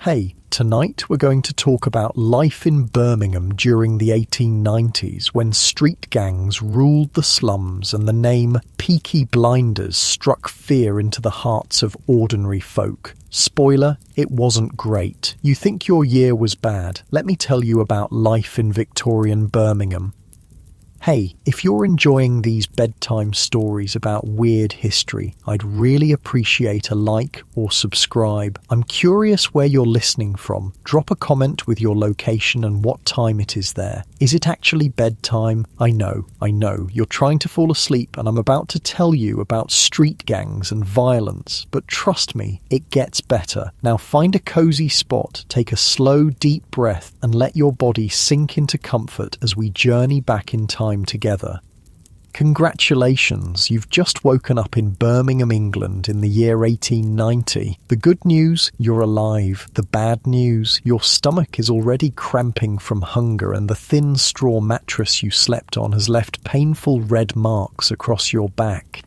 Hey, tonight we're going to talk about life in Birmingham during the 1890s when street gangs ruled the slums and the name Peaky Blinders struck fear into the hearts of ordinary folk. Spoiler, it wasn't great. You think your year was bad? Let me tell you about life in Victorian Birmingham. Hey, if you're enjoying these bedtime stories about weird history, I'd really appreciate a like or subscribe. I'm curious where you're listening from. Drop a comment with your location and what time it is there. Is it actually bedtime? I know. You're trying to fall asleep and I'm about to tell you about street gangs and violence, but trust me, it gets better. Now find a cozy spot, take a slow, deep breath and let your body sink into comfort as we journey back in time together. Congratulations, you've just woken up in Birmingham, England in the year 1890. The good news, you're alive. The bad news, your stomach is already cramping from hunger and the thin straw mattress you slept on has left painful red marks across your back.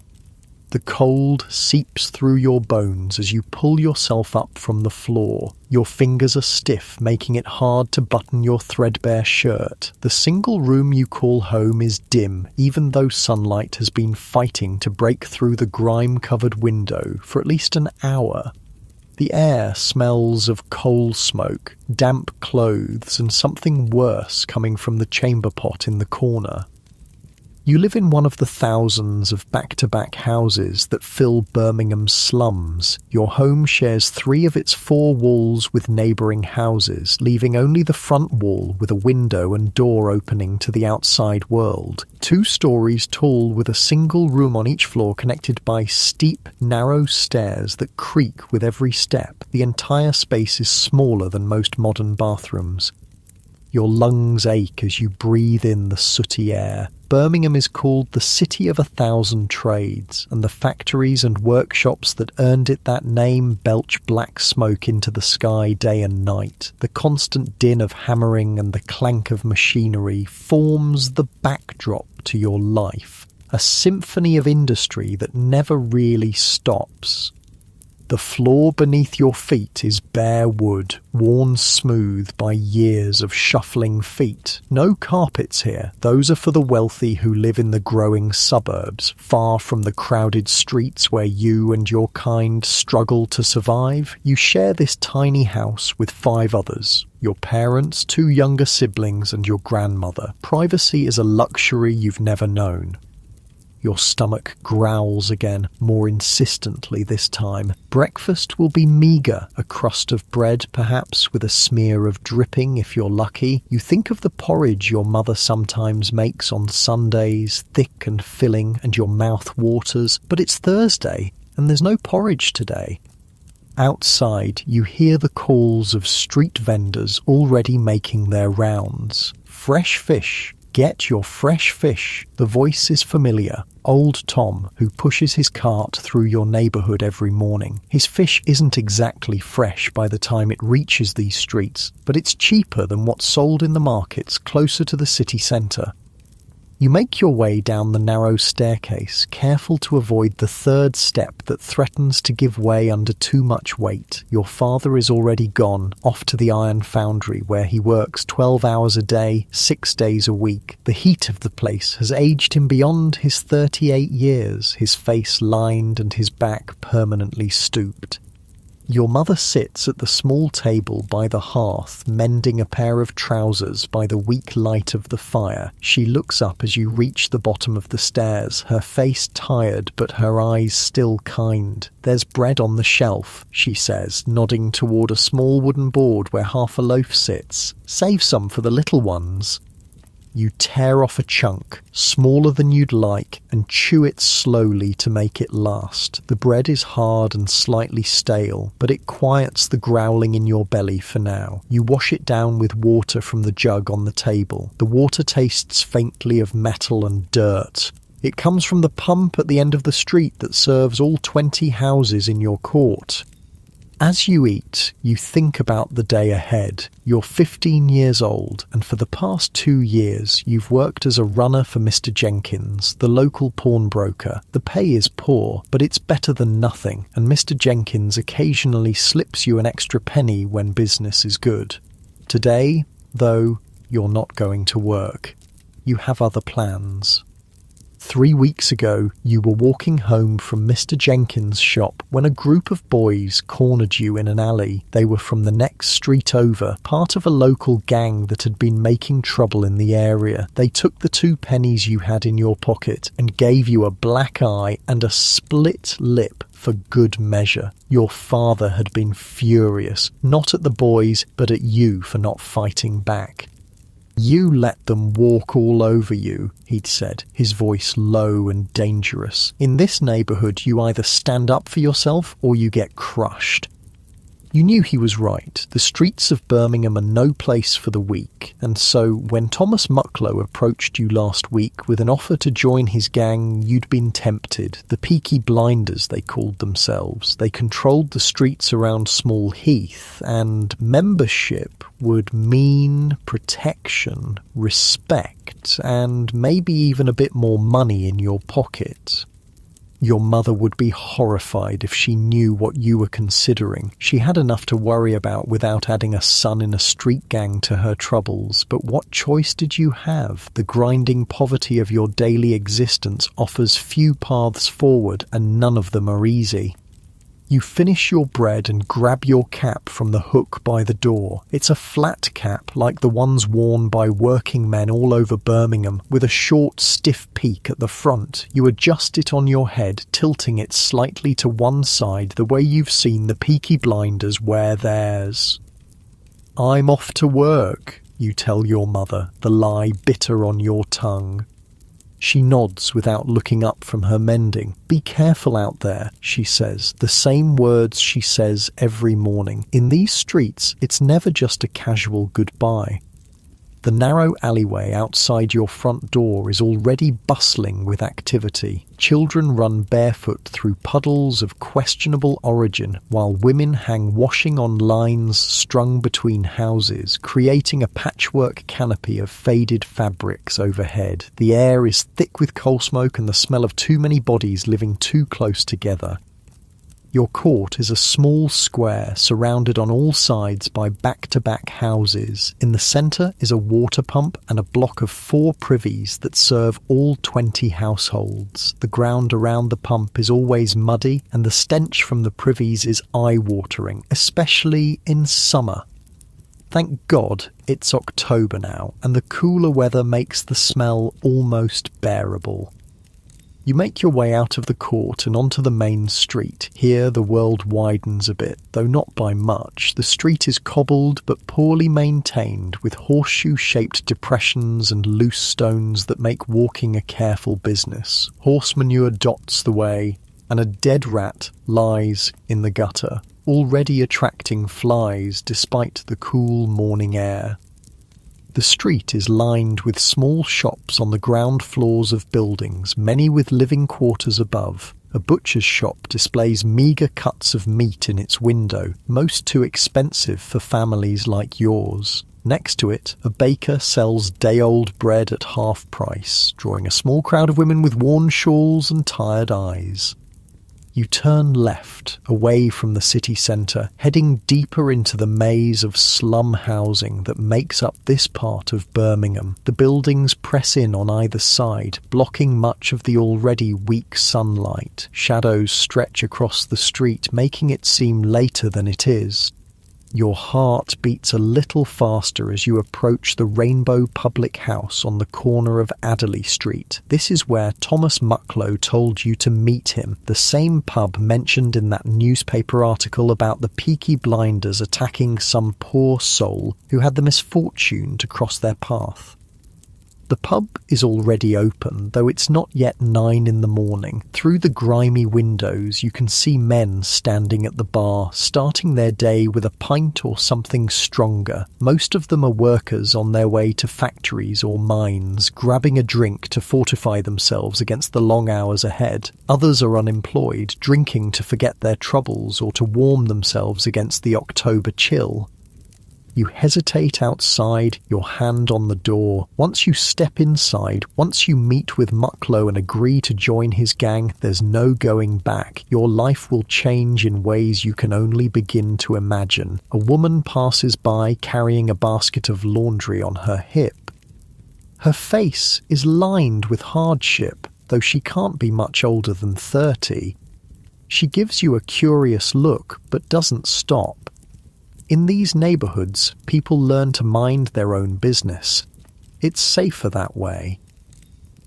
The cold seeps through your bones as you pull yourself up from the floor. Your fingers are stiff, making it hard to button your threadbare shirt. The single room you call home is dim, even though sunlight has been fighting to break through the grime-covered window for at least an hour. The air smells of coal smoke, damp clothes, and something worse coming from the chamber pot in the corner. You live in one of the thousands of back-to-back houses that fill Birmingham's slums. Your home shares 3 of its 4 walls with neighbouring houses, leaving only the front wall with a window and door opening to the outside world. 2 stories tall with a single room on each floor connected by steep, narrow stairs that creak with every step. The entire space is smaller than most modern bathrooms. Your lungs ache as you breathe in the sooty air. Birmingham is called the City of 1,000 Trades, and the factories and workshops that earned it that name belch black smoke into the sky day and night. The constant din of hammering and the clank of machinery forms the backdrop to your life, a symphony of industry that never really stops. The floor beneath your feet is bare wood, worn smooth by years of shuffling feet. No carpets here. Those are for the wealthy who live in the growing suburbs, far from the crowded streets where you and your kind struggle to survive. You share this tiny house with 5 others. Your parents, 2 younger siblings, and your grandmother. Privacy is a luxury you've never known. Your stomach growls again, more insistently this time. Breakfast will be meagre, a crust of bread perhaps with a smear of dripping if you're lucky. You think of the porridge your mother sometimes makes on Sundays, thick and filling, and your mouth waters. But it's Thursday, and there's no porridge today. Outside, you hear the calls of street vendors already making their rounds. Fresh fish. Get your fresh fish. The voice is familiar. Old Tom, who pushes his cart through your neighbourhood every morning. His fish isn't exactly fresh by the time it reaches these streets, but it's cheaper than what's sold in the markets closer to the city centre. You make your way down the narrow staircase, careful to avoid the 3rd step that threatens to give way under too much weight. Your father is already gone, off to the iron foundry where he works 12 hours a day, 6 days a week. The heat of the place has aged him beyond his 38 years, his face lined and his back permanently stooped. Your mother sits at the small table by the hearth, mending a pair of trousers by the weak light of the fire. She looks up as you reach the bottom of the stairs, her face tired but her eyes still kind. "There's bread on the shelf," she says, nodding toward a small wooden board where half a loaf sits. "Save some for the little ones." You tear off a chunk, smaller than you'd like, and chew it slowly to make it last. The bread is hard and slightly stale, but it quiets the growling in your belly for now. You wash it down with water from the jug on the table. The water tastes faintly of metal and dirt. It comes from the pump at the end of the street that serves all 20 houses in your court. As you eat, you think about the day ahead. You're 15 years old, and for the past 2 years, you've worked as a runner for Mr. Jenkins, the local pawnbroker. The pay is poor, but it's better than nothing, and Mr. Jenkins occasionally slips you an extra penny when business is good. Today, though, you're not going to work. You have other plans. 3 weeks ago, you were walking home from Mr. Jenkins' shop when a group of boys cornered you in an alley. They were from the next street over, part of a local gang that had been making trouble in the area. They took the 2 pennies you had in your pocket and gave you a black eye and a split lip for good measure. Your father had been furious, not at the boys, but at you for not fighting back. "You let them walk all over you," he'd said, his voice low and dangerous. "In this neighbourhood, you either stand up for yourself or you get crushed." You knew he was right. The streets of Birmingham are no place for the weak, and so when Thomas Mucklow approached you last week with an offer to join his gang, you'd been tempted. The Peaky Blinders, they called themselves. They controlled the streets around Small Heath, and membership would mean protection, respect, and maybe even a bit more money in your pocket. Your mother would be horrified if she knew what you were considering. She had enough to worry about without adding a son in a street gang to her troubles. But what choice did you have? The grinding poverty of your daily existence offers few paths forward, and none of them are easy. You finish your bread and grab your cap from the hook by the door. It's a flat cap like the ones worn by working men all over Birmingham, with a short, stiff peak at the front. You adjust it on your head, tilting it slightly to one side the way you've seen the Peaky Blinders wear theirs. "I'm off to work," you tell your mother, the lie bitter on your tongue. She nods without looking up from her mending. "Be careful out there," she says, the same words she says every morning. In these streets, it's never just a casual goodbye. The narrow alleyway outside your front door is already bustling with activity. Children run barefoot through puddles of questionable origin, while women hang washing on lines strung between houses, creating a patchwork canopy of faded fabrics overhead. The air is thick with coal smoke and the smell of too many bodies living too close together. Your court is a small square surrounded on all sides by back-to-back houses. In the centre is a water pump and a block of 4 privies that serve all 20 households. The ground around the pump is always muddy, and the stench from the privies is eye-watering, especially in summer. Thank God it's October now, and the cooler weather makes the smell almost bearable. You make your way out of the court and onto the main street. Here the world widens a bit, though not by much. The street is cobbled but poorly maintained, with horseshoe-shaped depressions and loose stones that make walking a careful business. Horse manure dots the way, and a dead rat lies in the gutter, already attracting flies despite the cool morning air. The street is lined with small shops on the ground floors of buildings, many with living quarters above. A butcher's shop displays meagre cuts of meat in its window, most too expensive for families like yours. Next to it, a baker sells day-old bread at half price, drawing a small crowd of women with worn shawls and tired eyes. You turn left, away from the city centre, heading deeper into the maze of slum housing that makes up this part of Birmingham. The buildings press in on either side, blocking much of the already weak sunlight. Shadows stretch across the street, making it seem later than it is. Your heart beats a little faster as you approach the Rainbow Public House on the corner of Adderley Street. This is where Thomas Mucklow told you to meet him, the same pub mentioned in that newspaper article about the Peaky Blinders attacking some poor soul who had the misfortune to cross their path. The pub is already open, though it's not yet 9 in the morning. Through the grimy windows, you can see men standing at the bar, starting their day with a pint or something stronger. Most of them are workers on their way to factories or mines, grabbing a drink to fortify themselves against the long hours ahead. Others are unemployed, drinking to forget their troubles or to warm themselves against the October chill. You hesitate outside, your hand on the door. Once you step inside, once you meet with Mucklow and agree to join his gang, there's no going back. Your life will change in ways you can only begin to imagine. A woman passes by carrying a basket of laundry on her hip. Her face is lined with hardship, though she can't be much older than 30. She gives you a curious look, but doesn't stop. In these neighborhoods, people learn to mind their own business. It's safer that way.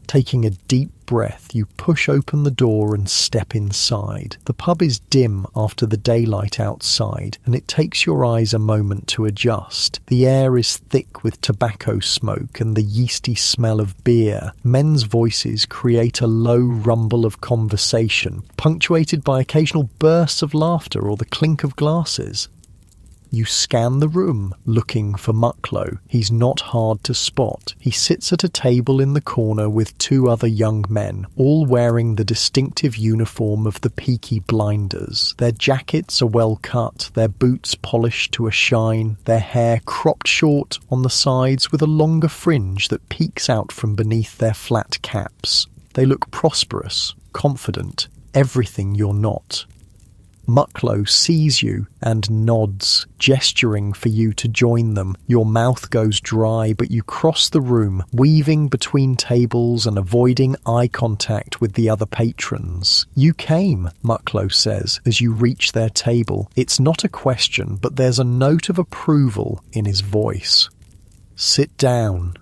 Taking a deep breath, you push open the door and step inside. The pub is dim after the daylight outside, and it takes your eyes a moment to adjust. The air is thick with tobacco smoke and the yeasty smell of beer. Men's voices create a low rumble of conversation, punctuated by occasional bursts of laughter or the clink of glasses. You scan the room, looking for Mucklow. He's not hard to spot. He sits at a table in the corner with 2 other young men, all wearing the distinctive uniform of the Peaky blinders. Their jackets are well cut, their boots polished to a shine, their hair cropped short on the sides with a longer fringe that peeks out from beneath their flat caps. They look prosperous, confident, everything you're not. Mucklow sees you and nods, gesturing for you to join them. Your mouth goes dry, but you cross the room, weaving between tables and avoiding eye contact with the other patrons. "You came," Mucklow says, as you reach their table. It's not a question, but there's a note of approval in his voice. "Sit down."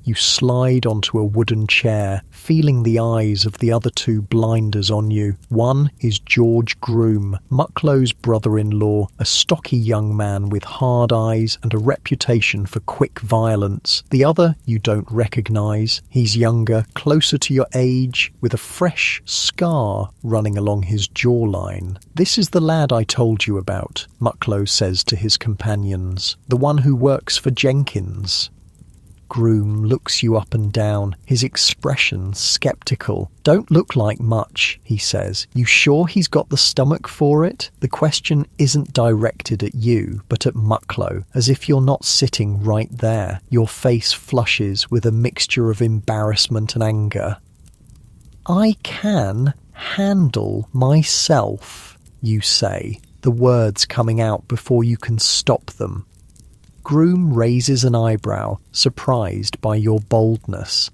You slide onto a wooden chair, feeling the eyes of the other 2 blinders on you. One is George Groom, Mucklow's brother-in-law, a stocky young man with hard eyes and a reputation for quick violence. The other you don't recognise. He's younger, closer to your age, with a fresh scar running along his jawline. "This is the lad I told you about," Mucklow says to his companions. "The one who works for Jenkins." Groom looks you up and down, his expression sceptical. "Don't look like much," he says. "You sure he's got the stomach for it?" The question isn't directed at you, but at Mucklow, as if you're not sitting right there. Your face flushes with a mixture of embarrassment and anger. "I can handle myself," you say, the words coming out before you can stop them. Groom raises an eyebrow, surprised by your boldness.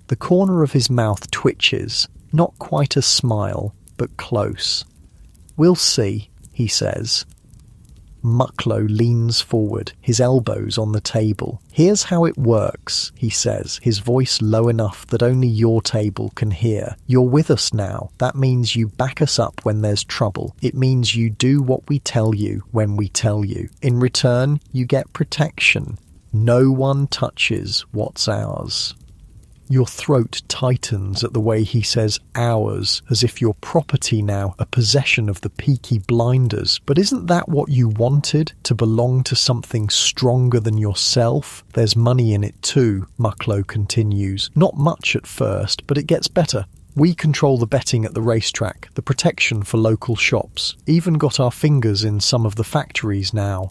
The corner of his mouth twitches, not quite a smile, but close. "We'll see," he says. Mucklow leans forward, his elbows on the table. "Here's how it works," he says, his voice low enough that only your table can hear. "You're with us now. That means you back us up when there's trouble. It means you do what we tell you when we tell you. In return, you get protection. No one touches what's ours." Your throat tightens at the way he says ours, as if you're property now, a possession of the Peaky blinders. But isn't that what you wanted? To belong to something stronger than yourself? "There's money in it too," Mucklow continues. "Not much at first, but it gets better. We control the betting at the racetrack, the protection for local shops. Even got our fingers in some of the factories now."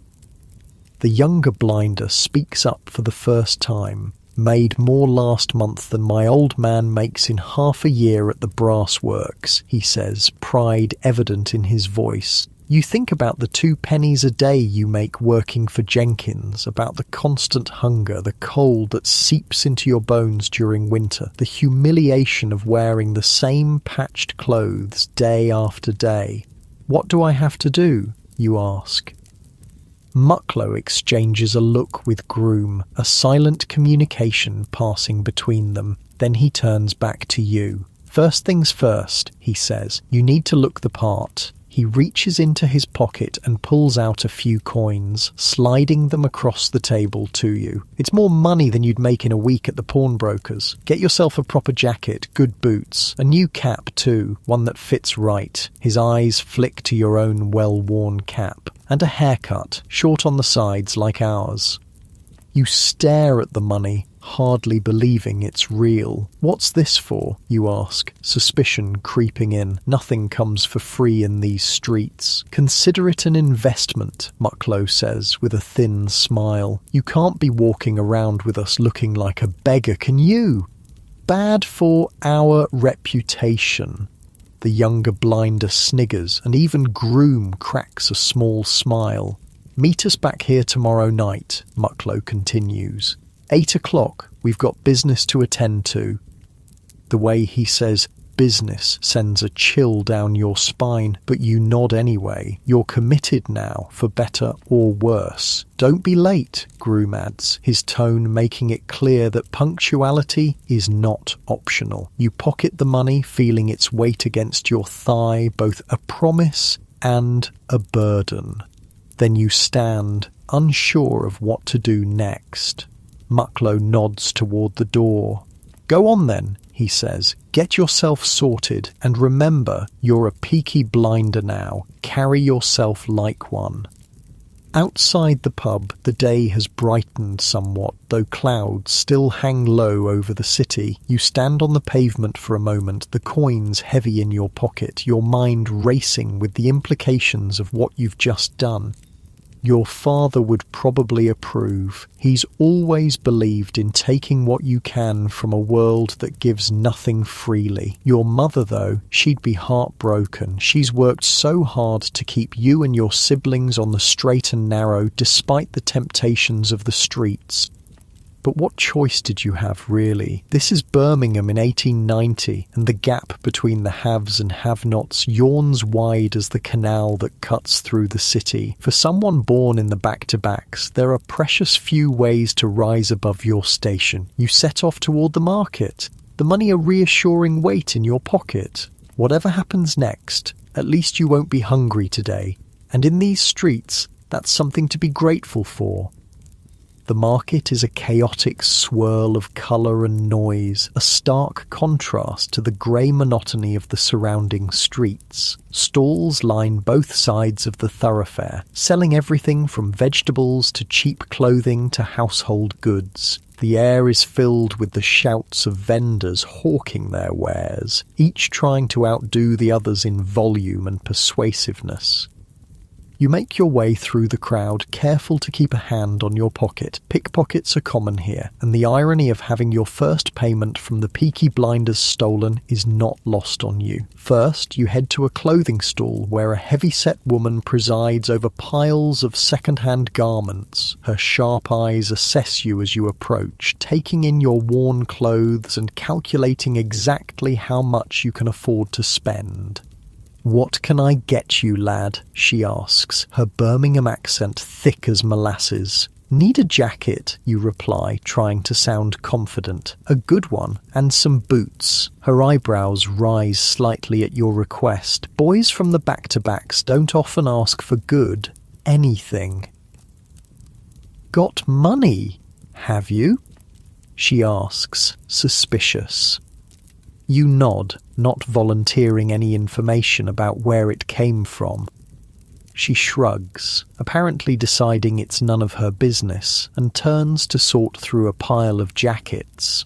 The younger blinder speaks up for the first time. "Made more last month than my old man makes in half a year at the brass works," he says, pride evident in his voice. "You think about the 2 pennies a day you make working for Jenkins, about the constant hunger, the cold that seeps into your bones during winter, the humiliation of wearing the same patched clothes day after day. What do I have to do?" you ask. Mucklow exchanges a look with Groom, a silent communication passing between them. Then he turns back to you. "First things first," he says. "You need to look the part. He reaches into his pocket and pulls out a few coins, sliding them across the table to you. It's more money than you'd make in a week at the pawnbroker's. Get yourself a proper jacket, good boots, a new cap too, one that fits right. His eyes flick to your own well-worn cap. And a haircut, short on the sides like ours. You stare at the money, hardly believing it's real. What's this for, you ask, suspicion creeping in. Nothing comes for free in these streets. Consider it an investment, Mucklow says with a thin smile. You can't be walking around with us looking like a beggar, can you? Bad for our reputation. The younger blinder sniggers, and even Groom cracks a small smile. Meet us back here tomorrow night, Mucklow continues. 8 o'clock, we've got business to attend to. The way he says business sends a chill down your spine, but you nod anyway. You're committed now, for better or worse. Don't be late, Groom adds, his tone making it clear that punctuality is not optional. You pocket the money, feeling its weight against your thigh, both a promise and a burden. Then you stand, unsure of what to do next. Mucklow nods toward the door. Go on then, he says. Get yourself sorted, and remember, you're a Peaky blinder now. Carry yourself like one. Outside the pub, the day has brightened somewhat, though clouds still hang low over the city. You stand on the pavement for a moment, the coins heavy in your pocket, your mind racing with the implications of what you've just done. Your father would probably approve. He's always believed in taking what you can from a world that gives nothing freely. Your mother, though, she'd be heartbroken. She's worked so hard to keep you and your siblings on the straight and narrow despite the temptations of the streets. But what choice did you have, really? This is Birmingham in 1890, and the gap between the haves and have-nots yawns wide as the canal that cuts through the city. For someone born in the back-to-backs, there are precious few ways to rise above your station. You set off toward the market, the money a reassuring weight in your pocket. Whatever happens next, at least you won't be hungry today. And in these streets, that's something to be grateful for. The market is a chaotic swirl of colour and noise, a stark contrast to the grey monotony of the surrounding streets. Stalls line both sides of the thoroughfare, selling everything from vegetables to cheap clothing to household goods. The air is filled with the shouts of vendors hawking their wares, each trying to outdo the others in volume and persuasiveness. You make your way through the crowd, careful to keep a hand on your pocket. Pickpockets are common here, and the irony of having your first payment from the Peaky blinders stolen is not lost on you. First, you head to a clothing stall where a heavy-set woman presides over piles of second-hand garments. Her sharp eyes assess you as you approach, taking in your worn clothes and calculating exactly how much you can afford to spend. "What can I get you, lad?" she asks, her Birmingham accent thick as molasses. "Need a jacket," you reply, trying to sound confident. "A good one, and some boots." Her eyebrows rise slightly at your request. Boys from the back-to-backs don't often ask for good anything. "Got money, have you?" she asks, suspicious. You nod, not volunteering any information about where it came from. She shrugs, apparently deciding it's none of her business, and turns to sort through a pile of jackets.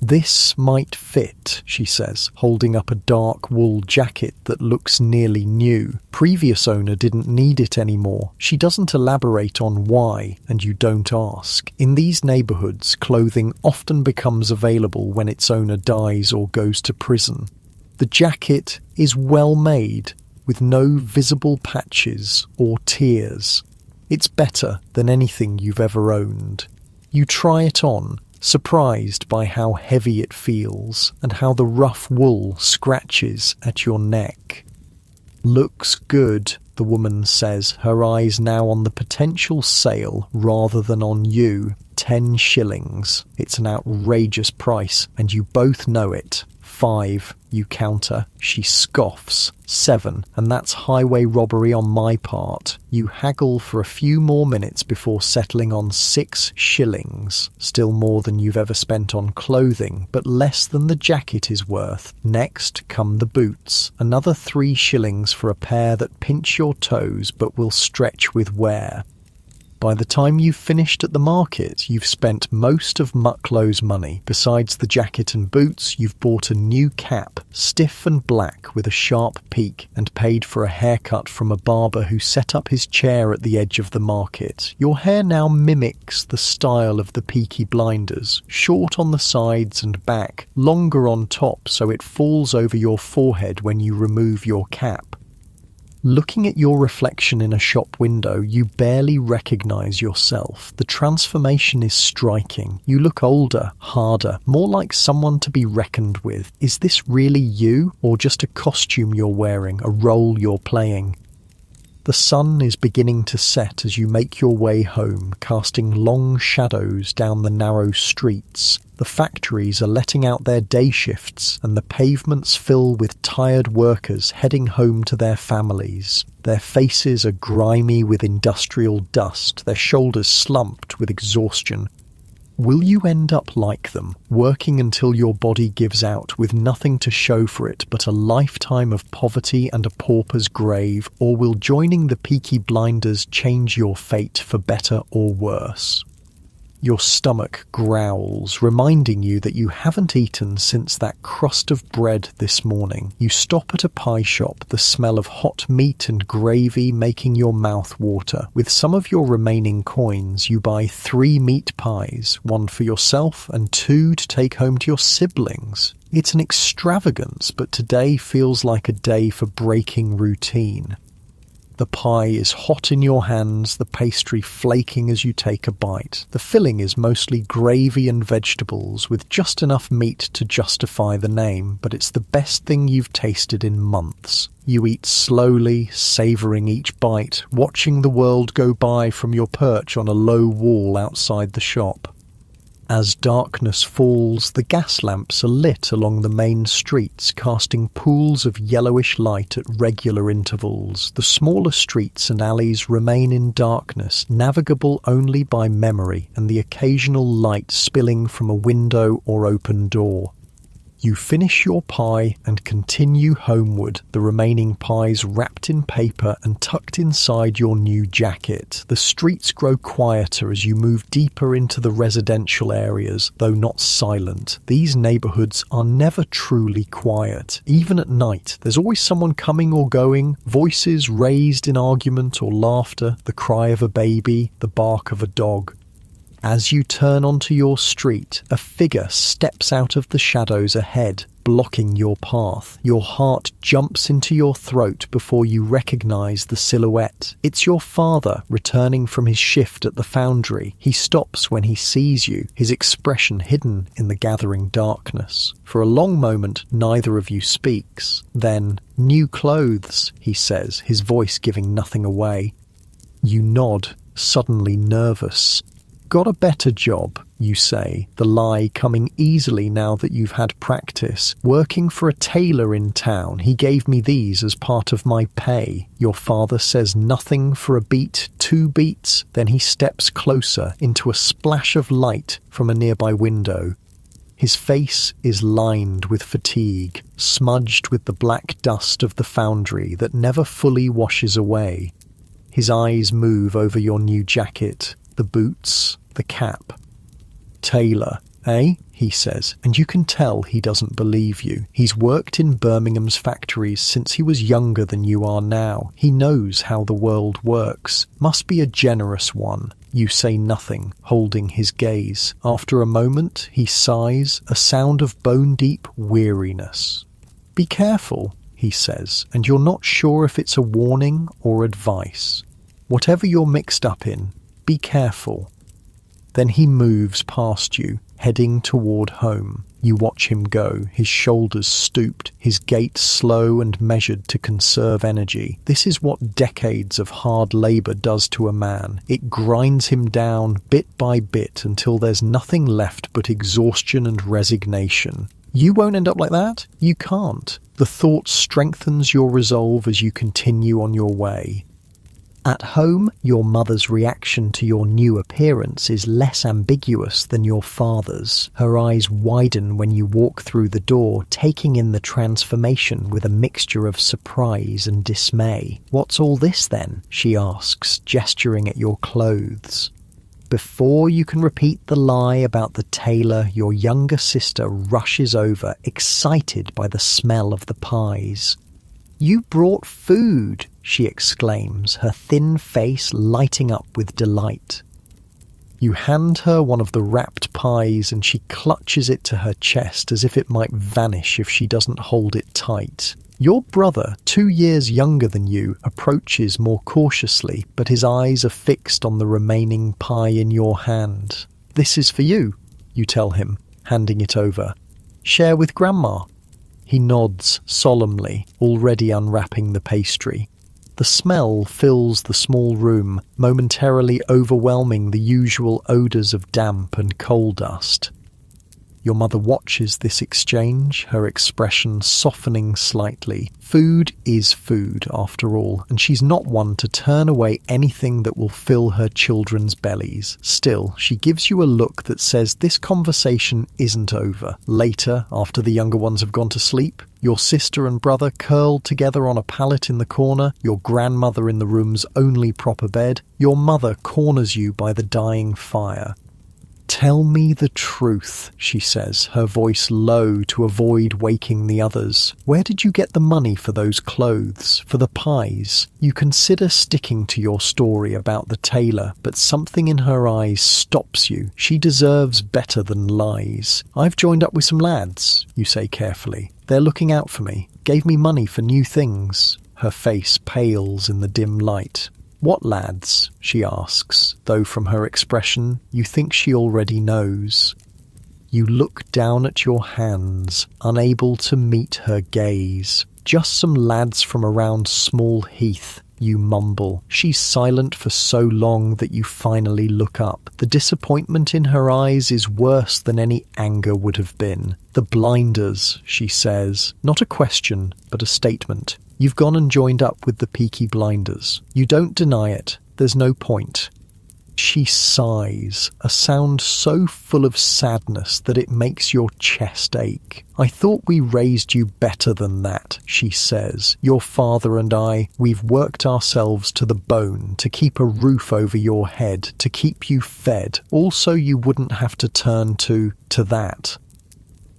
"This might fit," she says, holding up a dark wool jacket that looks nearly new. Previous owner didn't need it anymore. She doesn't elaborate on why, and you don't ask. In these neighbourhoods, clothing often becomes available when its owner dies or goes to prison. The jacket is well made, with no visible patches or tears. It's better than anything you've ever owned. You try it on, surprised by how heavy it feels and how the rough wool scratches at your neck. "Looks good," the woman says, her eyes now on the potential sale rather than on you. 10 shillings. It's an outrageous price, and you both know it. 5, you counter. She scoffs. 7, and that's highway robbery on my part. You haggle for a few more minutes before settling on 6 shillings. Still more than you've ever spent on clothing, but less than the jacket is worth. Next come the boots. Another 3 shillings for a pair that pinch your toes but will stretch with wear. By the time you've finished at the market, you've spent most of Mucklow's money. Besides the jacket and boots, you've bought a new cap, stiff and black with a sharp peak, and paid for a haircut from a barber who set up his chair at the edge of the market. Your hair now mimics the style of the Peaky Blinders, short on the sides and back, longer on top so it falls over your forehead when you remove your cap. Looking at your reflection in a shop window, you barely recognize yourself. The transformation is striking. You look older, harder, more like someone to be reckoned with. Is this really you, or just a costume you're wearing, a role you're playing? The sun is beginning to set as you make your way home, casting long shadows down the narrow streets. The factories are letting out their day shifts, and the pavements fill with tired workers heading home to their families. Their faces are grimy with industrial dust, their shoulders slumped with exhaustion. Will you end up like them, working until your body gives out with nothing to show for it but a lifetime of poverty and a pauper's grave, or will joining the Peaky Blinders change your fate for better or worse? Your stomach growls, reminding you that you haven't eaten since that crust of bread this morning. You stop at a pie shop, the smell of hot meat and gravy making your mouth water. With some of your remaining coins, you buy 3 meat pies, 1 for yourself and 2 to take home to your siblings. It's an extravagance, but today feels like a day for breaking routine. The pie is hot in your hands, the pastry flaking as you take a bite. The filling is mostly gravy and vegetables, with just enough meat to justify the name, but it's the best thing you've tasted in months. You eat slowly, savouring each bite, watching the world go by from your perch on a low wall outside the shop. As darkness falls, the gas lamps are lit along the main streets, casting pools of yellowish light at regular intervals. The smaller streets and alleys remain in darkness, navigable only by memory and the occasional light spilling from a window or open door. You finish your pie and continue homeward, the remaining pies wrapped in paper and tucked inside your new jacket. The streets grow quieter as you move deeper into the residential areas, though not silent. These neighborhoods are never truly quiet. Even at night, there's always someone coming or going, voices raised in argument or laughter, the cry of a baby, the bark of a dog. As you turn onto your street, a figure steps out of the shadows ahead, blocking your path. Your heart jumps into your throat before you recognize the silhouette. It's your father, returning from his shift at the foundry. He stops when he sees you, his expression hidden in the gathering darkness. For a long moment, neither of you speaks. Then, "New clothes," he says, his voice giving nothing away. You nod, suddenly nervous. "Got a better job," you say, the lie coming easily now that you've had practice. "Working for a tailor in town. He gave me these as part of my pay." Your father says nothing for a beat, 2 beats, then he steps closer into a splash of light from a nearby window. His face is lined with fatigue, smudged with the black dust of the foundry that never fully washes away. His eyes move over your new jacket, the boots, the cap. "Tailor, eh?" he says, and you can tell he doesn't believe you. He's worked in Birmingham's factories since he was younger than you are now. He knows how the world works. Must be a generous one. You say nothing, holding his gaze. After a moment, he sighs, a sound of bone-deep weariness. "Be careful," he says, and you're not sure if it's a warning or advice. "Whatever you're mixed up in, be careful." Then he moves past you, heading toward home. You watch him go, his shoulders stooped, his gait slow and measured to conserve energy. This is what decades of hard labor does to a man. It grinds him down bit by bit until there's nothing left but exhaustion and resignation. You won't end up like that. You can't. The thought strengthens your resolve as you continue on your way. At home, your mother's reaction to your new appearance is less ambiguous than your father's. Her eyes widen when you walk through the door, taking in the transformation with a mixture of surprise and dismay. "What's all this then?" she asks, gesturing at your clothes. Before you can repeat the lie about the tailor, your younger sister rushes over, excited by the smell of the pies. "You brought food," she exclaims, her thin face lighting up with delight. You hand her one of the wrapped pies and she clutches it to her chest as if it might vanish if she doesn't hold it tight. Your brother, 2 years younger than you, approaches more cautiously, but his eyes are fixed on the remaining pie in your hand. "This is for you," you tell him, handing it over. "Share with Grandma." He nods solemnly, already unwrapping the pastry. The smell fills the small room, momentarily overwhelming the usual odours of damp and coal dust. Your mother watches this exchange, her expression softening slightly. Food is food, after all, and she's not one to turn away anything that will fill her children's bellies. Still, she gives you a look that says this conversation isn't over. Later, after the younger ones have gone to sleep, your sister and brother curled together on a pallet in the corner, your grandmother in the room's only proper bed, your mother corners you by the dying fire. "Tell me the truth," she says, her voice low to avoid waking the others. "Where did you get the money for those clothes, for the pies?" You consider sticking to your story about the tailor, but something in her eyes stops you. She deserves better than lies. "I've joined up with some lads," you say carefully. "They're looking out for me. Gave me money for new things." Her face pales in the dim light. "What lads?" she asks, though from her expression you think she already knows. You look down at your hands, unable to meet her gaze. "Just some lads from around Small Heath," you mumble. She's silent for so long that you finally look up. The disappointment in her eyes is worse than any anger would have been. "The blinders," she says. Not a question, but a statement. You've gone and joined up with the Peaky blinders. You don't deny it. There's no point. She sighs, a sound so full of sadness that it makes your chest ache. "I thought we raised you better than that," she says. "Your father and I, we've worked ourselves to the bone to keep a roof over your head, to keep you fed. Also, you wouldn't have to turn to that."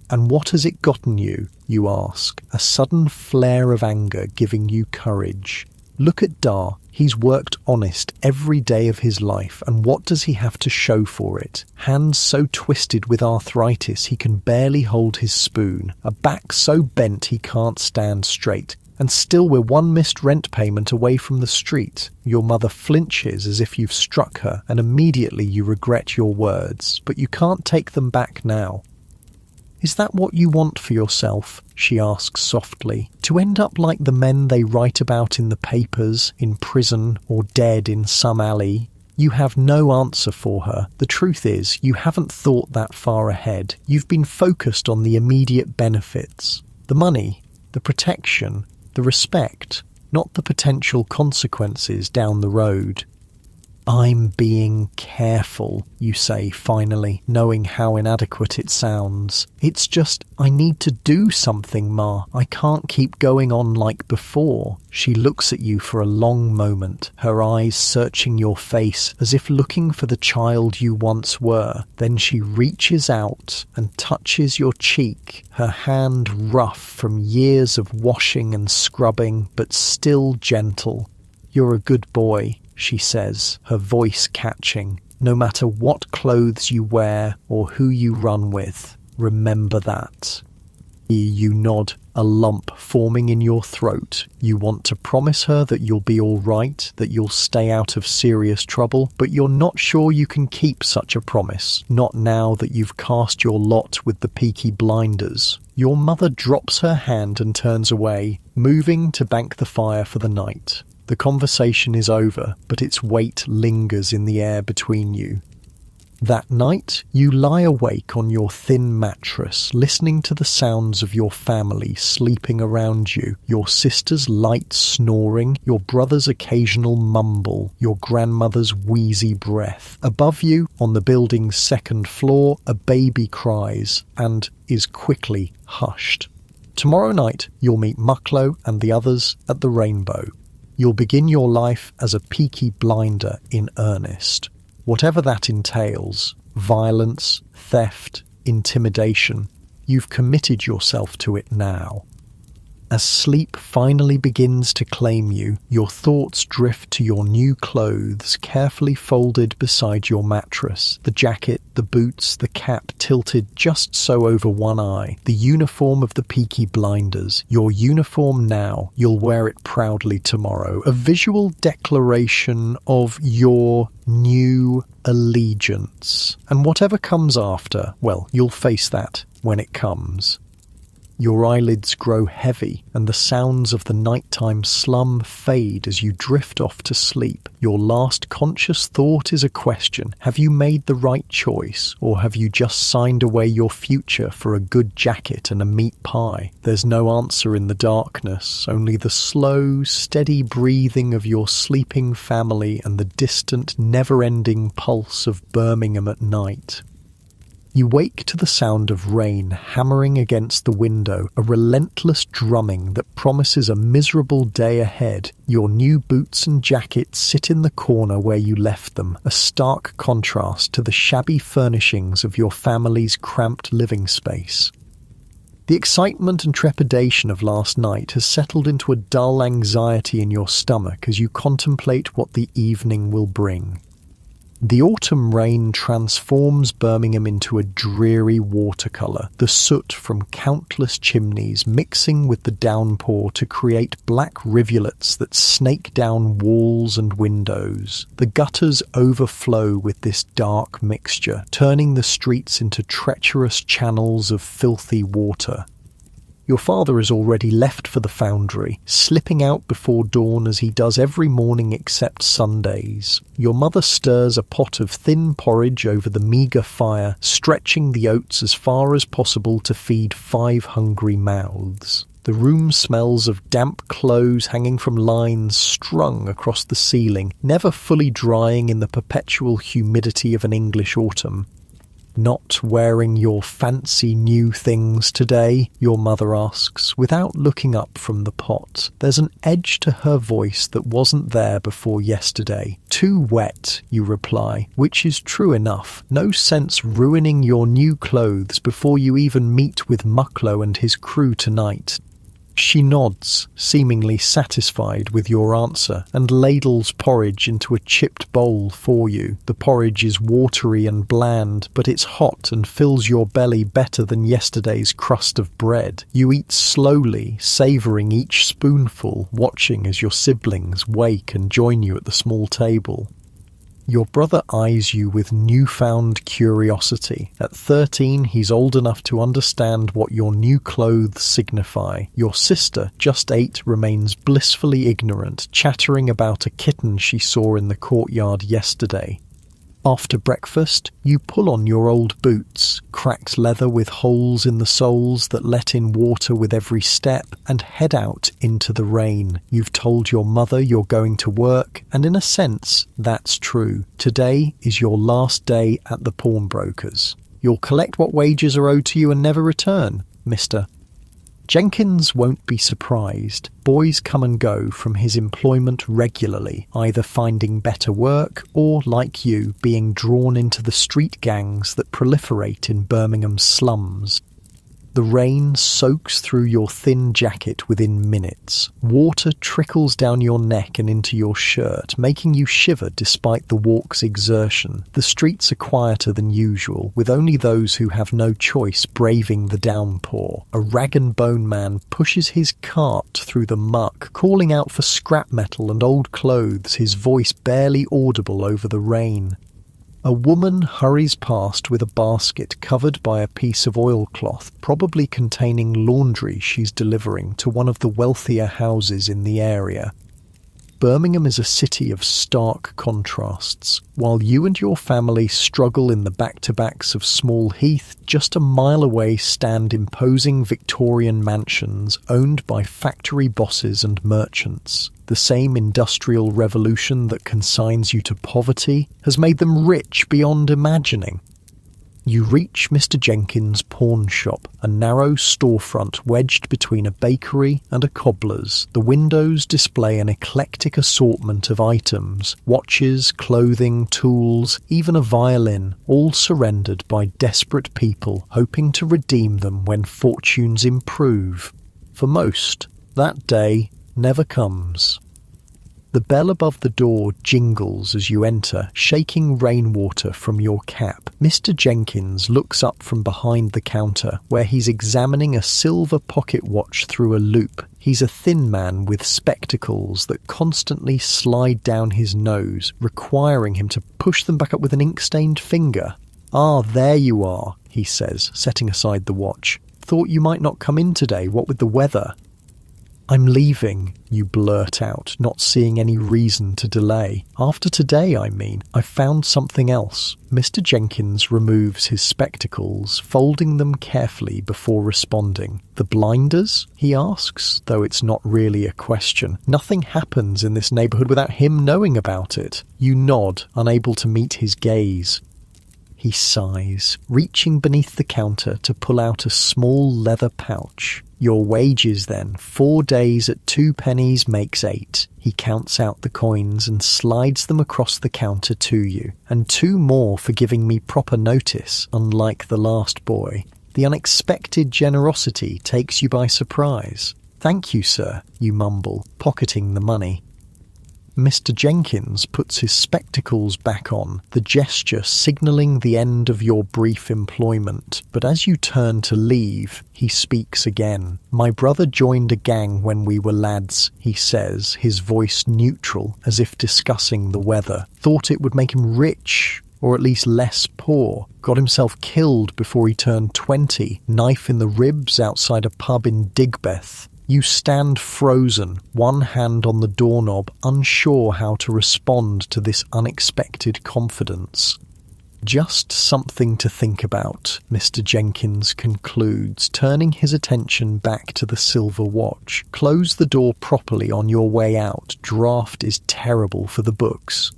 "And what has it gotten you?" you ask, a sudden flare of anger giving you courage. Look at Dar. He's worked honest every day of his life, and what does he have to show for it? Hands so twisted with arthritis he can barely hold his spoon, a back so bent he can't stand straight, and still we're one missed rent payment away from the street. Your mother flinches as if you've struck her, and immediately you regret your words, but you can't take them back now. "Is that what you want for yourself?" she asks softly. "To end up like the men they write about in the papers, in prison, or dead in some alley?" You have no answer for her. The truth is, you haven't thought that far ahead. You've been focused on the immediate benefits. The money, the protection, the respect, not the potential consequences down the road. "I'm being careful," you say finally, knowing how inadequate it sounds. "It's just, I need to do something, Ma. I can't keep going on like before." She looks at you for a long moment, her eyes searching your face as if looking for the child you once were. Then she reaches out and touches your cheek, her hand rough from years of washing and scrubbing, but still gentle. "You're a good boy," she says, her voice catching. "No matter what clothes you wear or who you run with, remember that." You nod, a lump forming in your throat. You want to promise her that you'll be all right, that you'll stay out of serious trouble, but you're not sure you can keep such a promise, not now that you've cast your lot with the Peaky blinders. Your mother drops her hand and turns away, moving to bank the fire for the night. The conversation is over, but its weight lingers in the air between you. That night, you lie awake on your thin mattress, listening to the sounds of your family sleeping around you, your sister's light snoring, your brother's occasional mumble, your grandmother's wheezy breath. Above you, on the building's second floor, a baby cries and is quickly hushed. Tomorrow night, you'll meet Mucklow and the others at the Rainbow. You'll begin your life as a Peaky blinder in earnest. Whatever that entails, violence, theft, intimidation, you've committed yourself to it now. As sleep finally begins to claim you, your thoughts drift to your new clothes carefully folded beside your mattress, the jacket, the boots, the cap tilted just so over one eye, the uniform of the Peaky blinders, your uniform now, you'll wear it proudly tomorrow, a visual declaration of your new allegiance. And whatever comes after, well, you'll face that when it comes. Your eyelids grow heavy and the sounds of the nighttime slum fade as you drift off to sleep. Your last conscious thought is a question. Have you made the right choice, or have you just signed away your future for a good jacket and a meat pie? There's no answer in the darkness, only the slow, steady breathing of your sleeping family and the distant, never-ending pulse of Birmingham at night. You wake to the sound of rain hammering against the window, a relentless drumming that promises a miserable day ahead. Your new boots and jacket sit in the corner where you left them, a stark contrast to the shabby furnishings of your family's cramped living space. The excitement and trepidation of last night has settled into a dull anxiety in your stomach as you contemplate what the evening will bring. The autumn rain transforms Birmingham into a dreary watercolour, the soot from countless chimneys mixing with the downpour to create black rivulets that snake down walls and windows. The gutters overflow with this dark mixture, turning the streets into treacherous channels of filthy water. Your father has already left for the foundry, slipping out before dawn as he does every morning except Sundays. Your mother stirs a pot of thin porridge over the meagre fire, stretching the oats as far as possible to feed 5 hungry mouths. The room smells of damp clothes hanging from lines strung across the ceiling, never fully drying in the perpetual humidity of an English autumn. "Not wearing your fancy new things today?" your mother asks, without looking up from the pot. There's an edge to her voice that wasn't there before yesterday. "Too wet," you reply, which is true enough. No sense ruining your new clothes before you even meet with Mucklow and his crew tonight. She nods, seemingly satisfied with your answer, and ladles porridge into a chipped bowl for you. The porridge is watery and bland, but it's hot and fills your belly better than yesterday's crust of bread. You eat slowly, savouring each spoonful, watching as your siblings wake and join you at the small table. Your brother eyes you with newfound curiosity. At 13, he's old enough to understand what your new clothes signify. Your sister, just 8, remains blissfully ignorant, chattering about a kitten she saw in the courtyard yesterday. After breakfast, you pull on your old boots, cracked leather with holes in the soles that let in water with every step, and head out into the rain. You've told your mother you're going to work, and in a sense, that's true. Today is your last day at the pawnbroker's. You'll collect what wages are owed to you and never return, Mr. Jenkins won't be surprised. Boys come and go from his employment regularly, either finding better work or, like you, being drawn into the street gangs that proliferate in Birmingham's slums. The rain soaks through your thin jacket within minutes. Water trickles down your neck and into your shirt, making you shiver despite the walk's exertion. The streets are quieter than usual, with only those who have no choice braving the downpour. A rag-and-bone man pushes his cart through the muck, calling out for scrap metal and old clothes, his voice barely audible over the rain. A woman hurries past with a basket covered by a piece of oilcloth, probably containing laundry she's delivering to one of the wealthier houses in the area. Birmingham is a city of stark contrasts. While you and your family struggle in the back-to-backs of Small Heath, just a mile away stand imposing Victorian mansions owned by factory bosses and merchants. The same industrial revolution that consigns you to poverty has made them rich beyond imagining. You reach Mr. Jenkins' pawn shop, a narrow storefront wedged between a bakery and a cobbler's. The windows display an eclectic assortment of items: watches, clothing, tools, even a violin, all surrendered by desperate people hoping to redeem them when fortunes improve. For most, that day never comes. The bell above the door jingles as you enter, shaking rainwater from your cap. Mr. Jenkins looks up from behind the counter, where he's examining a silver pocket watch through a loop. He's a thin man with spectacles that constantly slide down his nose, requiring him to push them back up with an ink-stained finger. "Ah, there you are," he says, setting aside the watch. "Thought you might not come in today, what with the weather." "I'm leaving," you blurt out, not seeing any reason to delay. "After today, I mean. I've found something else." Mr. Jenkins removes his spectacles, folding them carefully before responding. "The blinders?" he asks, though it's not really a question. Nothing happens in this neighbourhood without him knowing about it. You nod, unable to meet his gaze. He sighs, reaching beneath the counter to pull out a small leather pouch. "Your wages, then. 4 days at 2 pennies makes 8. He counts out the coins and slides them across the counter to you. "And 2 more for giving me proper notice, unlike the last boy." The unexpected generosity takes you by surprise. "Thank you, sir," you mumble, pocketing the money. Mr. Jenkins puts his spectacles back on, the gesture signalling the end of your brief employment. But as you turn to leave, he speaks again. "My brother joined a gang when we were lads," he says, his voice neutral, as if discussing the weather. "Thought it would make him rich, or at least less poor. Got himself killed before he turned 20, knife in the ribs outside a pub in Digbeth." You stand frozen, one hand on the doorknob, unsure how to respond to this unexpected confidence. "Just something to think about," Mr. Jenkins concludes, turning his attention back to the silver watch. "Close the door properly on your way out. Draft is terrible for the books."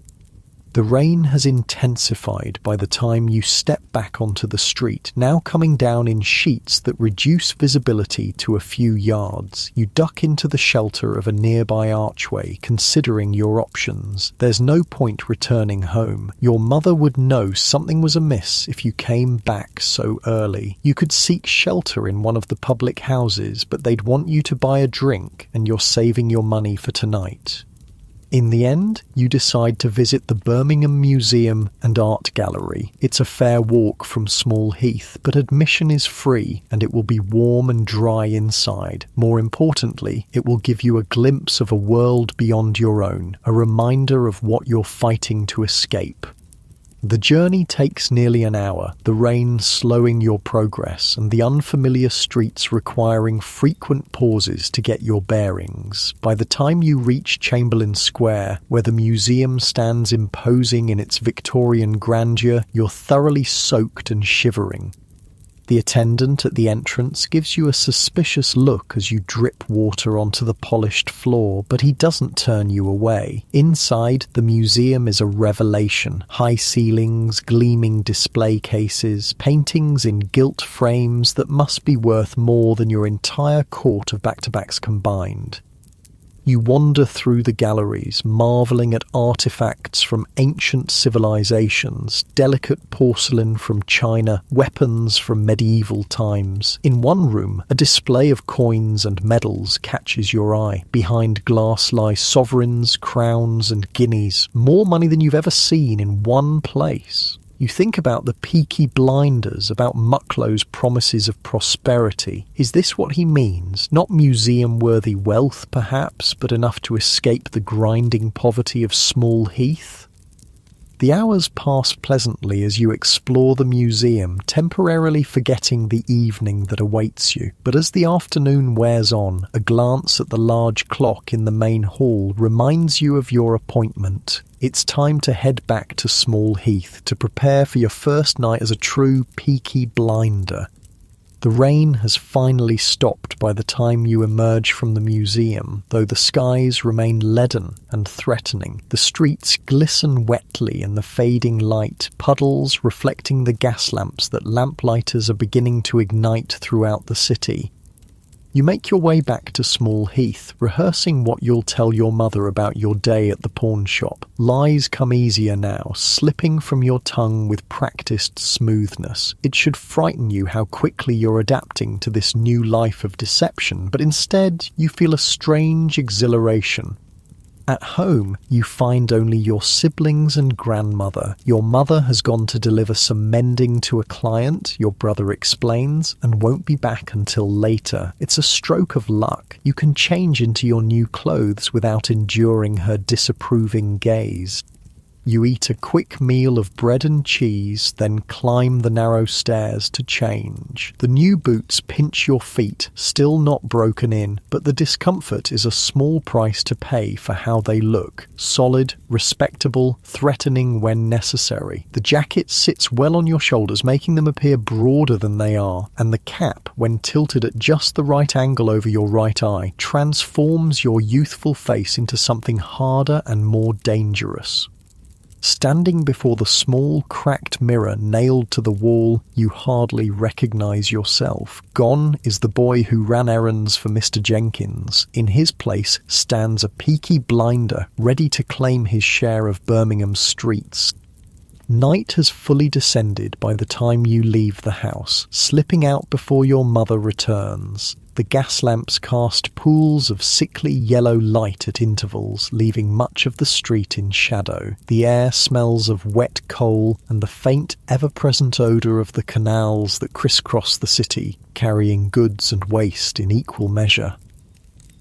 The rain has intensified by the time you step back onto the street, now coming down in sheets that reduce visibility to a few yards. You duck into the shelter of a nearby archway, considering your options. There's no point returning home. Your mother would know something was amiss if you came back so early. You could seek shelter in one of the public houses, but they'd want you to buy a drink, and you're saving your money for tonight. In the end, you decide to visit the Birmingham Museum and Art Gallery. It's a fair walk from Small Heath, but admission is free, and it will be warm and dry inside. More importantly, it will give you a glimpse of a world beyond your own, a reminder of what you're fighting to escape. The journey takes nearly an hour, the rain slowing your progress and the unfamiliar streets requiring frequent pauses to get your bearings. By the time you reach Chamberlain Square, where the museum stands imposing in its Victorian grandeur, you're thoroughly soaked and shivering. The attendant at the entrance gives you a suspicious look as you drip water onto the polished floor, but he doesn't turn you away. Inside, the museum is a revelation. High ceilings, gleaming display cases, paintings in gilt frames that must be worth more than your entire court of back-to-backs combined. You wander through the galleries, marvelling at artifacts from ancient civilizations, delicate porcelain from China, weapons from medieval times. In one room, a display of coins and medals catches your eye. Behind glass lie sovereigns, crowns, and guineas, more money than you've ever seen in one place. You think about the Peaky blinders, about Mucklow's promises of prosperity. Is this what he means? Not museum-worthy wealth, perhaps, but enough to escape the grinding poverty of Small Heath? The hours pass pleasantly as you explore the museum, temporarily forgetting the evening that awaits you. But as the afternoon wears on, a glance at the large clock in the main hall reminds you of your appointment. It's time to head back to Small Heath to prepare for your first night as a true Peaky blinder. The rain has finally stopped by the time you emerge from the museum, though the skies remain leaden and threatening. The streets glisten wetly in the fading light, puddles reflecting the gas lamps that lamplighters are beginning to ignite throughout the city. You make your way back to Small Heath, rehearsing what you'll tell your mother about your day at the pawn shop. Lies come easier now, slipping from your tongue with practiced smoothness. It should frighten you how quickly you're adapting to this new life of deception, but instead you feel a strange exhilaration. At home, you find only your siblings and grandmother. Your mother has gone to deliver some mending to a client, your brother explains, and won't be back until later. It's a stroke of luck. You can change into your new clothes without enduring her disapproving gaze. You eat a quick meal of bread and cheese, then climb the narrow stairs to change. The new boots pinch your feet, still not broken in, but the discomfort is a small price to pay for how they look. Solid, respectable, threatening when necessary. The jacket sits well on your shoulders, making them appear broader than they are, and the cap, when tilted at just the right angle over your right eye, transforms your youthful face into something harder and more dangerous. Standing before the small, cracked mirror nailed to the wall, you hardly recognize yourself. Gone is the boy who ran errands for Mr. Jenkins. In his place stands a Peaky blinder, ready to claim his share of Birmingham's streets. Night has fully descended by the time you leave the house, slipping out before your mother returns. The gas lamps cast pools of sickly yellow light at intervals, leaving much of the street in shadow. The air smells of wet coal and the faint, ever-present odour of the canals that crisscross the city, carrying goods and waste in equal measure.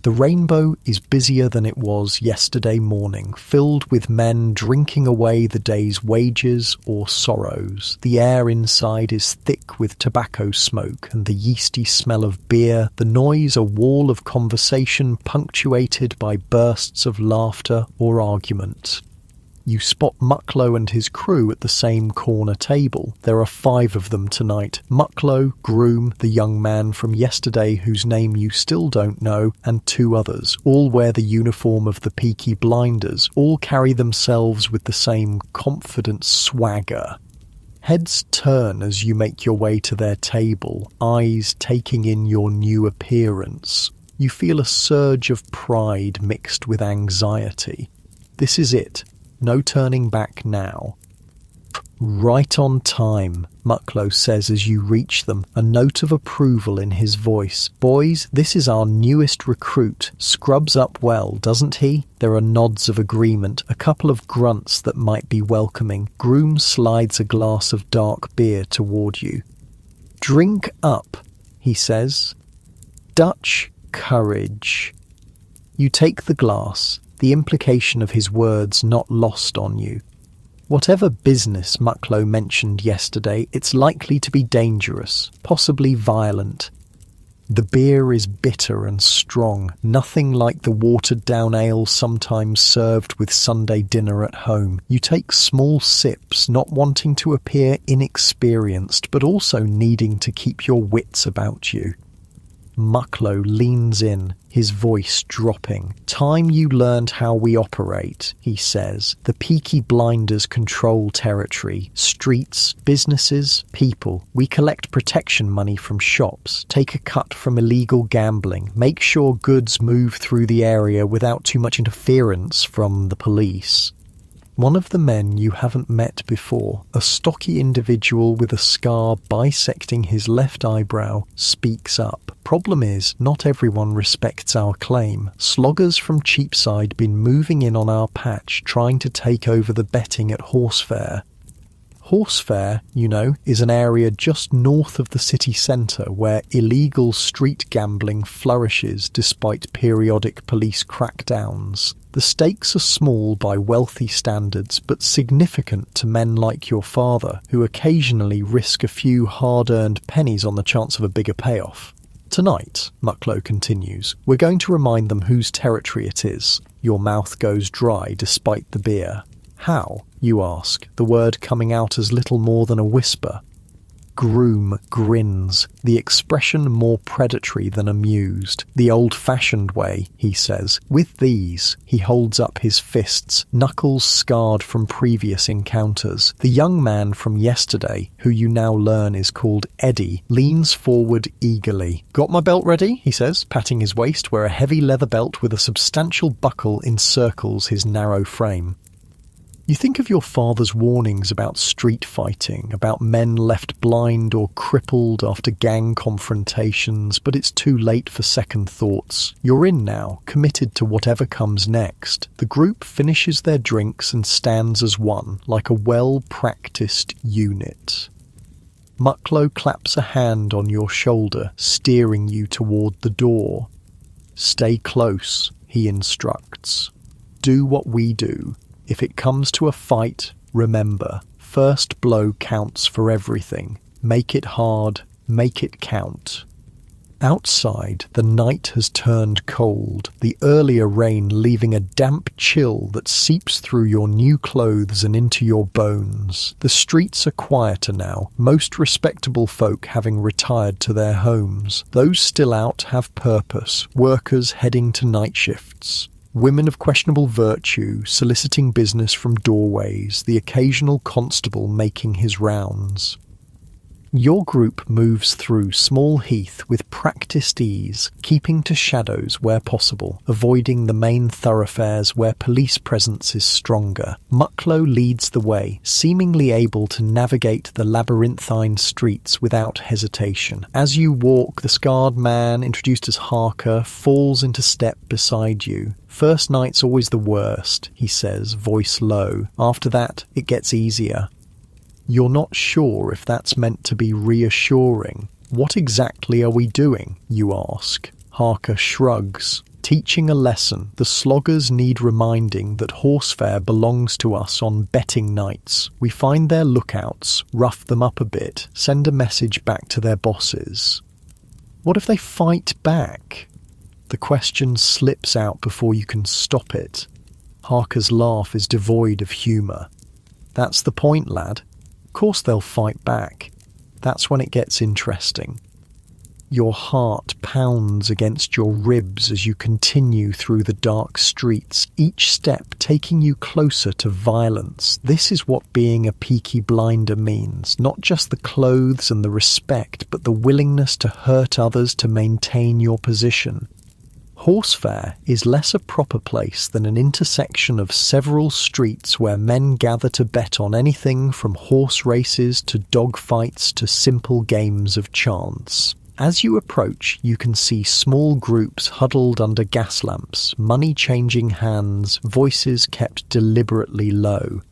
The Rainbow is busier than it was yesterday morning, filled with men drinking away the day's wages or sorrows. The air inside is thick with tobacco smoke and the yeasty smell of beer, the noise a wall of conversation punctuated by bursts of laughter or argument. You spot Mucklow and his crew at the same corner table. There are 5 of them tonight. Mucklow, Groom, the young man from yesterday whose name you still don't know, and 2 others. All wear the uniform of the Peaky blinders. All carry themselves with the same confident swagger. Heads turn as you make your way to their table, eyes taking in your new appearance. You feel a surge of pride mixed with anxiety. This is it. No turning back now. Right on time, Mucklow says as you reach them, a note of approval in his voice. Boys, this is our newest recruit. Scrubs up well, doesn't he? There are nods of agreement, a couple of grunts that might be welcoming. Groom slides a glass of dark beer toward you. Drink up, he says. Dutch courage. You take the glass, the implication of his words not lost on you. Whatever business Mucklow mentioned yesterday, it's likely to be dangerous, possibly violent. The beer is bitter and strong, nothing like the watered-down ale sometimes served with Sunday dinner at home. You take small sips, not wanting to appear inexperienced, but also needing to keep your wits about you. Mucklow leans in, his voice dropping. Time you learned how we operate, he says. The Peaky blinders control territory, streets, businesses, people. We collect protection money from shops, take a cut from illegal gambling, make sure goods move through the area without too much interference from the police. One of the men you haven't met before, a stocky individual with a scar bisecting his left eyebrow, speaks up. Problem is, not everyone respects our claim. Sloggers from Cheapside been moving in on our patch, trying to take over the betting at Horsefair. Horse Fair, you know, is an area just north of the city centre where illegal street gambling flourishes despite periodic police crackdowns. The stakes are small by wealthy standards, but significant to men like your father, who occasionally risk a few hard-earned pennies on the chance of a bigger payoff. Tonight, Mucklow continues, we're going to remind them whose territory it is. Your mouth goes dry despite the beer. How, you ask, the word coming out as little more than a whisper. Groom grins, the expression more predatory than amused. The old-fashioned way, he says. With these, he holds up his fists, knuckles scarred from previous encounters. The young man from yesterday, who you now learn is called Eddie, leans forward eagerly. Got my belt ready, he says, patting his waist where a heavy leather belt with a substantial buckle encircles his narrow frame. You think of your father's warnings about street fighting, about men left blind or crippled after gang confrontations, but it's too late for second thoughts. You're in now, committed to whatever comes next. The group finishes their drinks and stands as one, like a well-practiced unit. Mucklow claps a hand on your shoulder, steering you toward the door. Stay close, he instructs. Do what we do. If it comes to a fight, remember, first blow counts for everything. Make it hard, make it count. Outside, the night has turned cold, the earlier rain leaving a damp chill that seeps through your new clothes and into your bones. The streets are quieter now, most respectable folk having retired to their homes. Those still out have purpose, workers heading to night shifts. Women of questionable virtue soliciting business from doorways, the occasional constable making his rounds. Your group moves through small heath with practiced ease, keeping to shadows where possible, avoiding the main thoroughfares where police presence is stronger. Mucklow leads the way, seemingly able to navigate the labyrinthine streets without hesitation. As you walk, the scarred man, introduced as Harker, falls into step beside you. First night's always the worst, he says, voice low. After that, it gets easier. You're not sure if that's meant to be reassuring. What exactly are we doing, you ask? Harker shrugs. Teaching a lesson. The sloggers need reminding that Horsefair belongs to us on betting nights. We find their lookouts, rough them up a bit, send a message back to their bosses. What if they fight back? The question slips out before you can stop it. Harker's laugh is devoid of humour. That's the point, lad. Of course they'll fight back. That's when it gets interesting. Your heart pounds against your ribs as you continue through the dark streets, each step taking you closer to violence. This is what being a Peaky blinder means. Not just the clothes and the respect, but the willingness to hurt others to maintain your position. Horsefair is less a proper place than an intersection of several streets where men gather to bet on anything from horse races to dog fights to simple games of chance. As you approach, you can see small groups huddled under gas lamps, money changing hands, voices kept deliberately low.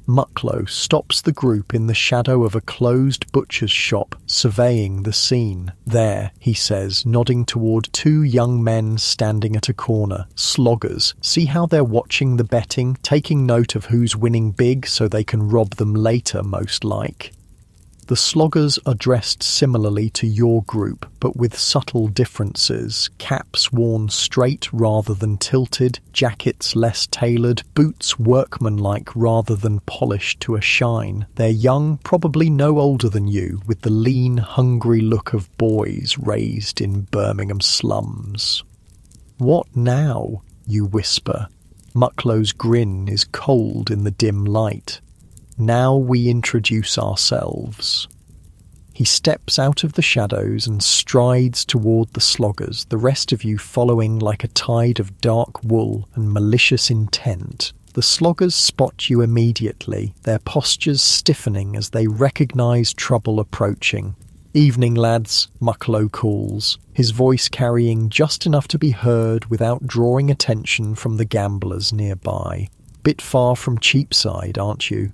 Mucklow stops the group in the shadow of a closed butcher's shop, surveying the scene. There, he says, nodding toward two young men standing at a corner. Sloggers. See how they're watching the betting, taking note of who's winning big so they can rob them later, most like. The sloggers are dressed similarly to your group, but with subtle differences. Caps worn straight rather than tilted, jackets less tailored, boots workmanlike rather than polished to a shine. They're young, probably no older than you, with the lean, hungry look of boys raised in Birmingham slums. What now? You whisper. Mucklow's grin is cold in the dim light. Now we introduce ourselves. He steps out of the shadows and strides toward the sloggers, the rest of you following like a tide of dark wool and malicious intent. The sloggers spot you immediately, their postures stiffening as they recognise trouble approaching. Evening, lads, Mucklow calls, his voice carrying just enough to be heard without drawing attention from the gamblers nearby. Bit far from Cheapside, aren't you?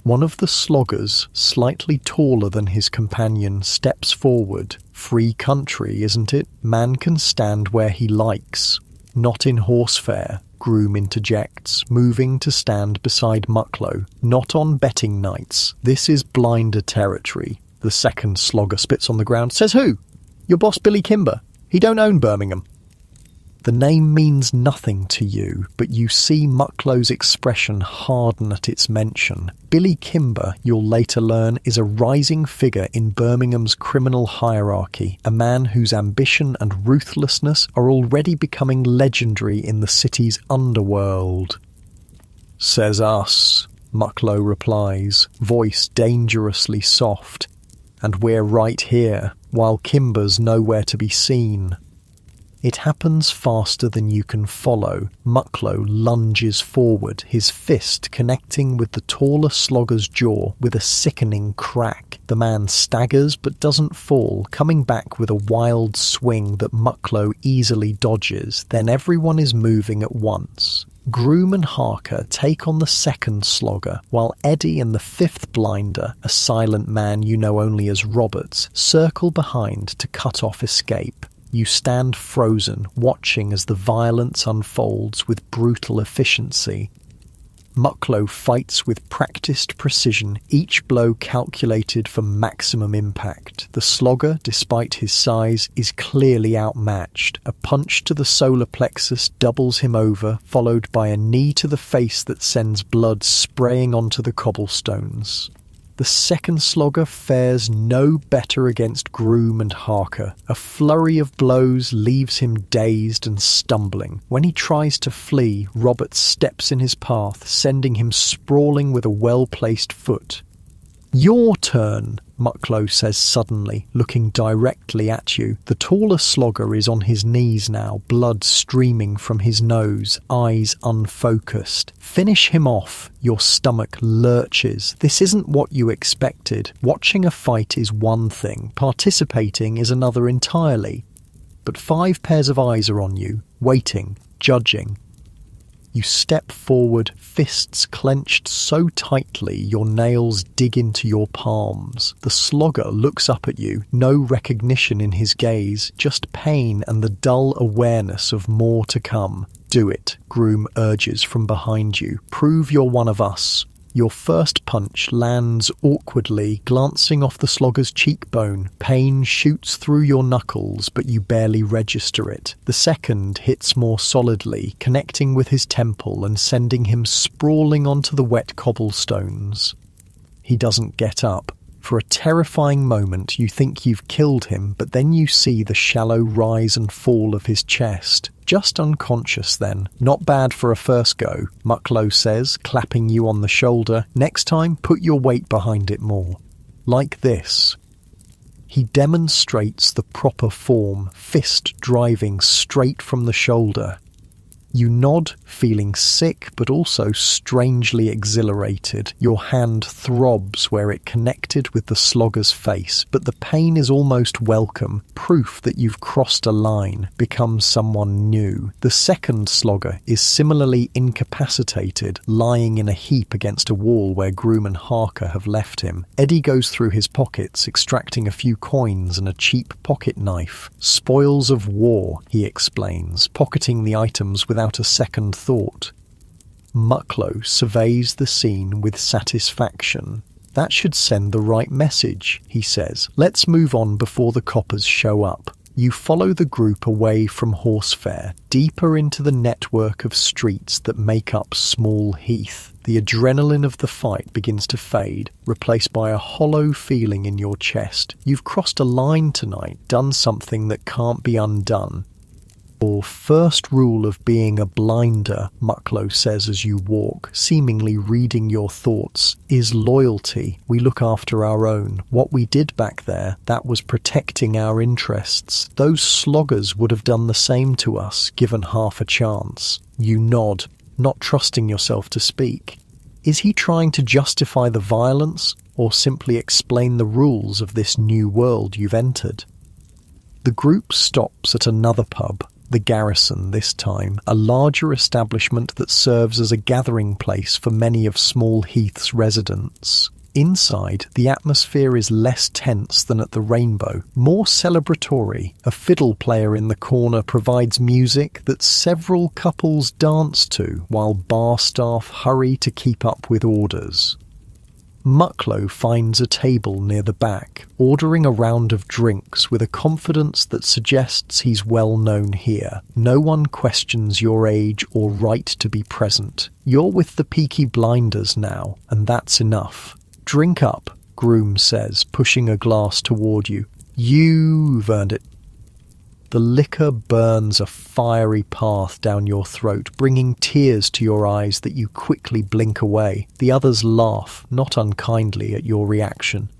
One of the sloggers, slightly taller than his companion, steps forward. Free country, isn't it? Man can stand where he likes. Not in horsefair, Groom interjects, moving to stand beside Mucklow. Not on betting nights. This is blinder territory. The second slogger spits on the ground. Says who? Your boss Billy Kimber. He don't own Birmingham. The name means nothing to you, but you see Mucklow's expression harden at its mention. Billy Kimber, you'll later learn, is a rising figure in Birmingham's criminal hierarchy, a man whose ambition and ruthlessness are already becoming legendary in the city's underworld. Says us, Mucklow replies, voice dangerously soft. And we're right here, while Kimber's nowhere to be seen. It happens faster than you can follow. Mucklow lunges forward, his fist connecting with the taller slogger's jaw with a sickening crack. The man staggers but doesn't fall, coming back with a wild swing that Mucklow easily dodges. Then everyone is moving at once. Groom and Harker take on the second slogger, while Eddie and the fifth blinder, a silent man you know only as Roberts, circle behind to cut off escape. You stand frozen, watching as the violence unfolds with brutal efficiency. Mucklow fights with practiced precision, each blow calculated for maximum impact. The slogger, despite his size, is clearly outmatched. A punch to the solar plexus doubles him over, followed by a knee to the face that sends blood spraying onto the cobblestones. The second slogger fares no better against Groom and Harker. A flurry of blows leaves him dazed and stumbling. When he tries to flee, Roberts steps in his path, sending him sprawling with a well-placed foot. Your turn, Mucklow says suddenly, looking directly at you. The taller slogger is on his knees now, blood streaming from his nose, eyes unfocused. Finish him off. Your stomach lurches. This isn't what you expected. Watching a fight is one thing, participating is another entirely. But 5 pairs of eyes are on you, waiting, judging. You step forward, fists clenched so tightly your nails dig into your palms. The slogger looks up at you, no recognition in his gaze, just pain and the dull awareness of more to come. Do it, Groom urges from behind you. Prove you're one of us. Your first punch lands awkwardly, glancing off the slogger's cheekbone. Pain shoots through your knuckles, but you barely register it. The second hits more solidly, connecting with his temple and sending him sprawling onto the wet cobblestones. He doesn't get up. For a terrifying moment, you think you've killed him, but then you see the shallow rise and fall of his chest. Just unconscious then. Not bad for a first go, Mucklow says, clapping you on the shoulder. Next time, put your weight behind it more. Like this. He demonstrates the proper form, fist driving straight from the shoulder. You nod, feeling sick but also strangely exhilarated. Your hand throbs where it connected with the slogger's face, but the pain is almost welcome, proof that you've crossed a line, become someone new. The second slogger is similarly incapacitated, lying in a heap against a wall where Groom and Harker have left him. Eddie goes through his pockets, extracting a few coins and a cheap pocket knife. Spoils of war, he explains, pocketing the items without a second thought. Mucklow surveys the scene with satisfaction. That should send the right message, he says. Let's move on before the coppers show up. You follow the group away from Horsefair, deeper into the network of streets that make up Small Heath. The adrenaline of the fight begins to fade, replaced by a hollow feeling in your chest. You've crossed a line tonight, done something that can't be undone. Your first rule of being a blinder, Mucklow says as you walk, seemingly reading your thoughts, is loyalty. We look after our own. What we did back there, that was protecting our interests. Those sloggers would have done the same to us, given half a chance. You nod, not trusting yourself to speak. Is he trying to justify the violence, or simply explain the rules of this new world you've entered? The group stops at another pub. The Garrison this time, a larger establishment that serves as a gathering place for many of Small Heath's residents. Inside, the atmosphere is less tense than at the Rainbow, more celebratory. A fiddle player in the corner provides music that several couples dance to, while bar staff hurry to keep up with orders. Mucklow finds a table near the back, ordering a round of drinks with a confidence that suggests he's well known here. No one questions your age or right to be present. You're with the Peaky Blinders now, and that's enough. Drink up, Groom says, pushing a glass toward you. You've earned it. The liquor burns a fiery path down your throat, bringing tears to your eyes that you quickly blink away. The others laugh, not unkindly, at your reaction.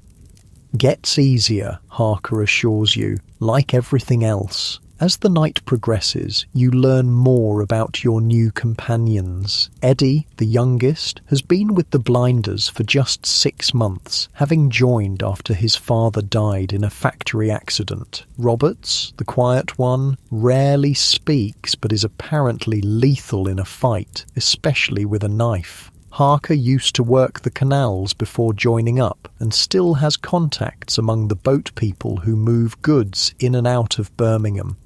Gets easier, Harker assures you, like everything else. As the night progresses, you learn more about your new companions. Eddie, the youngest, has been with the Blinders for just 6 months, having joined after his father died in a factory accident. Roberts, the quiet one, rarely speaks but is apparently lethal in a fight, especially with a knife. Harker used to work the canals before joining up and still has contacts among the boat people who move goods in and out of Birmingham.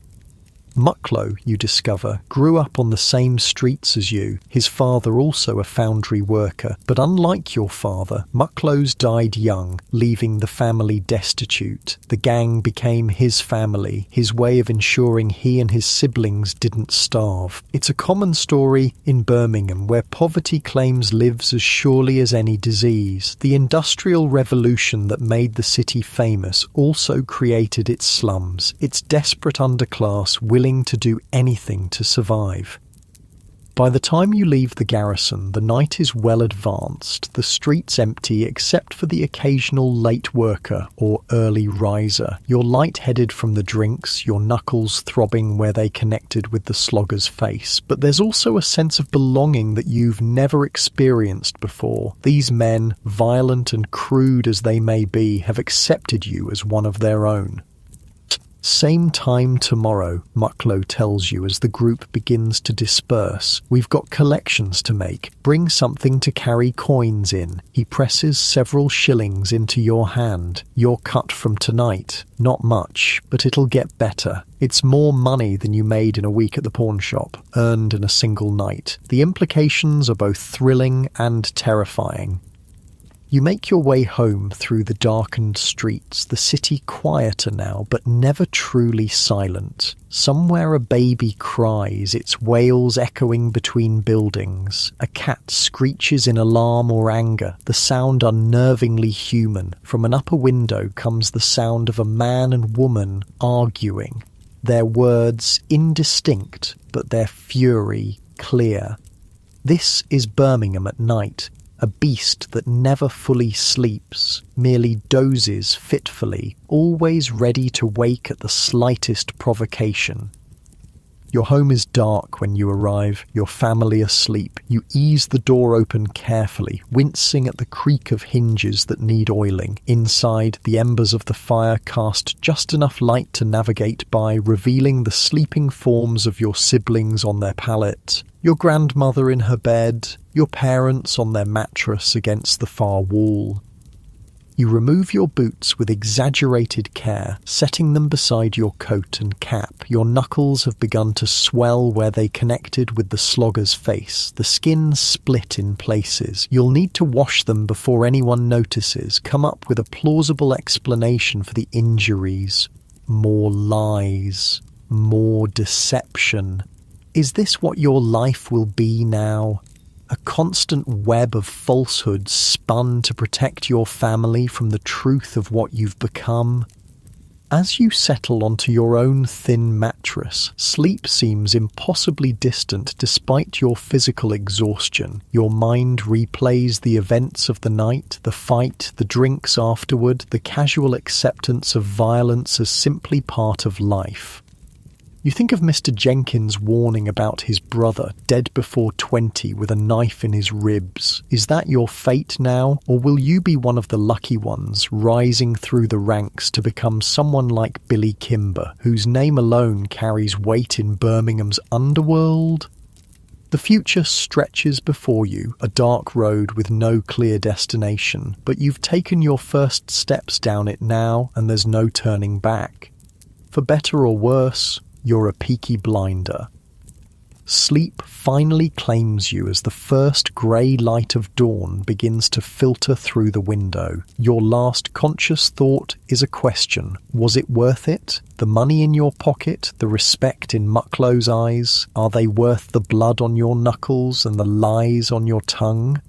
Mucklow, you discover, grew up on the same streets as you, his father also a foundry worker, but unlike your father, Mucklow's died young, leaving the family destitute. The gang became his family, his way of ensuring he and his siblings didn't starve. It's a common story in Birmingham, where poverty claims lives as surely as any disease. The Industrial Revolution that made the city famous also created its slums, its desperate underclass willing to do anything to survive. By the time you leave the Garrison, the night is well advanced, the streets empty except for the occasional late worker or early riser. You're light-headed from the drinks, your knuckles throbbing where they connected with the slogger's face, but there's also a sense of belonging that you've never experienced before. These men, violent and crude as they may be, have accepted you as one of their own. Same time tomorrow, Mucklow tells you as the group begins to disperse. We've got collections to make. Bring something to carry coins in. He presses several shillings into your hand. Your cut from tonight. Not much, but it'll get better. It's more money than you made in a week at the pawn shop, earned in a single night. The implications are both thrilling and terrifying. You make your way home through the darkened streets, the city quieter now, but never truly silent. Somewhere a baby cries, its wails echoing between buildings. A cat screeches in alarm or anger, the sound unnervingly human. From an upper window comes the sound of a man and woman arguing. Their words indistinct, but their fury clear. This is Birmingham at night. A beast that never fully sleeps, merely dozes fitfully, always ready to wake at the slightest provocation. Your home is dark when you arrive, your family asleep. You ease the door open carefully, wincing at the creak of hinges that need oiling. Inside, the embers of the fire cast just enough light to navigate by, revealing the sleeping forms of your siblings on their pallet. Your grandmother in her bed, your parents on their mattress against the far wall. You remove your boots with exaggerated care, setting them beside your coat and cap. Your knuckles have begun to swell where they connected with the slogger's face. The skin split in places. You'll need to wash them before anyone notices. Come up with a plausible explanation for the injuries. More lies. More deception. Is this what your life will be now? A constant web of falsehoods spun to protect your family from the truth of what you've become? As you settle onto your own thin mattress, sleep seems impossibly distant despite your physical exhaustion. Your mind replays the events of the night, the fight, the drinks afterward, the casual acceptance of violence as simply part of life. You think of Mr. Jenkins' warning about his brother, dead before 20 with a knife in his ribs. Is that your fate now, or will you be one of the lucky ones, rising through the ranks to become someone like Billy Kimber, whose name alone carries weight in Birmingham's underworld? The future stretches before you, a dark road with no clear destination, but you've taken your first steps down it now, and there's no turning back. For better or worse, you're a Peaky blinder. Sleep finally claims you as the first grey light of dawn begins to filter through the window. Your last conscious thought is a question. Was it worth it? The money in your pocket, the respect in Mucklow's eyes, are they worth the blood on your knuckles and the lies on your tongue?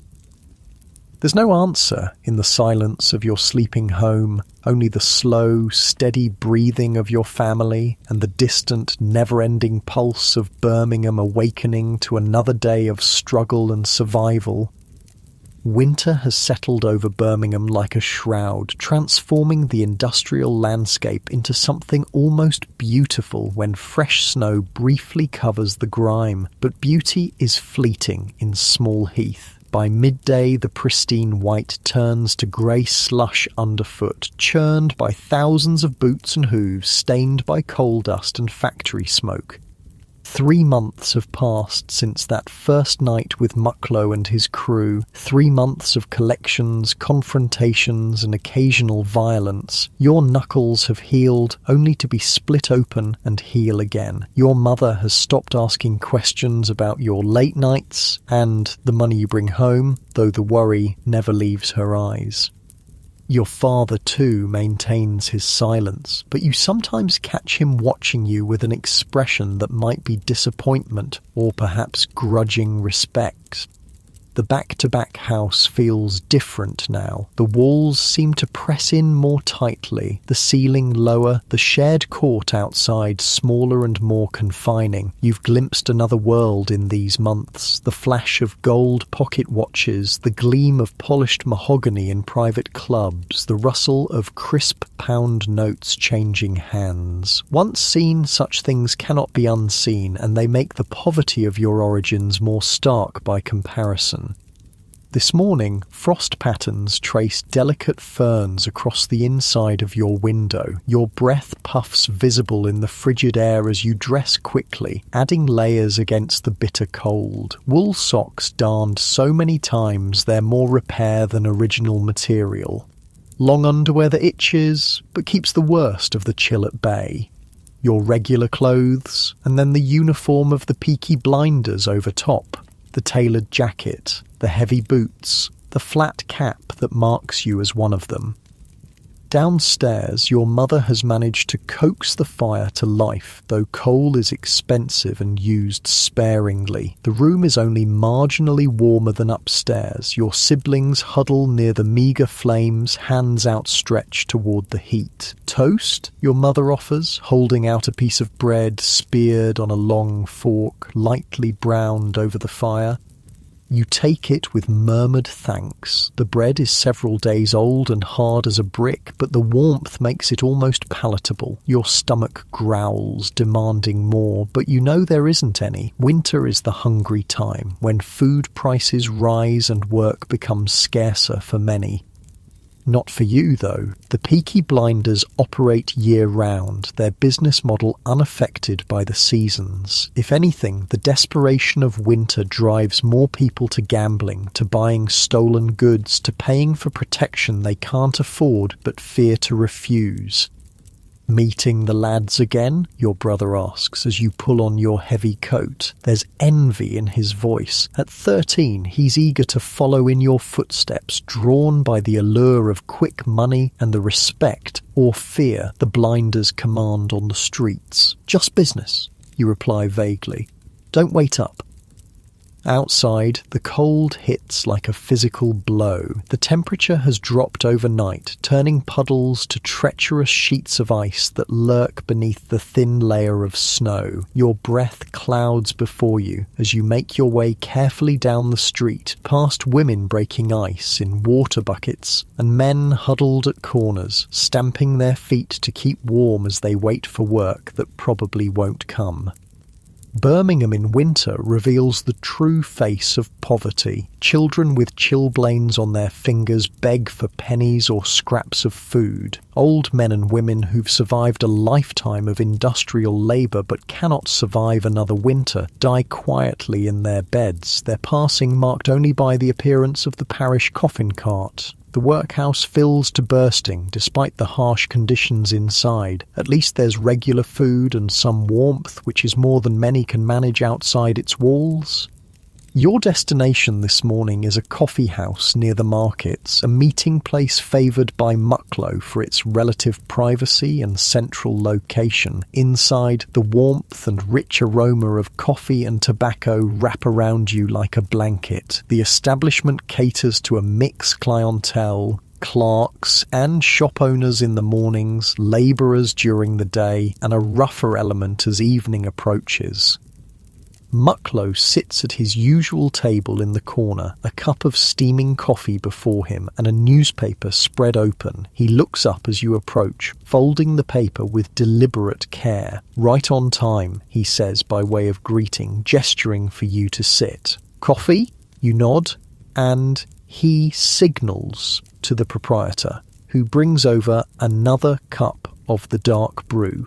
There's no answer in the silence of your sleeping home, only the slow, steady breathing of your family and the distant, never-ending pulse of Birmingham awakening to another day of struggle and survival. Winter has settled over Birmingham like a shroud, transforming the industrial landscape into something almost beautiful when fresh snow briefly covers the grime, but beauty is fleeting in Small Heath. By midday, the pristine white turns to grey slush underfoot, churned by thousands of boots and hooves, stained by coal dust and factory smoke. 3 months have passed since that first night with Mucklow and his crew. 3 months of collections, confrontations, and occasional violence. Your knuckles have healed, only to be split open and heal again. Your mother has stopped asking questions about your late nights and the money you bring home, though the worry never leaves her eyes. Your father, too, maintains his silence, but you sometimes catch him watching you with an expression that might be disappointment or perhaps grudging respect. The back-to-back house feels different now. The walls seem to press in more tightly, the ceiling lower, the shared court outside smaller and more confining. You've glimpsed another world in these months, the flash of gold pocket watches, the gleam of polished mahogany in private clubs, the rustle of crisp pound notes changing hands. Once seen, such things cannot be unseen, and they make the poverty of your origins more stark by comparison. This morning, frost patterns trace delicate ferns across the inside of your window, your breath puffs visible in the frigid air as you dress quickly, adding layers against the bitter cold. Wool socks darned so many times they're more repair than original material. Long underwear that itches, but keeps the worst of the chill at bay. Your regular clothes, and then the uniform of the Peaky blinders over top. The tailored jacket, the heavy boots, the flat cap that marks you as one of them. Downstairs, your mother has managed to coax the fire to life, though coal is expensive and used sparingly. The room is only marginally warmer than upstairs. Your siblings huddle near the meagre flames, hands outstretched toward the heat. Toast, your mother offers, holding out a piece of bread speared on a long fork, lightly browned over the fire. You take it with murmured thanks. The bread is several days old and hard as a brick, but the warmth makes it almost palatable. Your stomach growls, demanding more, but you know there isn't any. Winter is the hungry time, when food prices rise and work becomes scarcer for many. Not for you, though. The Peaky blinders operate year-round, their business model unaffected by the seasons. If anything, the desperation of winter drives more people to gambling, to buying stolen goods, to paying for protection they can't afford but fear to refuse. Meeting the lads again? Your brother asks as you pull on your heavy coat. There's envy in his voice. At 13, he's eager to follow in your footsteps, drawn by the allure of quick money and the respect or fear the blinders command on the streets. Just business, you reply vaguely. Don't wait up. Outside, the cold hits like a physical blow. The temperature has dropped overnight, turning puddles to treacherous sheets of ice that lurk beneath the thin layer of snow. Your breath clouds before you as you make your way carefully down the street, past women breaking ice in water buckets, and men huddled at corners, stamping their feet to keep warm as they wait for work that probably won't come. Birmingham in winter reveals the true face of poverty. Children with chilblains on their fingers beg for pennies or scraps of food. Old men and women who've survived a lifetime of industrial labour but cannot survive another winter die quietly in their beds, their passing marked only by the appearance of the parish coffin cart. The workhouse fills to bursting despite the harsh conditions inside. At least there's regular food and some warmth, which is more than many can manage outside its walls. Your destination this morning is a coffee house near the markets, a meeting place favoured by Mucklow for its relative privacy and central location. Inside, the warmth and rich aroma of coffee and tobacco wrap around you like a blanket. The establishment caters to a mixed clientele, clerks and shop owners in the mornings, labourers during the day, and a rougher element as evening approaches. Mucklow sits at his usual table in the corner, a cup of steaming coffee before him and a newspaper spread open. He looks up as you approach, folding the paper with deliberate care. "Right on time," he says by way of greeting, gesturing for you to sit. "Coffee?" You nod, and he signals to the proprietor, who brings over another cup of the dark brew.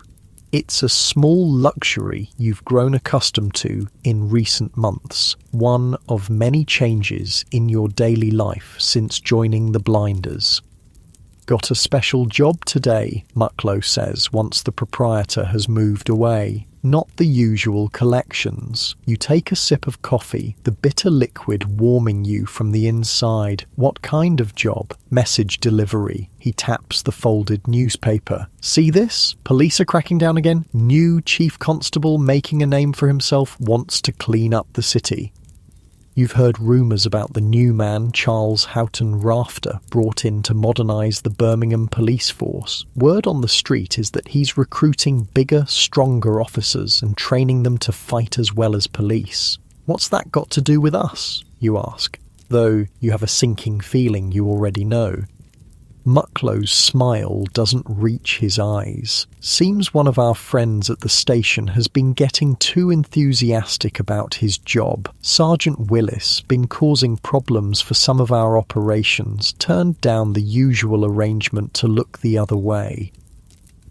It's a small luxury you've grown accustomed to in recent months, one of many changes in your daily life since joining the Blinders. "Got a special job today," Mucklow says once the proprietor has moved away. Not the usual collections. You take a sip of coffee, the bitter liquid warming you from the inside. "What kind of job?" "Message delivery." He taps the folded newspaper. "See this? Police are cracking down again. New chief constable making a name for himself, wants to clean up the city." You've heard rumours about the new man, Charles Houghton Rafter, brought in to modernise the Birmingham police force. Word on the street is that he's recruiting bigger, stronger officers and training them to fight as well as police. What's that got to do with us, you ask, though you have a sinking feeling you already know. Mucklow's smile doesn't reach his eyes. Seems one of our friends at the station has been getting too enthusiastic about his job. Sergeant Willis been causing problems for some of our operations, turned down the usual arrangement to look the other way.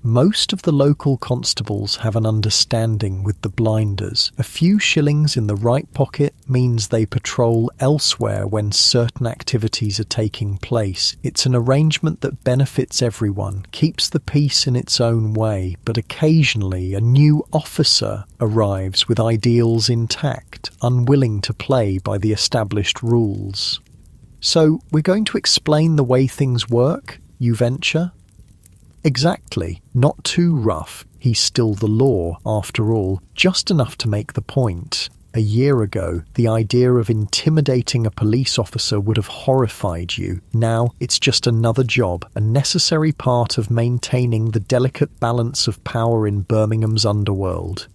Most of the local constables have an understanding with the Blinders. A few shillings in the right pocket means they patrol elsewhere when certain activities are taking place. It's an arrangement that benefits everyone, keeps the peace in its own way, but occasionally a new officer arrives with ideals intact, unwilling to play by the established rules. "So we're going to explain the way things work, you venture?" Exactly. Not too rough. He's still the law, after all, just enough to make the point. A year ago, the idea of intimidating a police officer would have horrified you. Now, it's just another job, a necessary part of maintaining the delicate balance of power in Birmingham's underworld.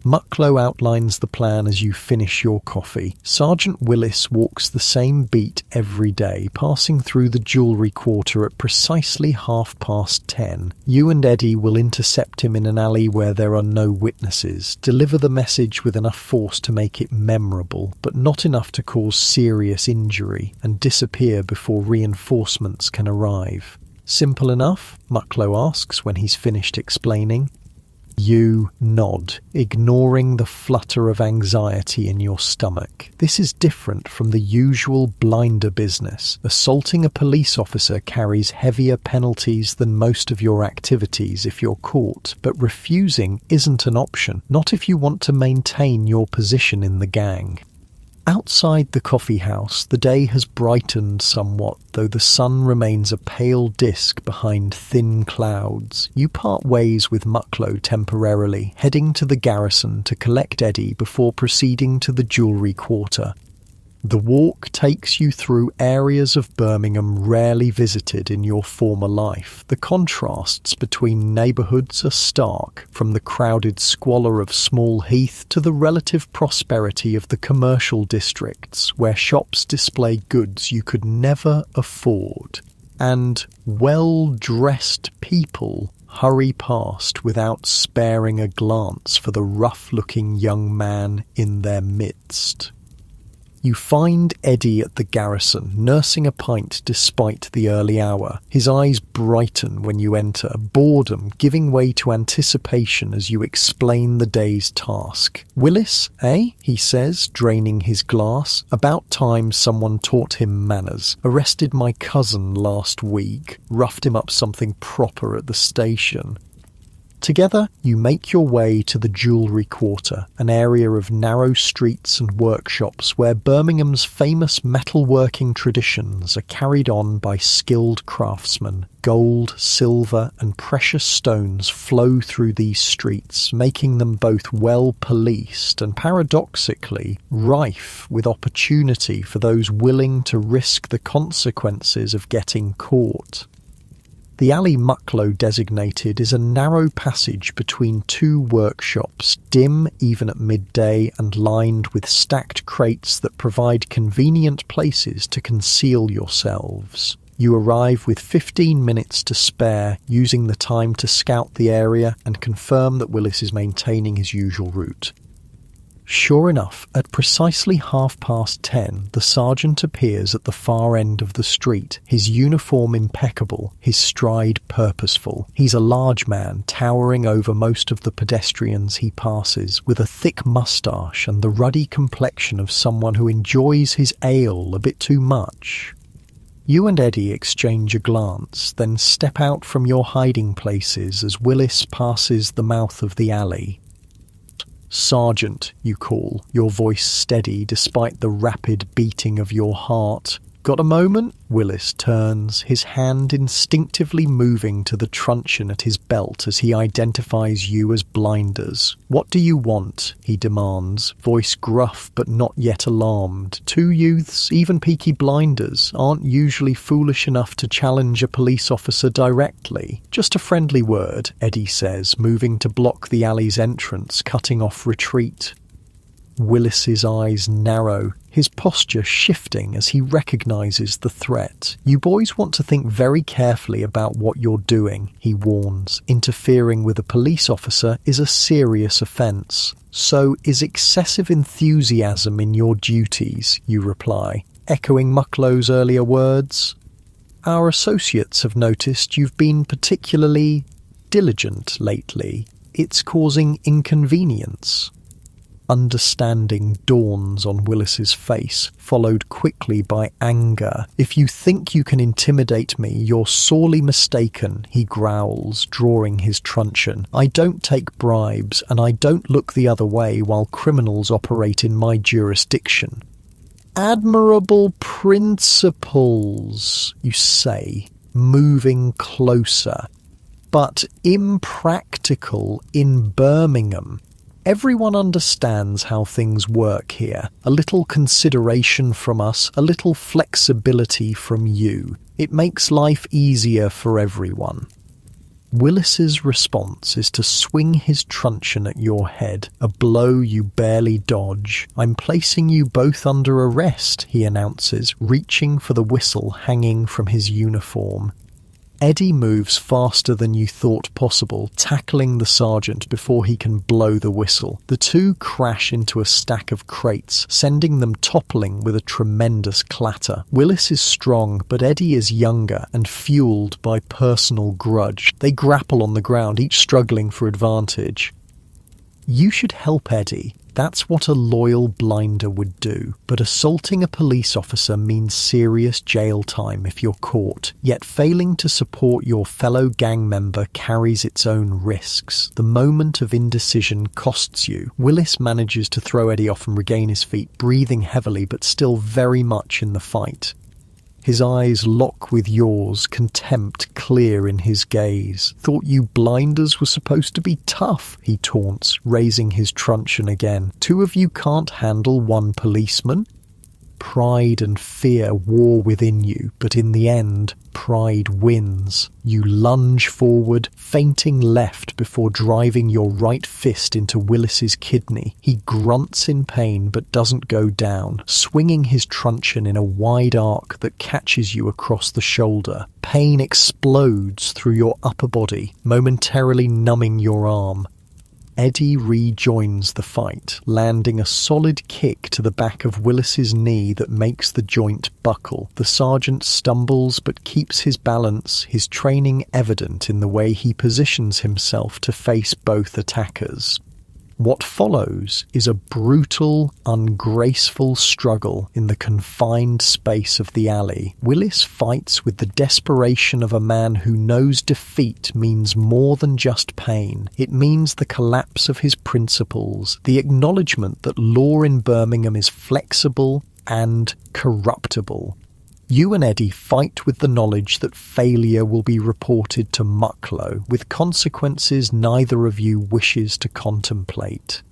Mucklow outlines the plan as you finish your coffee. Sergeant Willis walks the same beat every day, passing through the jewellery quarter at precisely 10:30. You and Eddie will intercept him in an alley where there are no witnesses, deliver the message with enough force to make it memorable, but not enough to cause serious injury, and disappear before reinforcements can arrive. "Simple enough?" Mucklow asks when he's finished explaining. You nod, ignoring the flutter of anxiety in your stomach. This is different from the usual Blinder business. Assaulting a police officer carries heavier penalties than most of your activities if you're caught, but refusing isn't an option, not if you want to maintain your position in the gang. Outside the coffee house, the day has brightened somewhat, though the sun remains a pale disk behind thin clouds. You part ways with Mucklow temporarily, heading to the garrison to collect Eddie before proceeding to the jewellery quarter. The walk takes you through areas of Birmingham rarely visited in your former life. The contrasts between neighbourhoods are stark, from the crowded squalor of Small Heath to the relative prosperity of the commercial districts, where shops display goods you could never afford, and well-dressed people hurry past without sparing a glance for the rough-looking young man in their midst. You find Eddie at the garrison, nursing a pint despite the early hour. His eyes brighten when you enter, boredom giving way to anticipation as you explain the day's task. "Willis, eh?" he says, draining his glass. "About time someone taught him manners. Arrested my cousin last week. Roughed him up something proper at the station." Together, you make your way to the jewellery quarter, an area of narrow streets and workshops where Birmingham's famous metalworking traditions are carried on by skilled craftsmen. Gold, silver and precious stones flow through these streets, making them both well policed and, paradoxically, rife with opportunity for those willing to risk the consequences of getting caught. The alley Mucklow designated is a narrow passage between two workshops, dim even at midday and lined with stacked crates that provide convenient places to conceal yourselves. You arrive with 15 minutes to spare, using the time to scout the area and confirm that Willis is maintaining his usual route. Sure enough, at precisely 10:30, the sergeant appears at the far end of the street, his uniform impeccable, his stride purposeful. He's a large man, towering over most of the pedestrians he passes, with a thick moustache and the ruddy complexion of someone who enjoys his ale a bit too much. You and Eddie exchange a glance, then step out from your hiding places as Willis passes the mouth of the alley. "Sergeant," you call, your voice steady despite the rapid beating of your heart. "Got a moment?" Willis turns, his hand instinctively moving to the truncheon at his belt as he identifies you as Blinders. "What do you want?" he demands, voice gruff but not yet alarmed. Two youths, even Peaky Blinders, aren't usually foolish enough to challenge a police officer directly. "Just a friendly word," Eddie says, moving to block the alley's entrance, cutting off retreat. Willis's eyes narrow, his posture shifting as he recognises the threat. "You boys want to think very carefully about what you're doing," he warns. "Interfering with a police officer is a serious offence. So is excessive enthusiasm in your duties," you reply, echoing Mucklow's earlier words. "Our associates have noticed you've been particularly diligent lately. It's causing inconvenience." Understanding dawns on Willis's face, followed quickly by anger. "If you think you can intimidate me, you're sorely mistaken," he growls, drawing his truncheon. "I don't take bribes, and I don't look the other way while criminals operate in my jurisdiction." "Admirable principles," you say, moving closer. "But impractical in Birmingham. Everyone understands how things work here. A little consideration from us, a little flexibility from you. It makes life easier for everyone." Willis's response is to swing his truncheon at your head, a blow you barely dodge. "I'm placing you both under arrest," he announces, reaching for the whistle hanging from his uniform. Eddie moves faster than you thought possible, tackling the sergeant before he can blow the whistle. The two crash into a stack of crates, sending them toppling with a tremendous clatter. Willis is strong, but Eddie is younger and fueled by personal grudge. They grapple on the ground, each struggling for advantage. "You should help Eddie," That's what a loyal blinder would do. But assaulting a police officer means serious jail time if you're caught. Yet failing to support your fellow gang member carries its own risks. The moment of indecision costs you. Willis manages to throw Eddie off and regain his feet, breathing heavily but still very much in the fight. His eyes lock with yours, contempt clear in his gaze. "Thought you blinders were supposed to be tough," he taunts, raising his truncheon again. "Two of you can't handle one policeman?" Pride and fear war within you, but in the end, pride wins. You lunge forward, feinting left before driving your right fist into Willis's kidney. He grunts in pain but doesn't go down, swinging his truncheon in a wide arc that catches you across the shoulder. Pain explodes through your upper body, momentarily numbing your arm. Eddie rejoins the fight, landing a solid kick to the back of Willis's knee that makes the joint buckle. The sergeant stumbles but keeps his balance, his training evident in the way he positions himself to face both attackers. What follows is a brutal, ungraceful struggle in the confined space of the alley. Willis fights with the desperation of a man who knows defeat means more than just pain. It means the collapse of his principles, the acknowledgement that law in Birmingham is flexible and corruptible. You and Eddie fight with the knowledge that failure will be reported to Mucklow, with consequences neither of you wishes to contemplate.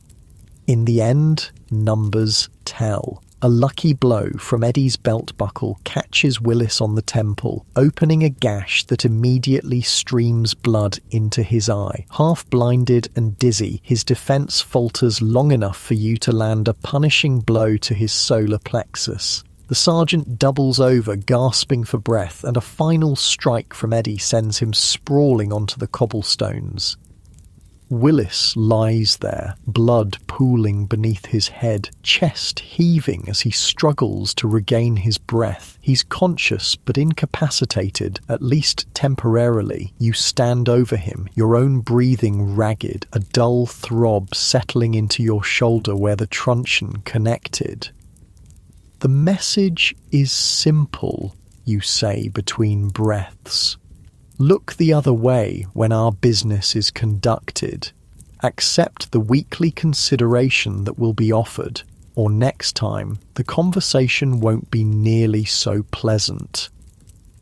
In the end, numbers tell. A lucky blow from Eddie's belt buckle catches Willis on the temple, opening a gash that immediately streams blood into his eye. Half-blinded and dizzy, his defense falters long enough for you to land a punishing blow to his solar plexus. The sergeant doubles over, gasping for breath, and a final strike from Eddie sends him sprawling onto the cobblestones. Willis lies there, blood pooling beneath his head, chest heaving as he struggles to regain his breath. He's conscious but incapacitated, at least temporarily. You stand over him, your own breathing ragged, a dull throb settling into your shoulder where the truncheon connected. "The message is simple," you say between breaths. "Look the other way when our business is conducted. Accept the weekly consideration that will be offered, or next time the conversation won't be nearly so pleasant."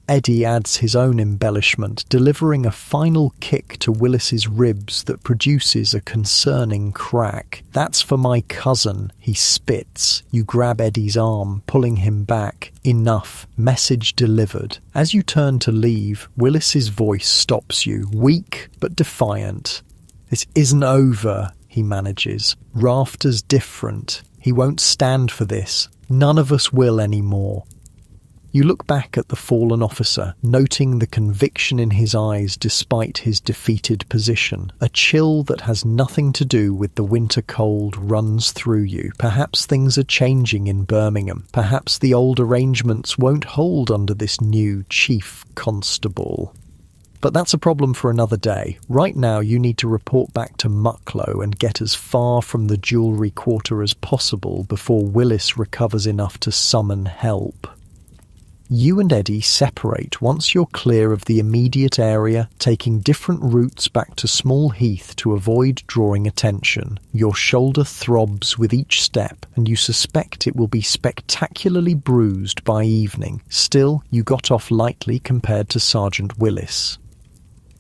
Eddie adds his own embellishment, delivering a final kick to Willis's ribs that produces a concerning crack. "That's for my cousin," he spits. You grab Eddie's arm, pulling him back. "Enough. Message delivered." As you turn to leave, Willis's voice stops you, weak but defiant. "This isn't over," he manages. "Rafter's different. He won't stand for this. None of us will anymore." You look back at the fallen officer, noting the conviction in his eyes despite his defeated position. A chill that has nothing to do with the winter cold runs through you. Perhaps things are changing in Birmingham. Perhaps the old arrangements won't hold under this new chief constable. But that's a problem for another day. Right now you need to report back to Mucklow and get as far from the jewellery quarter as possible before Willis recovers enough to summon help. You and Eddie separate once you're clear of the immediate area, taking different routes back to Small Heath to avoid drawing attention. Your shoulder throbs with each step, and you suspect it will be spectacularly bruised by evening. Still, you got off lightly compared to Sergeant Willis.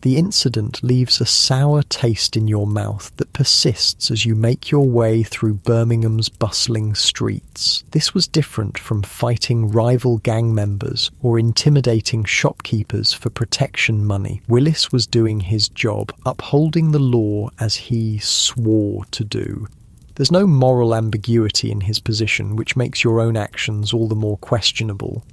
The incident leaves a sour taste in your mouth that persists as you make your way through Birmingham's bustling streets. This was different from fighting rival gang members or intimidating shopkeepers for protection money. Willis was doing his job, upholding the law as he swore to do. There's no moral ambiguity in his position, which makes your own actions all the more questionable.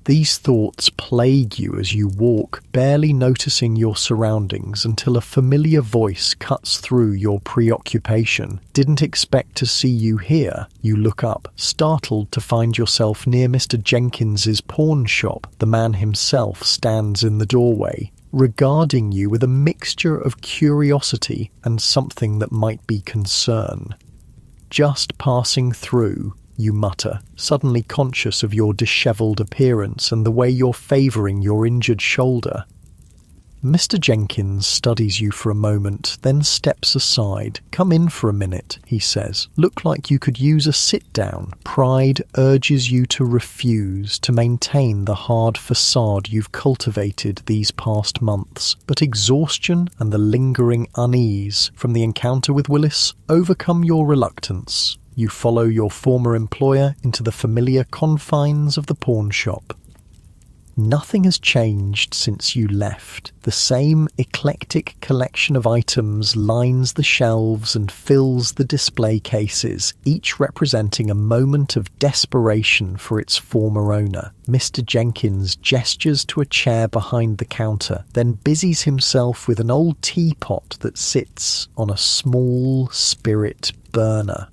These thoughts plague you as you walk, barely noticing your surroundings until a familiar voice cuts through your preoccupation. "Didn't expect to see you here." You look up, startled to find yourself near Mr. Jenkins's pawn shop. The man himself stands in the doorway, regarding you with a mixture of curiosity and something that might be concern. just passing through, you mutter, suddenly conscious of your dishevelled appearance and the way you're favouring your injured shoulder. Mr. Jenkins studies you for a moment, then steps aside. "Come in for a minute," he says. "Look like you could use a sit-down." Pride urges you to refuse, to maintain the hard facade you've cultivated these past months. But exhaustion and the lingering unease from the encounter with Willis overcome your reluctance. You follow your former employer into the familiar confines of the pawn shop. Nothing has changed since you left. The same eclectic collection of items lines the shelves and fills the display cases, each representing a moment of desperation for its former owner. Mr. Jenkins gestures to a chair behind the counter, then busies himself with an old teapot that sits on a small spirit burner.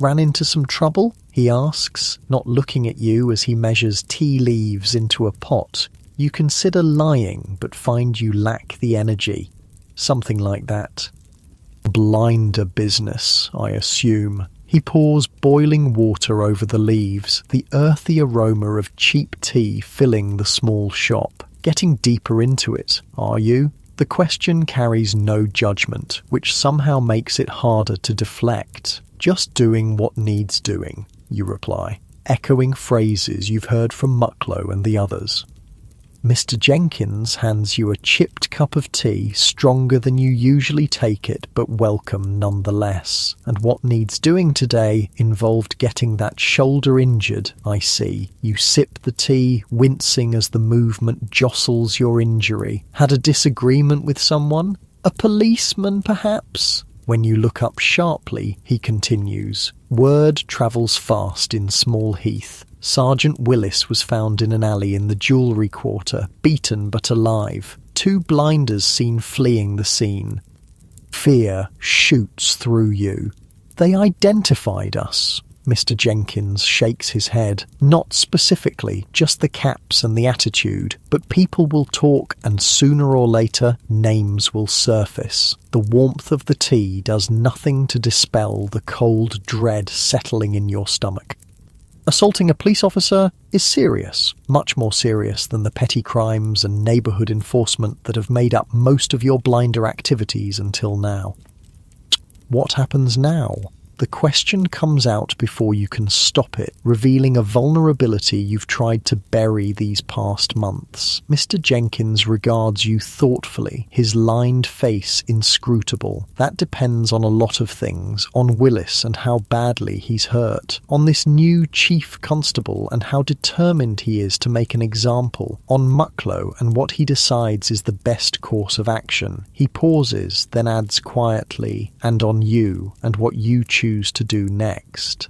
"Ran into some trouble?" he asks, not looking at you as he measures tea leaves into a pot. You consider lying, but find you lack the energy. Something like that. "Blinder business, I assume." He pours boiling water over the leaves, the earthy aroma of cheap tea filling the small shop. "Getting deeper into it, are you?" The question carries no judgment, which somehow makes it harder to deflect. "Just doing what needs doing," you reply, echoing phrases you've heard from Mucklow and the others. Mr. Jenkins hands you a chipped cup of tea, stronger than you usually take it, but welcome nonetheless. "And what needs doing today involved getting that shoulder injured, I see." You sip the tea, wincing as the movement jostles your injury. "Had a disagreement with someone? A policeman, perhaps?" When you look up sharply, he continues, "Word travels fast in Small Heath. Sergeant Willis was found in an alley in the jewellery quarter, beaten but alive. 2 blinders seen fleeing the scene." Fear shoots through you. "They identified us." Mr. Jenkins shakes his head. "Not specifically, just the caps and the attitude. But people will talk, and sooner or later, names will surface." The warmth of the tea does nothing to dispel the cold dread settling in your stomach. Assaulting a police officer is serious, much more serious than the petty crimes and neighbourhood enforcement that have made up most of your blinder activities until now. What happens now? The question comes out before you can stop it, revealing a vulnerability you've tried to bury these past months. Mr. Jenkins regards you thoughtfully, his lined face inscrutable. That depends on a lot of things, on Willis and how badly he's hurt, on this new chief constable and how determined he is to make an example, on Mucklow and what he decides is the best course of action. He pauses, then adds quietly, and on you and what you choose to do next.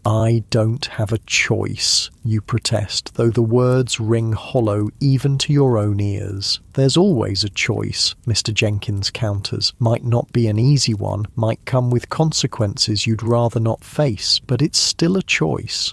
"I don't have a choice," you protest, though the words ring hollow even to your own ears. "There's always a choice," Mr. Jenkins counters. "Might not be an easy one, might come with consequences you'd rather not face, but it's still a choice."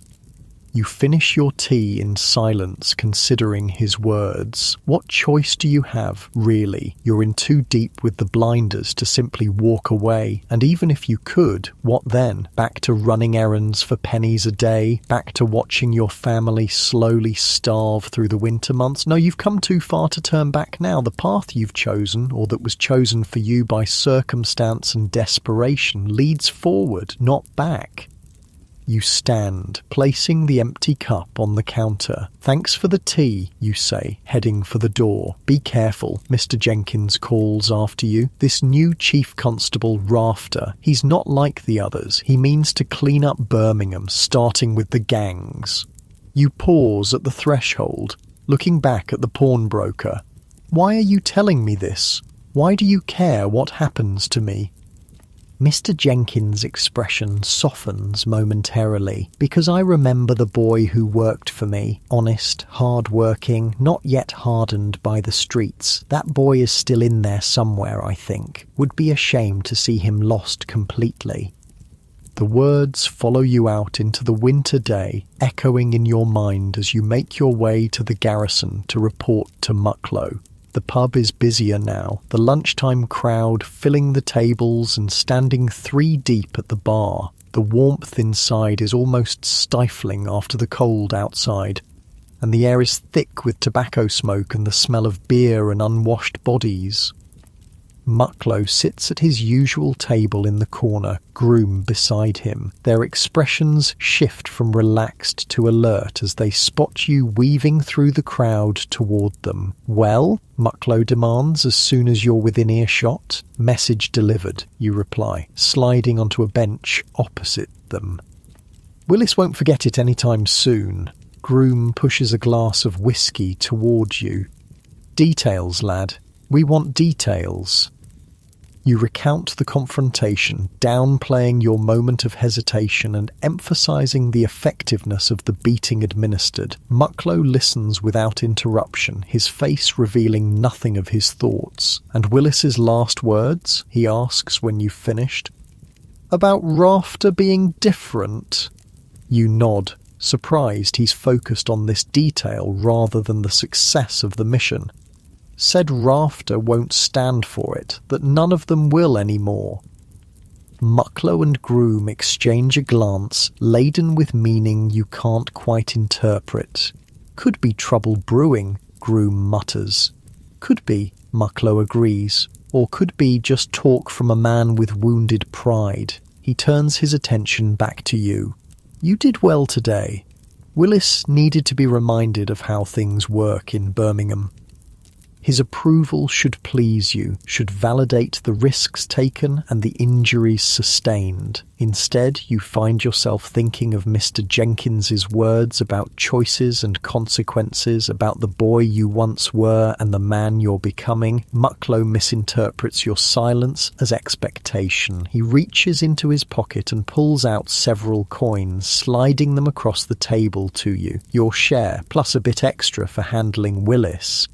You finish your tea in silence, considering his words. What choice do you have, really? You're in too deep with the blinders to simply walk away. And even if you could, what then? Back to running errands for pennies a day? Back to watching your family slowly starve through the winter months? No, you've come too far to turn back now. The path you've chosen, or that was chosen for you by circumstance and desperation, leads forward, not back. You stand, placing the empty cup on the counter. "Thanks for the tea," you say, heading for the door. "Be careful," Mr. Jenkins calls after you. "This new Chief Constable Rafter, he's not like the others. He means to clean up Birmingham, starting with the gangs." You pause at the threshold, looking back at the pawnbroker. "Why are you telling me this? Why do you care what happens to me?" Mr. Jenkins' expression softens momentarily, "Because I remember the boy who worked for me, honest, hard-working, not yet hardened by the streets. That boy is still in there somewhere, I think. Would be a shame to see him lost completely." The words follow you out into the winter day, echoing in your mind as you make your way to the garrison to report to Mucklow. The pub is busier now, the lunchtime crowd filling the tables and standing 3 deep at the bar. The warmth inside is almost stifling after the cold outside, and the air is thick with tobacco smoke and the smell of beer and unwashed bodies. Mucklow sits at his usual table in the corner, Groom beside him. Their expressions shift from relaxed to alert as they spot you weaving through the crowd toward them. "Well?" Mucklow demands as soon as you're within earshot. "Message delivered," you reply, sliding onto a bench opposite them. "Willis won't forget it anytime soon." Groom pushes a glass of whiskey toward you. "Details, lad. We want details." You recount the confrontation, downplaying your moment of hesitation and emphasizing the effectiveness of the beating administered. Mucklow listens without interruption, his face revealing nothing of his thoughts. "And Willis's last words?" he asks when you've finished. "About Rafter being different?" You nod, surprised he's focused on this detail rather than the success of the mission. "Said Rafter won't stand for it, that none of them will anymore." Mucklow and Groom exchange a glance laden with meaning you can't quite interpret. "Could be trouble brewing," Groom mutters. "Could be," Mucklow agrees. "Or could be just talk from a man with wounded pride." He turns his attention back to you. "You did well today." Willis needed to be reminded of how things work in Birmingham. His approval should please you, should validate the risks taken and the injuries sustained. Instead, you find yourself thinking of Mr. Jenkins's words about choices and consequences, about the boy you once were and the man you're becoming. Mucklow misinterprets your silence as expectation. He reaches into his pocket and pulls out several coins, sliding them across the table to you. Your share, plus a bit extra for handling Willis.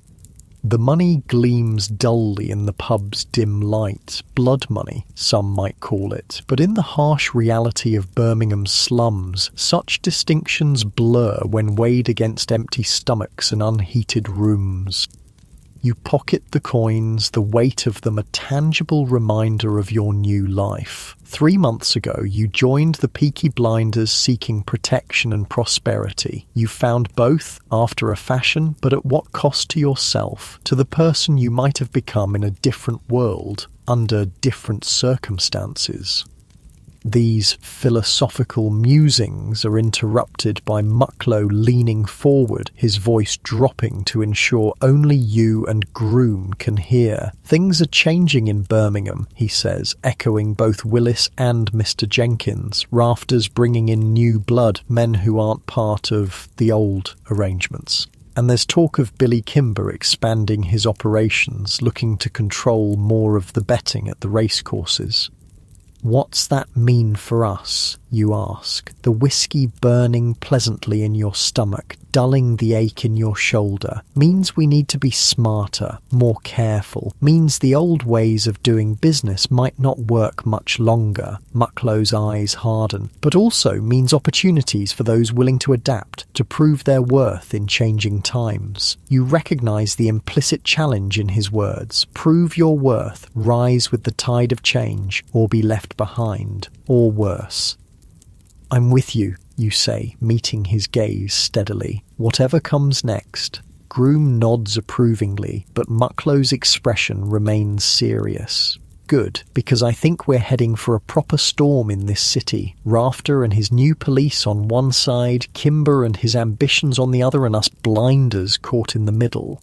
The money gleams dully in the pub's dim light, blood money, some might call it, but in the harsh reality of Birmingham's slums, such distinctions blur when weighed against empty stomachs and unheated rooms. You pocket the coins, the weight of them a tangible reminder of your new life. 3 months ago, you joined the Peaky Blinders seeking protection and prosperity. You found both, after a fashion, but at what cost to yourself, to the person you might have become in a different world, under different circumstances. These philosophical musings are interrupted by Mucklow leaning forward, his voice dropping to ensure only you and Groom can hear. "Things are changing in Birmingham," he says, echoing both Willis and Mr. Jenkins. "Rafter's bringing in new blood, men who aren't part of the old arrangements. And there's talk of Billy Kimber expanding his operations, looking to control more of the betting at the racecourses." "What's that mean for us?" you ask, the whiskey burning pleasantly in your stomach, dulling the ache in your shoulder. "Means we need to be smarter, more careful. Means the old ways of doing business might not work much longer." Mucklow's eyes harden. "But also means opportunities for those willing to adapt, to prove their worth in changing times." You recognise the implicit challenge in his words. Prove your worth, rise with the tide of change, or be left behind, or worse. "I'm with you," you say, meeting his gaze steadily. "Whatever comes next." Groom nods approvingly, but Mucklow's expression remains serious. "Good, because I think we're heading for a proper storm in this city. Rafter and his new police on one side, Kimber and his ambitions on the other, and us blinders caught in the middle."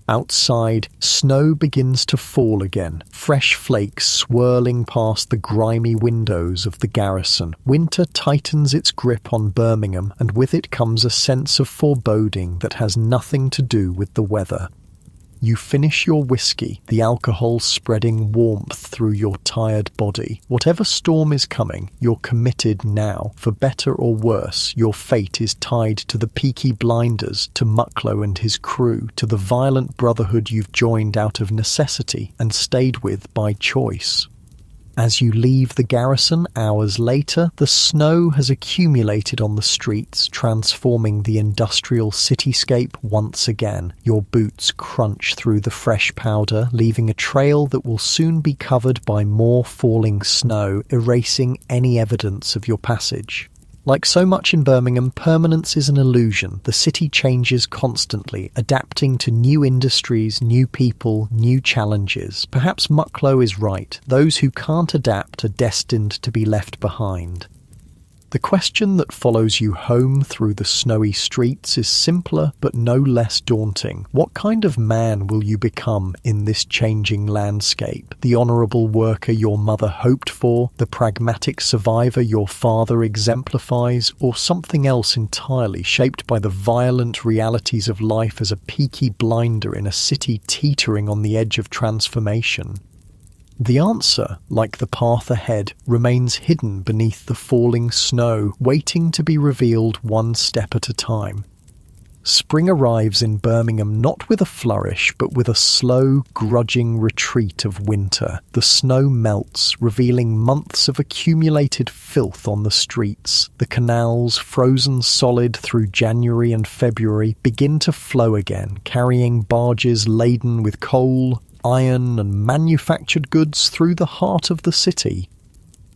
Outside, snow begins to fall again, fresh flakes swirling past the grimy windows of the garrison. Winter tightens its grip on Birmingham, and with it comes a sense of foreboding that has nothing to do with the weather. You finish your whiskey, the alcohol spreading warmth through your tired body. Whatever storm is coming, you're committed now. For better or worse, your fate is tied to the Peaky Blinders, to Mucklow and his crew, to the violent brotherhood you've joined out of necessity and stayed with by choice. As you leave the garrison hours later, the snow has accumulated on the streets, transforming the industrial cityscape once again. Your boots crunch through the fresh powder, leaving a trail that will soon be covered by more falling snow, erasing any evidence of your passage. Like so much in Birmingham, permanence is an illusion. The city changes constantly, adapting to new industries, new people, new challenges. Perhaps Mucklow is right. Those who can't adapt are destined to be left behind. The question that follows you home through the snowy streets is simpler but no less daunting. What kind of man will you become in this changing landscape? The honourable worker your mother hoped for, the pragmatic survivor your father exemplifies, or something else entirely shaped by the violent realities of life as a Peaky blinder in a city teetering on the edge of transformation? The answer, like the path ahead, remains hidden beneath the falling snow, waiting to be revealed one step at a time. Spring arrives in Birmingham not with a flourish, but with a slow, grudging retreat of winter. The snow melts, revealing months of accumulated filth on the streets. The canals, frozen solid through January and February, begin to flow again, carrying barges laden with coal, iron and manufactured goods through the heart of the city.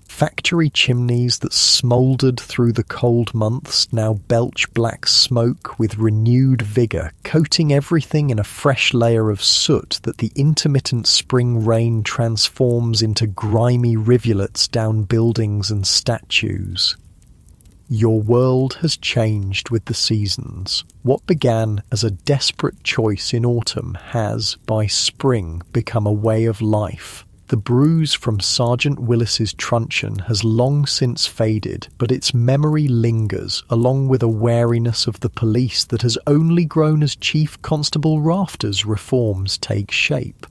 Factory chimneys that smouldered through the cold months now belch black smoke with renewed vigour, coating everything in a fresh layer of soot that the intermittent spring rain transforms into grimy rivulets down buildings and statues. Your world has changed with the seasons. What began as a desperate choice in autumn has, by spring, become a way of life. The bruise from Sergeant Willis's truncheon has long since faded, but its memory lingers, along with a wariness of the police that has only grown as Chief Constable Rafter's reforms take shape.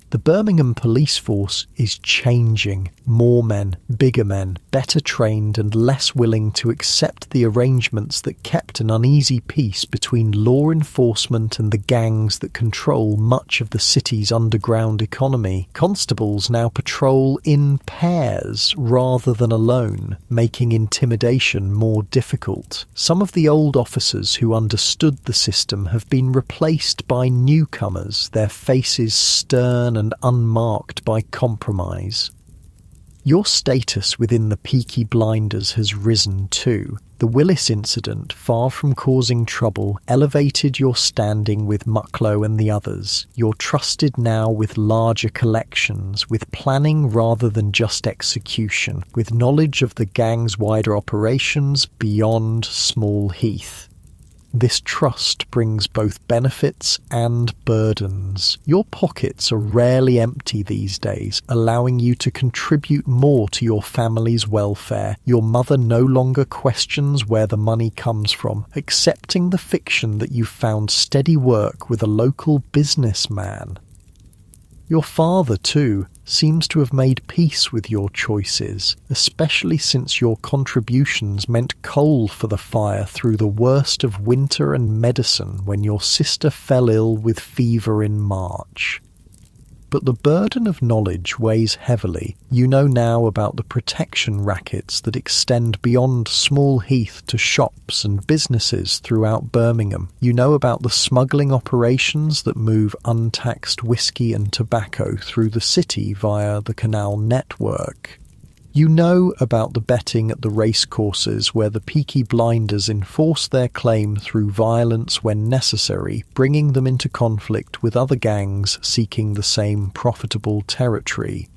The Birmingham police force is changing. More men, bigger men, better trained and less willing to accept the arrangements that kept an uneasy peace between law enforcement and the gangs that control much of the city's underground economy. Constables now patrol in pairs rather than alone, making intimidation more difficult. Some of the old officers who understood the system have been replaced by newcomers, their faces stern and unmarked by compromise. Your status within the Peaky blinders has risen too. The Willis incident, far from causing trouble, elevated your standing with Mucklow and the others. You're trusted now with larger collections, with planning rather than just execution, with knowledge of the gang's wider operations beyond Small Heath. This trust brings both benefits and burdens. Your pockets are rarely empty these days, allowing you to contribute more to your family's welfare. Your mother no longer questions where the money comes from, accepting the fiction that you found steady work with a local businessman. Your father, too, seems to have made peace with your choices, especially since your contributions meant coal for the fire through the worst of winter and medicine when your sister fell ill with fever in March. But the burden of knowledge weighs heavily. You know now about the protection rackets that extend beyond Small Heath to shops and businesses throughout Birmingham. You know about the smuggling operations that move untaxed whiskey and tobacco through the city via the canal network. You know about the betting at the racecourses where the Peaky blinders enforce their claim through violence when necessary, bringing them into conflict with other gangs seeking the same profitable territory.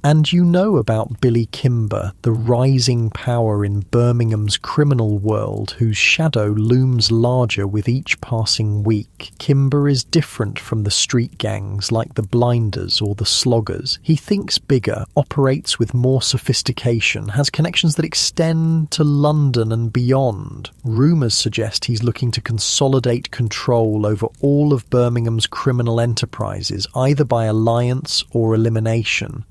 And you know about Billy Kimber, the rising power in Birmingham's criminal world whose shadow looms larger with each passing week. Kimber is different from the street gangs like the Blinders or the Sloggers. He thinks bigger, operates with more sophistication, has connections that extend to London and beyond. Rumours suggest he's looking to consolidate control over all of Birmingham's criminal enterprises, either by alliance or elimination.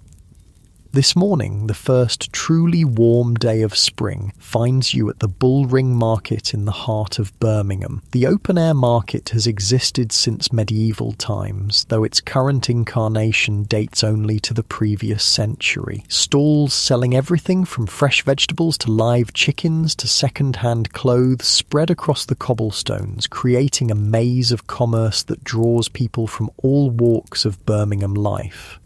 This morning, the first truly warm day of spring finds you at the Bullring Market in the heart of Birmingham. The open-air market has existed since medieval times, though its current incarnation dates only to the previous century. Stalls selling everything from fresh vegetables to live chickens to second-hand clothes spread across the cobblestones, creating a maze of commerce that draws people from all walks of Birmingham life.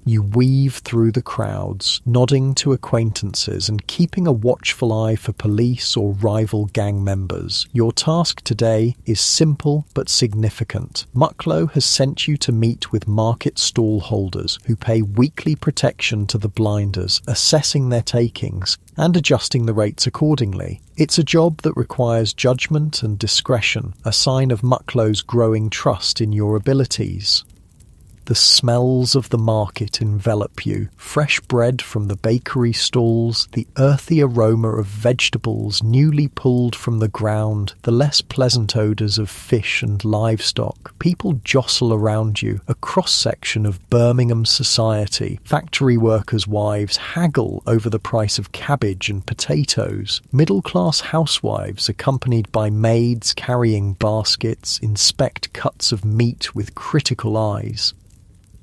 You weave through the crowds, nodding to acquaintances and keeping a watchful eye for police or rival gang members. Your task today is simple but significant. Mucklow has sent you to meet with market stall holders who pay weekly protection to the blinders, assessing their takings and adjusting the rates accordingly. It's a job that requires judgment and discretion, a sign of Mucklow's growing trust in your abilities. The smells of the market envelop you. Fresh bread from the bakery stalls, the earthy aroma of vegetables newly pulled from the ground, the less pleasant odours of fish and livestock. People jostle around you, a cross-section of Birmingham society. Factory workers' wives haggle over the price of cabbage and potatoes. Middle-class housewives, accompanied by maids carrying baskets, inspect cuts of meat with critical eyes.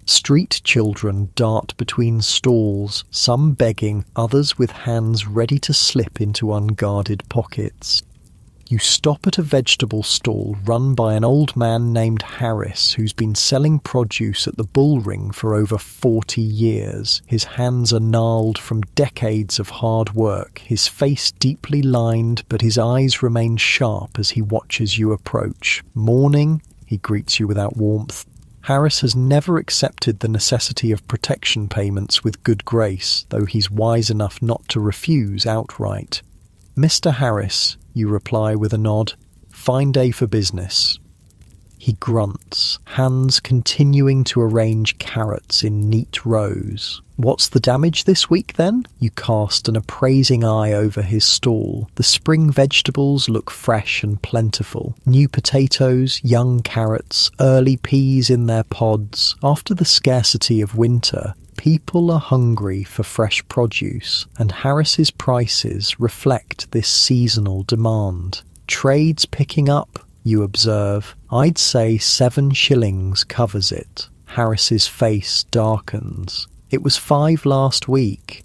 Street children dart between stalls, some begging, others with hands ready to slip into unguarded pockets. You stop at a vegetable stall run by an old man named Harris, who's been selling produce at the Bullring for over 40 years. His hands are gnarled from decades of hard work, his face deeply lined, but his eyes remain sharp as he watches you approach. "Morning," he greets you without warmth. Harris has never accepted the necessity of protection payments with good grace, though he's wise enough not to refuse outright. "Mr. Harris," you reply with a nod. "Fine day for business." He grunts, hands continuing to arrange carrots in neat rows. "What's the damage this week, then?" You cast an appraising eye over his stall. The spring vegetables look fresh and plentiful. New potatoes, young carrots, early peas in their pods. After the scarcity of winter, people are hungry for fresh produce, and Harris's prices reflect this seasonal demand. "Trade's picking up," you observe. "I'd say 7 shillings covers it." Harris's face darkens. "It was 5 last week."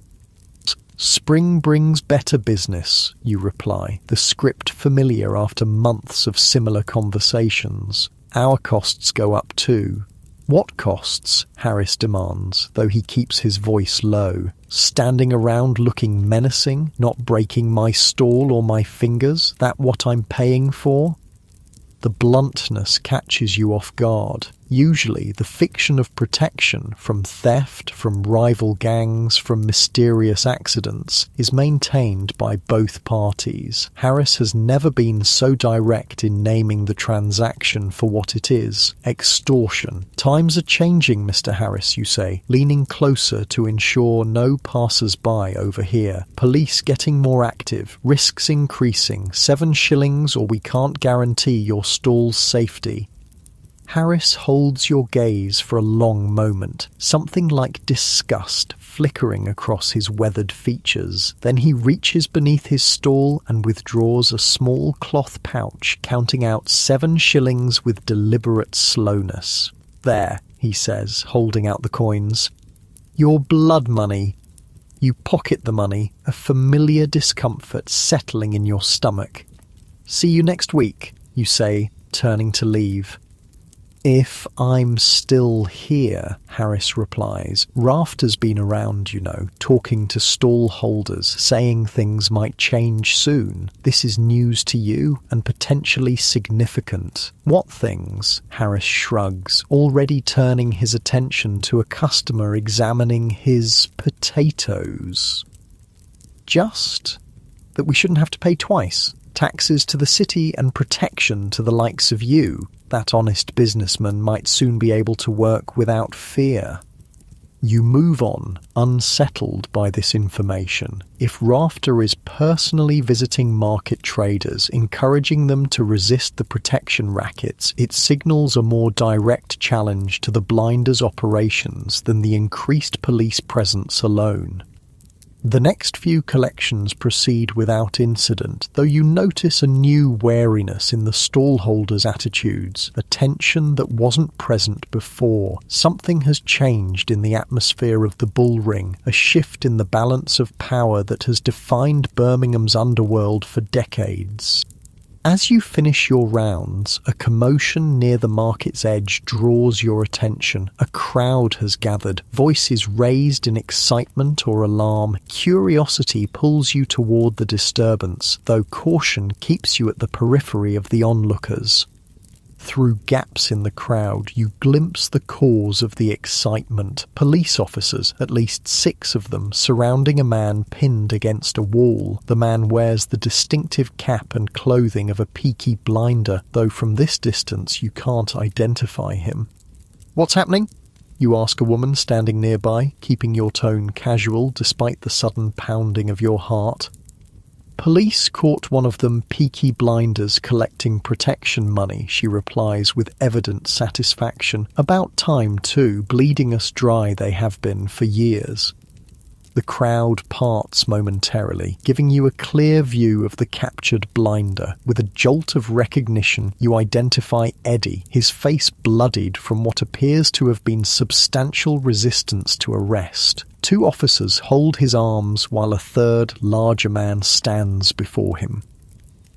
"Spring brings better business," you reply, the script familiar after months of similar conversations. "Our costs go up too." "What costs?" Harris demands, though he keeps his voice low. "Standing around looking menacing, not breaking my stall or my fingers, that what I'm paying for?" The bluntness catches you off guard. Usually, the fiction of protection from theft, from rival gangs, from mysterious accidents is maintained by both parties. Harris has never been so direct in naming the transaction for what it is: extortion. "Times are changing, Mr. Harris," you say, leaning closer to ensure no passers-by overhear. "Police getting more active, risks increasing, 7 shillings or we can't guarantee your stall's safety." Harris holds your gaze for a long moment, something like disgust flickering across his weathered features. Then he reaches beneath his stall and withdraws a small cloth pouch, counting out 7 shillings with deliberate slowness. "There," he says, holding out the coins. "Your blood money." You pocket the money, a familiar discomfort settling in your stomach. "See you next week," you say, turning to leave. "If I'm still here," Harris replies. "Rafter's been around, you know, talking to stall holders, saying things might change soon. This is news to you and potentially significant." "What things?" Harris shrugs, already turning his attention to a customer examining his potatoes. "Just that we shouldn't have to pay twice. Taxes to the city and protection to the likes of you. That honest businessman might soon be able to work without fear." You move on, unsettled by this information. If Rafter is personally visiting market traders, encouraging them to resist the protection rackets, it signals a more direct challenge to the Blinders' operations than the increased police presence alone. The next few collections proceed without incident, though you notice a new wariness in the stallholders' attitudes, a tension that wasn't present before. Something has changed in the atmosphere of the bullring, a shift in the balance of power that has defined Birmingham's underworld for decades. As you finish your rounds, a commotion near the market's edge draws your attention. A crowd has gathered, voices raised in excitement or alarm. Curiosity pulls you toward the disturbance, though caution keeps you at the periphery of the onlookers. Through gaps in the crowd, you glimpse the cause of the excitement. Police officers, at least 6 of them, surrounding a man pinned against a wall. The man wears the distinctive cap and clothing of a Peaky blinder, though from this distance you can't identify him. "What's happening?" you ask a woman standing nearby, keeping your tone casual despite the sudden pounding of your heart. "Police caught one of them Peaky blinders collecting protection money," she replies with evident satisfaction. "About time too, bleeding us dry they have been for years." The crowd parts momentarily, giving you a clear view of the captured blinder. With a jolt of recognition, you identify Eddie, his face bloodied from what appears to have been substantial resistance to arrest. 2 officers hold his arms while a third, larger man stands before him.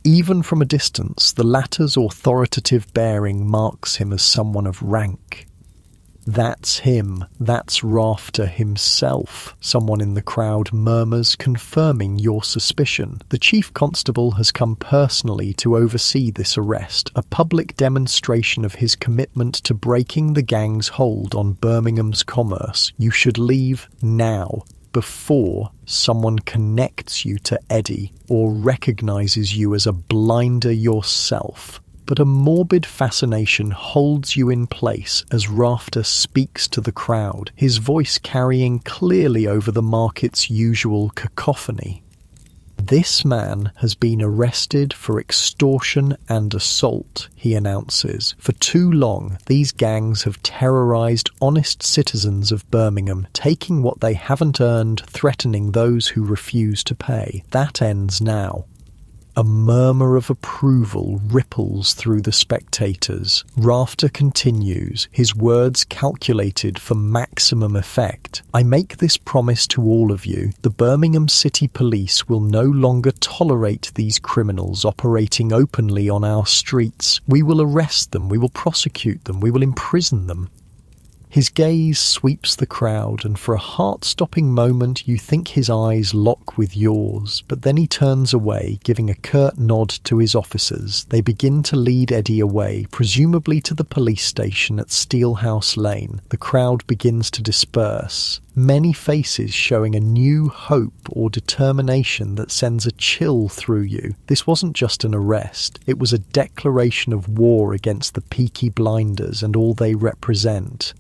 Even from a distance, the latter's authoritative bearing marks him as someone of rank. "That's him. That's Rafter himself," someone in the crowd murmurs, confirming your suspicion. "The chief constable has come personally to oversee this arrest, a public demonstration of his commitment to breaking the gang's hold on Birmingham's commerce. You should leave now, before someone connects you to Eddie or recognizes you as a blinder yourself." But a morbid fascination holds you in place as Rafter speaks to the crowd, his voice carrying clearly over the market's usual cacophony. "This man has been arrested for extortion and assault," he announces. "For too long, these gangs have terrorized honest citizens of Birmingham, taking what they haven't earned, threatening those who refuse to pay. That ends now." A murmur of approval ripples through the spectators. Rafter continues, his words calculated for maximum effect. "I make this promise to all of you. The Birmingham City Police will no longer tolerate these criminals operating openly on our streets. We will arrest them, we will prosecute them, we will imprison them." His gaze sweeps the crowd, and for a heart-stopping moment you think his eyes lock with yours, but then he turns away, giving a curt nod to his officers. They begin to lead Eddie away, presumably to the police station at Steelhouse Lane. The crowd begins to disperse, many faces showing a new hope or determination that sends a chill through you. This wasn't just an arrest, it was a declaration of war against the Peaky blinders and all they represent.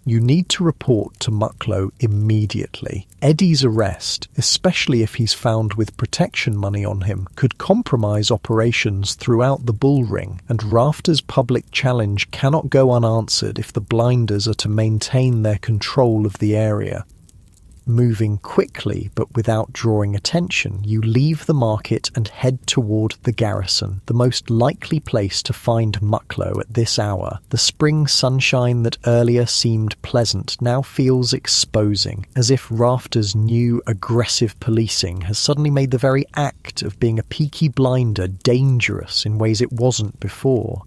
You need to report to Mucklow immediately. Eddie's arrest, especially if he's found with protection money on him, could compromise operations throughout the bullring, and Rafter's public challenge cannot go unanswered if the blinders are to maintain their control of the area. Moving quickly but without drawing attention, you leave the market and head toward the garrison, the most likely place to find Mucklow at this hour. The spring sunshine that earlier seemed pleasant now feels exposing, as if Rafter's new aggressive policing has suddenly made the very act of being a Peaky blinder dangerous in ways it wasn't before.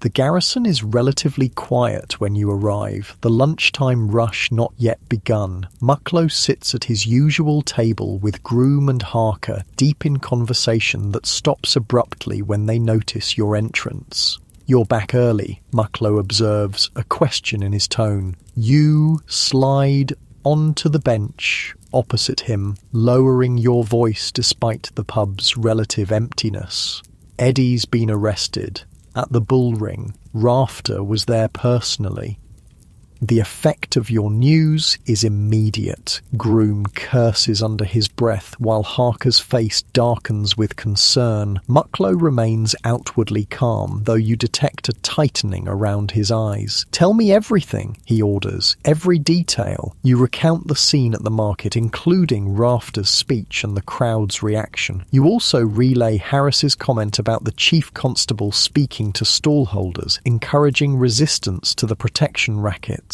The garrison is relatively quiet when you arrive, the lunchtime rush not yet begun. Mucklow sits at his usual table with groom and Harker, deep in conversation that stops abruptly when they notice your entrance. "You're back early," Mucklow observes, a question in his tone. You slide onto the bench opposite him, lowering your voice despite the pub's relative emptiness. "Eddie's been arrested. At the bullring. Rafter was there personally." The effect of your news is immediate. Groom curses under his breath while Harker's face darkens with concern. Mucklow remains outwardly calm, though you detect a tightening around his eyes. "Tell me everything," he orders, "every detail." You recount the scene at the market, including Rafter's speech and the crowd's reaction. You also relay Harris's comment about the chief constable speaking to stallholders, encouraging resistance to the protection rackets.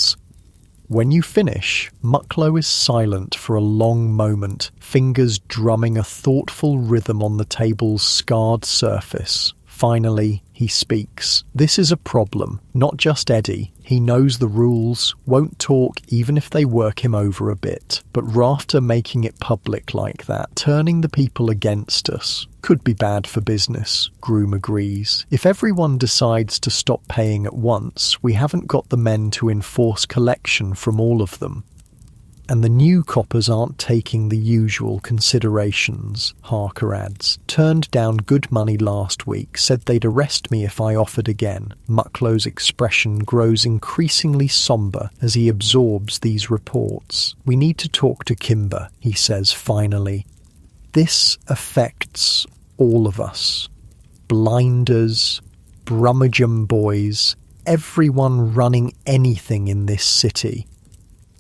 When you finish, Mucklow is silent for a long moment, fingers drumming a thoughtful rhythm on the table's scarred surface. Finally, he speaks. "This is a problem, not just Eddie. He knows the rules, won't talk even if they work him over a bit. But Rafter making it public like that, turning the people against us, could be bad for business," Groom agrees. "If everyone decides to stop paying at once, we haven't got the men to enforce collection from all of them. And the new coppers aren't taking the usual considerations," Harker adds. "Turned down good money last week, said they'd arrest me if I offered again." Mucklow's expression grows increasingly somber as he absorbs these reports. "We need to talk to Kimber," he says finally. "This affects all of us. Blinders, Brummagem boys, everyone running anything in this city."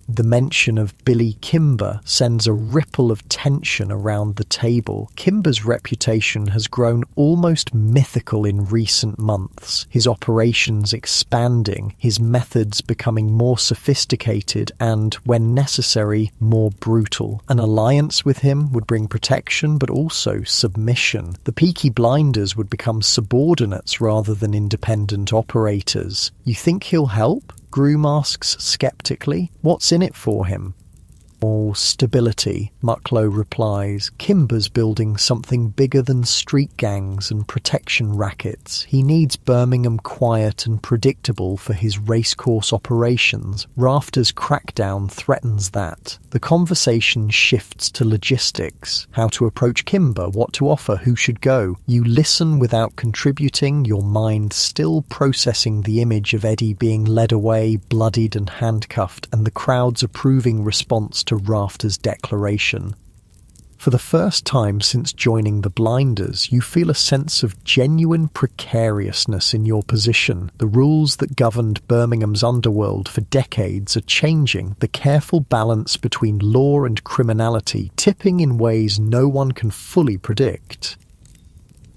The mention of Billy Kimber sends a ripple of tension around the table. Kimber's reputation has grown almost mythical in recent months, his operations expanding, his methods becoming more sophisticated and, when necessary, more brutal. An alliance with him would bring protection but also submission. The Peaky blinders would become subordinates rather than independent operators. "You think he'll help?" Groom asks skeptically. "What's in it for him?" "Oh, stability," Mucklow replies. "Kimber's building something bigger than street gangs and protection rackets. He needs Birmingham quiet and predictable for his racecourse operations. Rafter's crackdown threatens that." The conversation shifts to logistics. How to approach Kimber, what to offer, who should go. You listen without contributing, your mind still processing the image of Eddie being led away, bloodied and handcuffed, and the crowd's approving response to Rafter's declaration. For the first time since joining the Blinders, you feel a sense of genuine precariousness in your position. The rules that governed Birmingham's underworld for decades are changing, the careful balance between law and criminality tipping in ways no one can fully predict.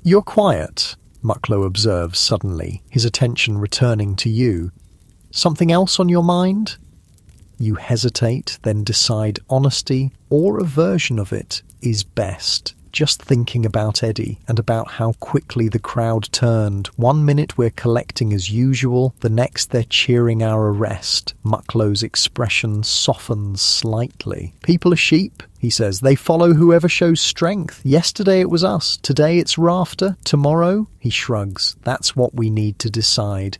"You're quiet," Mucklow observes suddenly, his attention returning to you. "Something else on your mind?" You hesitate, then decide honesty, or a version of it, is best. Just thinking about Eddie and about how quickly the crowd turned. 1 minute we're collecting as usual, the next they're cheering our arrest. Mucklow's expression softens slightly. "People are sheep," he says. "They follow whoever shows strength. Yesterday it was us, today it's Rafter, tomorrow," he shrugs. "That's what we need to decide."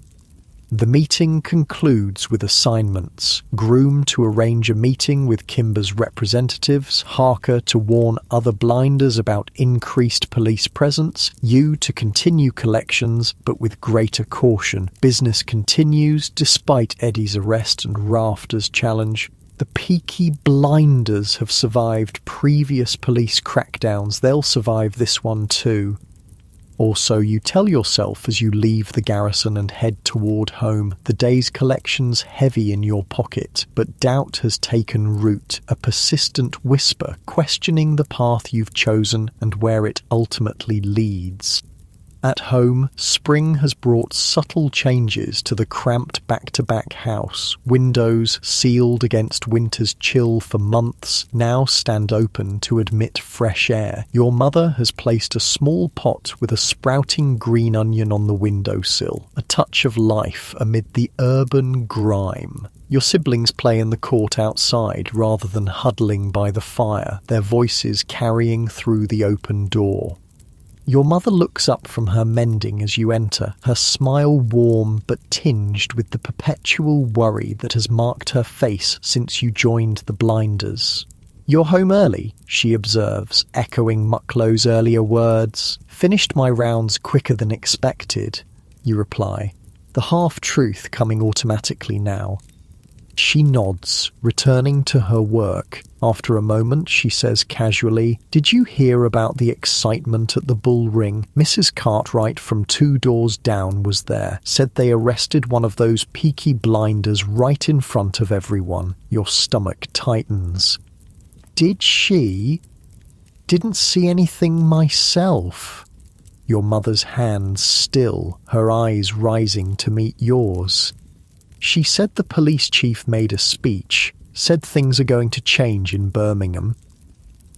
The meeting concludes with assignments. Groom to arrange a meeting with Kimber's representatives, Harker to warn other blinders about increased police presence, you to continue collections but with greater caution. Business continues despite Eddie's arrest and Rafter's challenge. The Peaky blinders have survived previous police crackdowns. They'll survive this one too. Or so you tell yourself as you leave the garrison and head toward home, the day's collections heavy in your pocket, but doubt has taken root, a persistent whisper questioning the path you've chosen and where it ultimately leads. At home, spring has brought subtle changes to the cramped back-to-back house. Windows, sealed against winter's chill for months, now stand open to admit fresh air. Your mother has placed a small pot with a sprouting green onion on the windowsill, a touch of life amid the urban grime. Your siblings play in the court outside rather than huddling by the fire, their voices carrying through the open door. Your mother looks up from her mending as you enter, her smile warm but tinged with the perpetual worry that has marked her face since you joined the blinders. "You're home early," she observes, echoing Mucklow's earlier words. "Finished my rounds quicker than expected," you reply, the half-truth coming automatically now. She nods, returning to her work. After a moment, she says casually, "Did you hear about the excitement at the Bull Ring? Mrs. Cartwright from 2 doors down was there. Said they arrested one of those Peaky blinders right in front of everyone." Your stomach tightens. "Did she? Didn't see anything myself." Your mother's hands still, her eyes rising to meet yours. "She said the police chief made a speech, said things are going to change in Birmingham."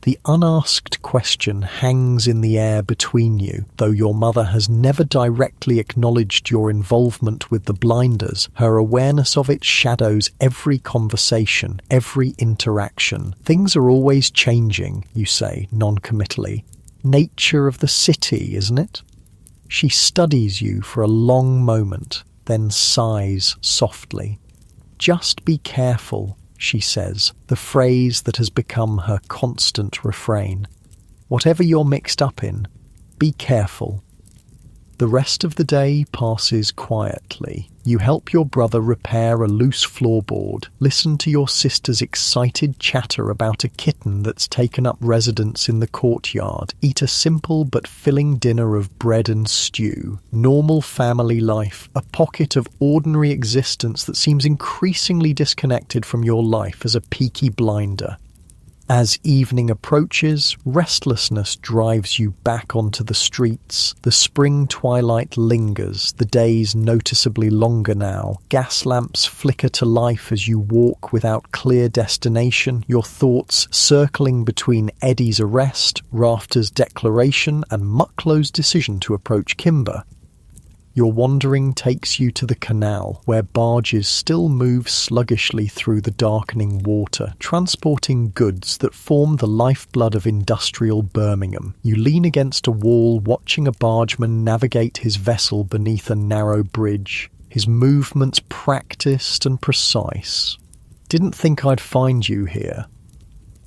The unasked question hangs in the air between you. Though your mother has never directly acknowledged your involvement with the blinders, her awareness of it shadows every conversation, every interaction. "Things are always changing," you say non-committally. "Nature of the city, isn't it?" She studies you for a long moment, then sighs softly. "Just be careful," she says, the phrase that has become her constant refrain. "Whatever you're mixed up in, be careful." The rest of the day passes quietly. You help your brother repair a loose floorboard, listen to your sister's excited chatter about a kitten that's taken up residence in the courtyard, eat a simple but filling dinner of bread and stew. Normal family life, a pocket of ordinary existence that seems increasingly disconnected from your life as a Peaky blinder. As evening approaches, restlessness drives you back onto the streets. The spring twilight lingers, the days noticeably longer now. Gas lamps flicker to life as you walk without clear destination, your thoughts circling between Eddie's arrest, Rafter's declaration, and Mucklow's decision to approach Kimber. Your wandering takes you to the canal, where barges still move sluggishly through the darkening water, transporting goods that form the lifeblood of industrial Birmingham. You lean against a wall, watching a bargeman navigate his vessel beneath a narrow bridge, his movements practiced and precise. "Didn't think I'd find you here."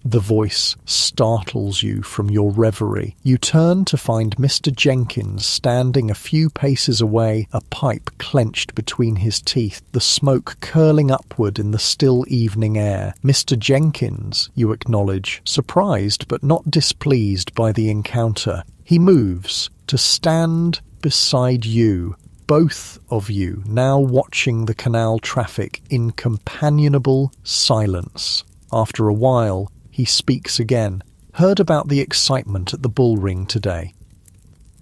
The voice startles you from your reverie. You turn to find Mr. Jenkins standing a few paces away, a pipe clenched between his teeth, the smoke curling upward in the still evening air. "Mr. Jenkins," you acknowledge, surprised but not displeased by the encounter. He moves to stand beside you, both of you now watching the canal traffic in companionable silence. After a while, he speaks again. "Heard about the excitement at the Bull Ring today."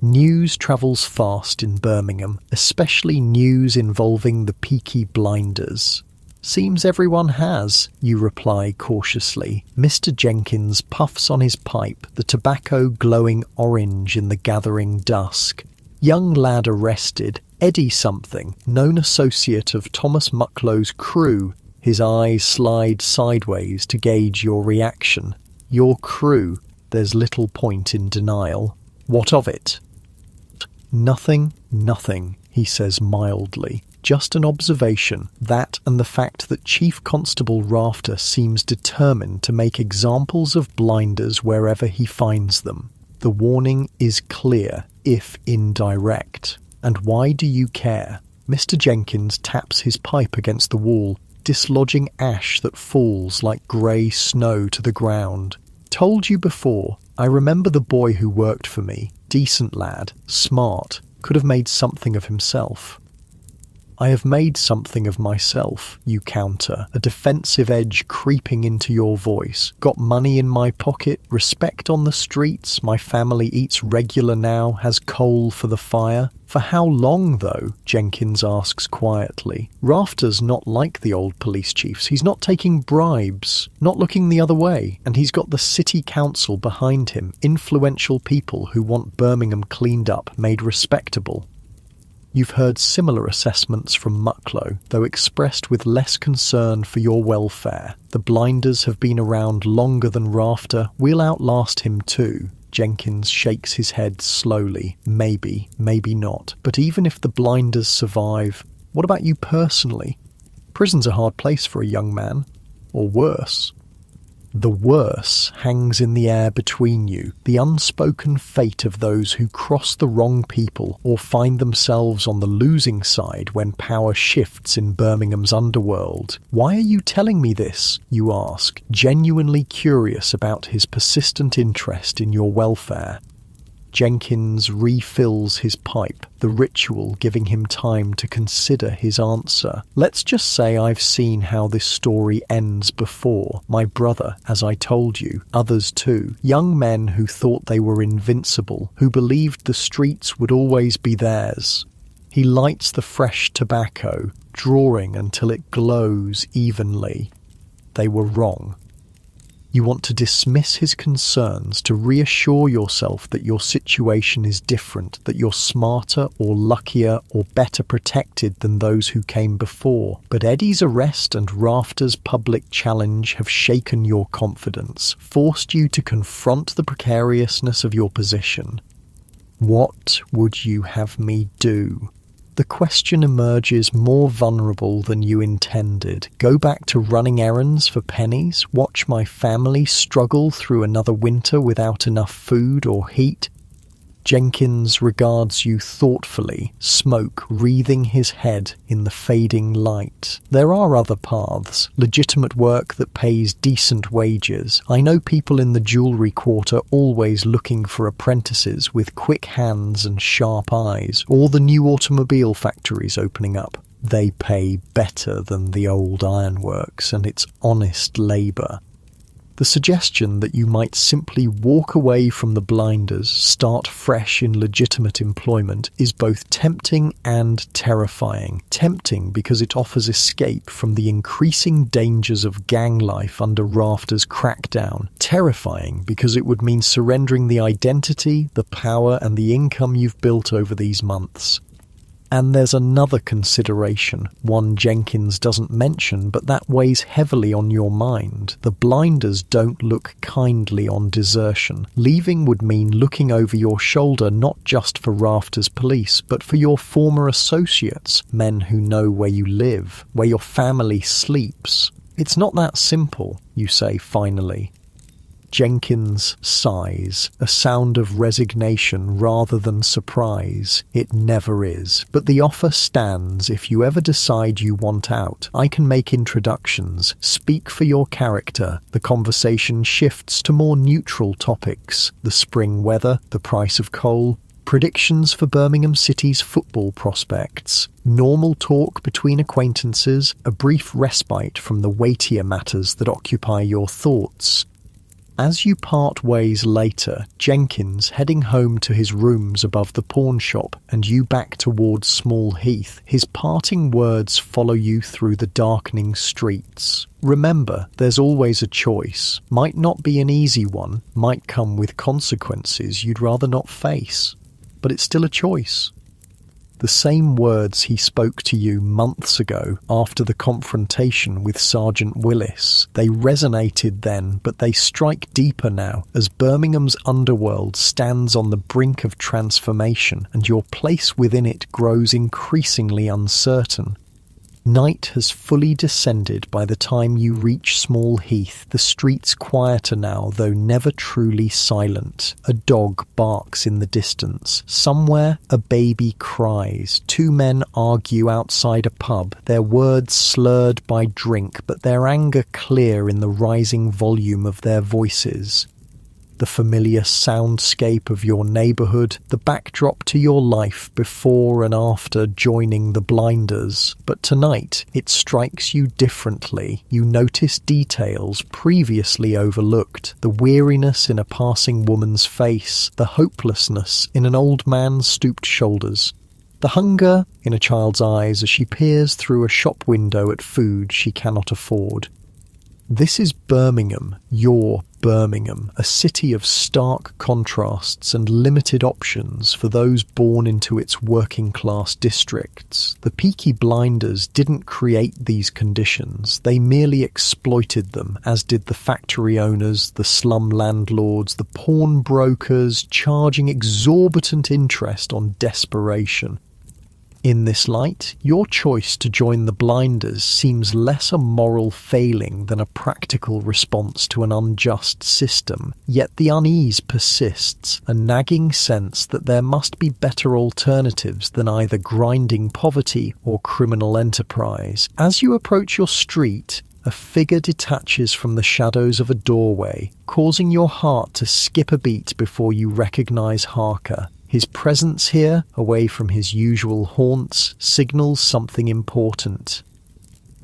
News travels fast in Birmingham, especially news involving the Peaky blinders. "Seems everyone has," you reply cautiously. Mr. Jenkins puffs on his pipe, the tobacco glowing orange in the gathering dusk. "Young lad arrested, Eddie something, known associate of Thomas Mucklow's crew." His eyes slide sideways to gauge your reaction. "Your crew?" There's little point in denial. "What of it?" Nothing, he says mildly. "Just an observation, that and the fact that Chief Constable Rafter seems determined to make examples of blinders wherever he finds them. The warning is clear, if indirect. And why do you care?" Mr. Jenkins taps his pipe against the wall, dislodging ash that falls like grey snow to the ground. "Told you before, I remember the boy who worked for me. Decent lad, smart, could have made something of himself." "I have made something of myself," you counter, a defensive edge creeping into your voice. "Got money in my pocket, respect on the streets, my family eats regular now, has coal for the fire." "For how long, though?" Jenkins asks quietly. "Rafter's not like the old police chiefs. He's not taking bribes, not looking the other way, and he's got the city council behind him, influential people who want Birmingham cleaned up, made respectable." You've heard similar assessments from Mucklow, though expressed with less concern for your welfare. "The blinders have been around longer than Rafter. We'll outlast him too." Jenkins shakes his head slowly. "Maybe, maybe not. But even if the blinders survive, what about you personally? Prison's a hard place for a young man. Or worse." The worse hangs in the air between you, the unspoken fate of those who cross the wrong people or find themselves on the losing side when power shifts in Birmingham's underworld. Why are you telling me this, you ask, genuinely curious about his persistent interest in your welfare. Jenkins refills his pipe, the ritual giving him time to consider his answer. Let's just say I've seen how this story ends before. My brother, as I told you, others too. Young men who thought they were invincible, who believed the streets would always be theirs. He lights the fresh tobacco, drawing until it glows evenly. They were wrong. You want to dismiss his concerns, to reassure yourself that your situation is different, that you're smarter or luckier or better protected than those who came before. But Eddie's arrest and Rafter's public challenge have shaken your confidence, forced you to confront the precariousness of your position. What would you have me do? The question emerges more vulnerable than you intended. Go back to running errands for pennies? Watch my family struggle through another winter without enough food or heat? Jenkins regards you thoughtfully, smoke wreathing his head in the fading light. There are other paths, legitimate work that pays decent wages. I know people in the jewellery quarter always looking for apprentices with quick hands and sharp eyes, or the new automobile factories opening up. They pay better than the old ironworks, and it's honest labour. The suggestion that you might simply walk away from the blinders, start fresh in legitimate employment, is both tempting and terrifying. Tempting because it offers escape from the increasing dangers of gang life under Rafter's crackdown. Terrifying because it would mean surrendering the identity, the power, and the income you've built over these months. And there's another consideration, one Jenkins doesn't mention, but that weighs heavily on your mind. The blinders don't look kindly on desertion. Leaving would mean looking over your shoulder not just for Rafter's police, but for your former associates, men who know where you live, where your family sleeps. It's not that simple, you say finally. Jenkins sighs, a sound of resignation rather than surprise. It never is. But the offer stands if you ever decide you want out. I can make introductions, speak for your character. The conversation shifts to more neutral topics. The spring weather, the price of coal, predictions for Birmingham City's football prospects, normal talk between acquaintances, a brief respite from the weightier matters that occupy your thoughts. As you part ways later, Jenkins heading home to his rooms above the pawn shop and you back towards Small Heath, his parting words follow you through the darkening streets. Remember, there's always a choice. Might not be an easy one, might come with consequences you'd rather not face. But it's still a choice. The same words he spoke to you months ago after the confrontation with Sergeant Willis. They resonated then, but they strike deeper now as Birmingham's underworld stands on the brink of transformation and your place within it grows increasingly uncertain. Night has fully descended by the time you reach Small Heath, the streets quieter now, though never truly silent. A dog barks in the distance. Somewhere, a baby cries. Two men argue outside a pub, their words slurred by drink, but their anger clear in the rising volume of their voices. The familiar soundscape of your neighbourhood, the backdrop to your life before and after joining the blinders. But tonight, it strikes you differently. You notice details previously overlooked. The weariness in a passing woman's face, the hopelessness in an old man's stooped shoulders. The hunger in a child's eyes as she peers through a shop window at food she cannot afford. This is Birmingham, your Birmingham, a city of stark contrasts and limited options for those born into its working-class districts. The Peaky blinders didn't create these conditions, they merely exploited them, as did the factory owners, the slum landlords, the pawnbrokers, charging exorbitant interest on desperation. In this light, your choice to join the blinders seems less a moral failing than a practical response to an unjust system, yet the unease persists, a nagging sense that there must be better alternatives than either grinding poverty or criminal enterprise. As you approach your street, a figure detaches from the shadows of a doorway, causing your heart to skip a beat before you recognize Harker. His presence here, away from his usual haunts, signals something important.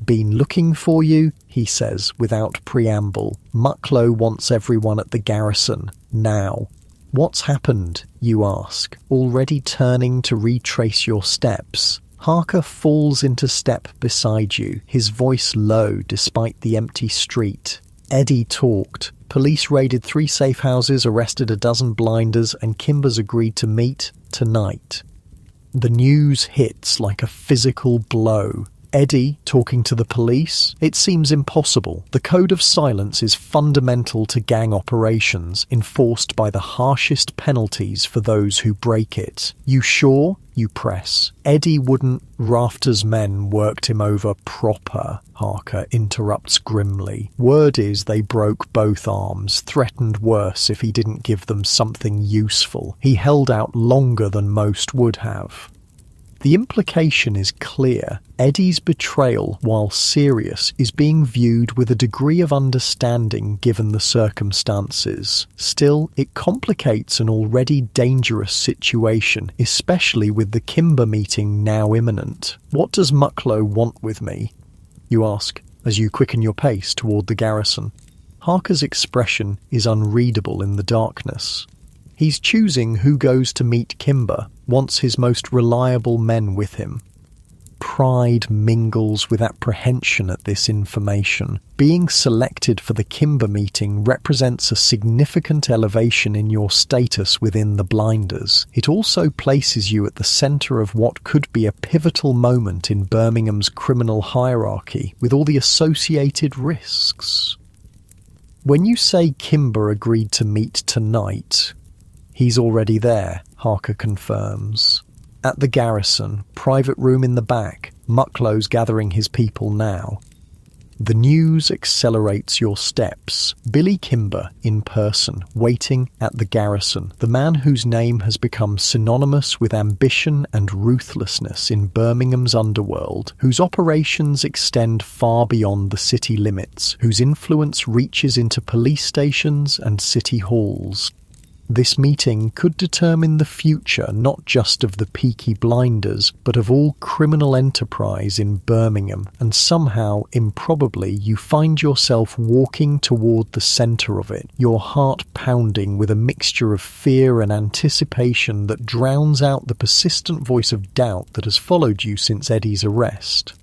"Been looking for you," he says without preamble. "Mucklow wants everyone at the garrison, now." "What's happened?" you ask, already turning to retrace your steps. Harker falls into step beside you, his voice low despite the empty street. "Eddie talked. Police raided 3 safe houses, arrested a dozen blinders, and Kimber's agreed to meet tonight." The news hits like a physical blow. Eddie talking to the police? It seems impossible. The code of silence is fundamental to gang operations, enforced by the harshest penalties for those who break it. "You sure?" you press. "Eddie wouldn't. Rafter's men worked him over proper," Harker interrupts grimly. "Word is they broke both arms, threatened worse if he didn't give them something useful. He held out longer than most would have." The implication is clear. Eddie's betrayal, while serious, is being viewed with a degree of understanding given the circumstances. Still, it complicates an already dangerous situation, especially with the Kimber meeting now imminent. "What does Mucklow want with me?" you ask, as you quicken your pace toward the garrison. Harker's expression is unreadable in the darkness. He's choosing who goes to meet Kimber, wants his most reliable men with him. Pride mingles with apprehension at this information. Being selected for the Kimber meeting represents a significant elevation in your status within the blinders. It also places you at the centre of what could be a pivotal moment in Birmingham's criminal hierarchy, with all the associated risks. When you say Kimber agreed to meet tonight, he's already there, Harker confirms. At the garrison, private room in the back, Mucklow's gathering his people now. The news accelerates your steps. Billy Kimber, in person, waiting at the garrison, the man whose name has become synonymous with ambition and ruthlessness in Birmingham's underworld, whose operations extend far beyond the city limits, whose influence reaches into police stations and city halls. This meeting could determine the future not just of the Peaky blinders, but of all criminal enterprise in Birmingham, and somehow, improbably, you find yourself walking toward the centre of it, your heart pounding with a mixture of fear and anticipation that drowns out the persistent voice of doubt that has followed you since Eddie's arrest.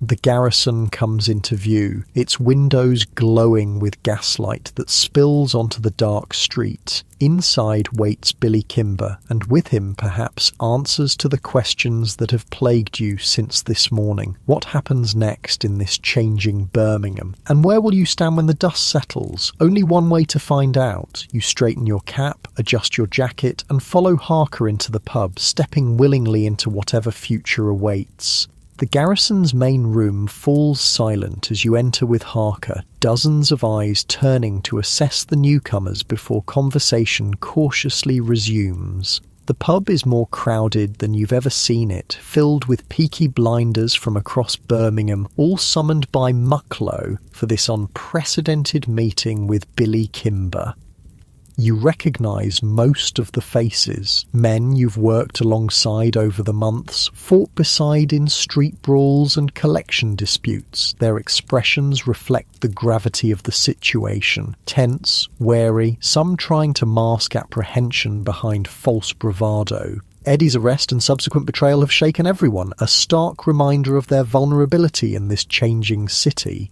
The garrison comes into view, its windows glowing with gaslight that spills onto the dark street. Inside waits Billy Kimber, and with him, perhaps, answers to the questions that have plagued you since this morning. What happens next in this changing Birmingham? And where will you stand when the dust settles? Only one way to find out. You straighten your cap, adjust your jacket, and follow Harker into the pub, stepping willingly into whatever future awaits. The garrison's main room falls silent as you enter with Harker, dozens of eyes turning to assess the newcomers before conversation cautiously resumes. The pub is more crowded than you've ever seen it, filled with Peaky blinders from across Birmingham, all summoned by Mucklow for this unprecedented meeting with Billy Kimber. You recognise most of the faces, men you've worked alongside over the months, fought beside in street brawls and collection disputes. Their expressions reflect the gravity of the situation, tense, wary, some trying to mask apprehension behind false bravado. Eddie's arrest and subsequent betrayal have shaken everyone, a stark reminder of their vulnerability in this changing city.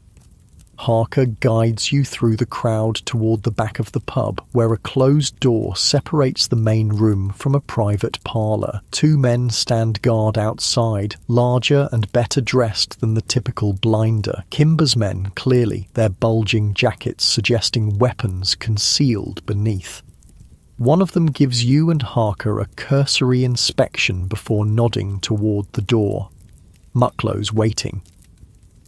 Harker guides you through the crowd toward the back of the pub, where a closed door separates the main room from a private parlour. 2 men stand guard outside, larger and better dressed than the typical blinder. Kimber's men, clearly, their bulging jackets suggesting weapons concealed beneath. One of them gives you and Harker a cursory inspection before nodding toward the door. Mucklow's waiting.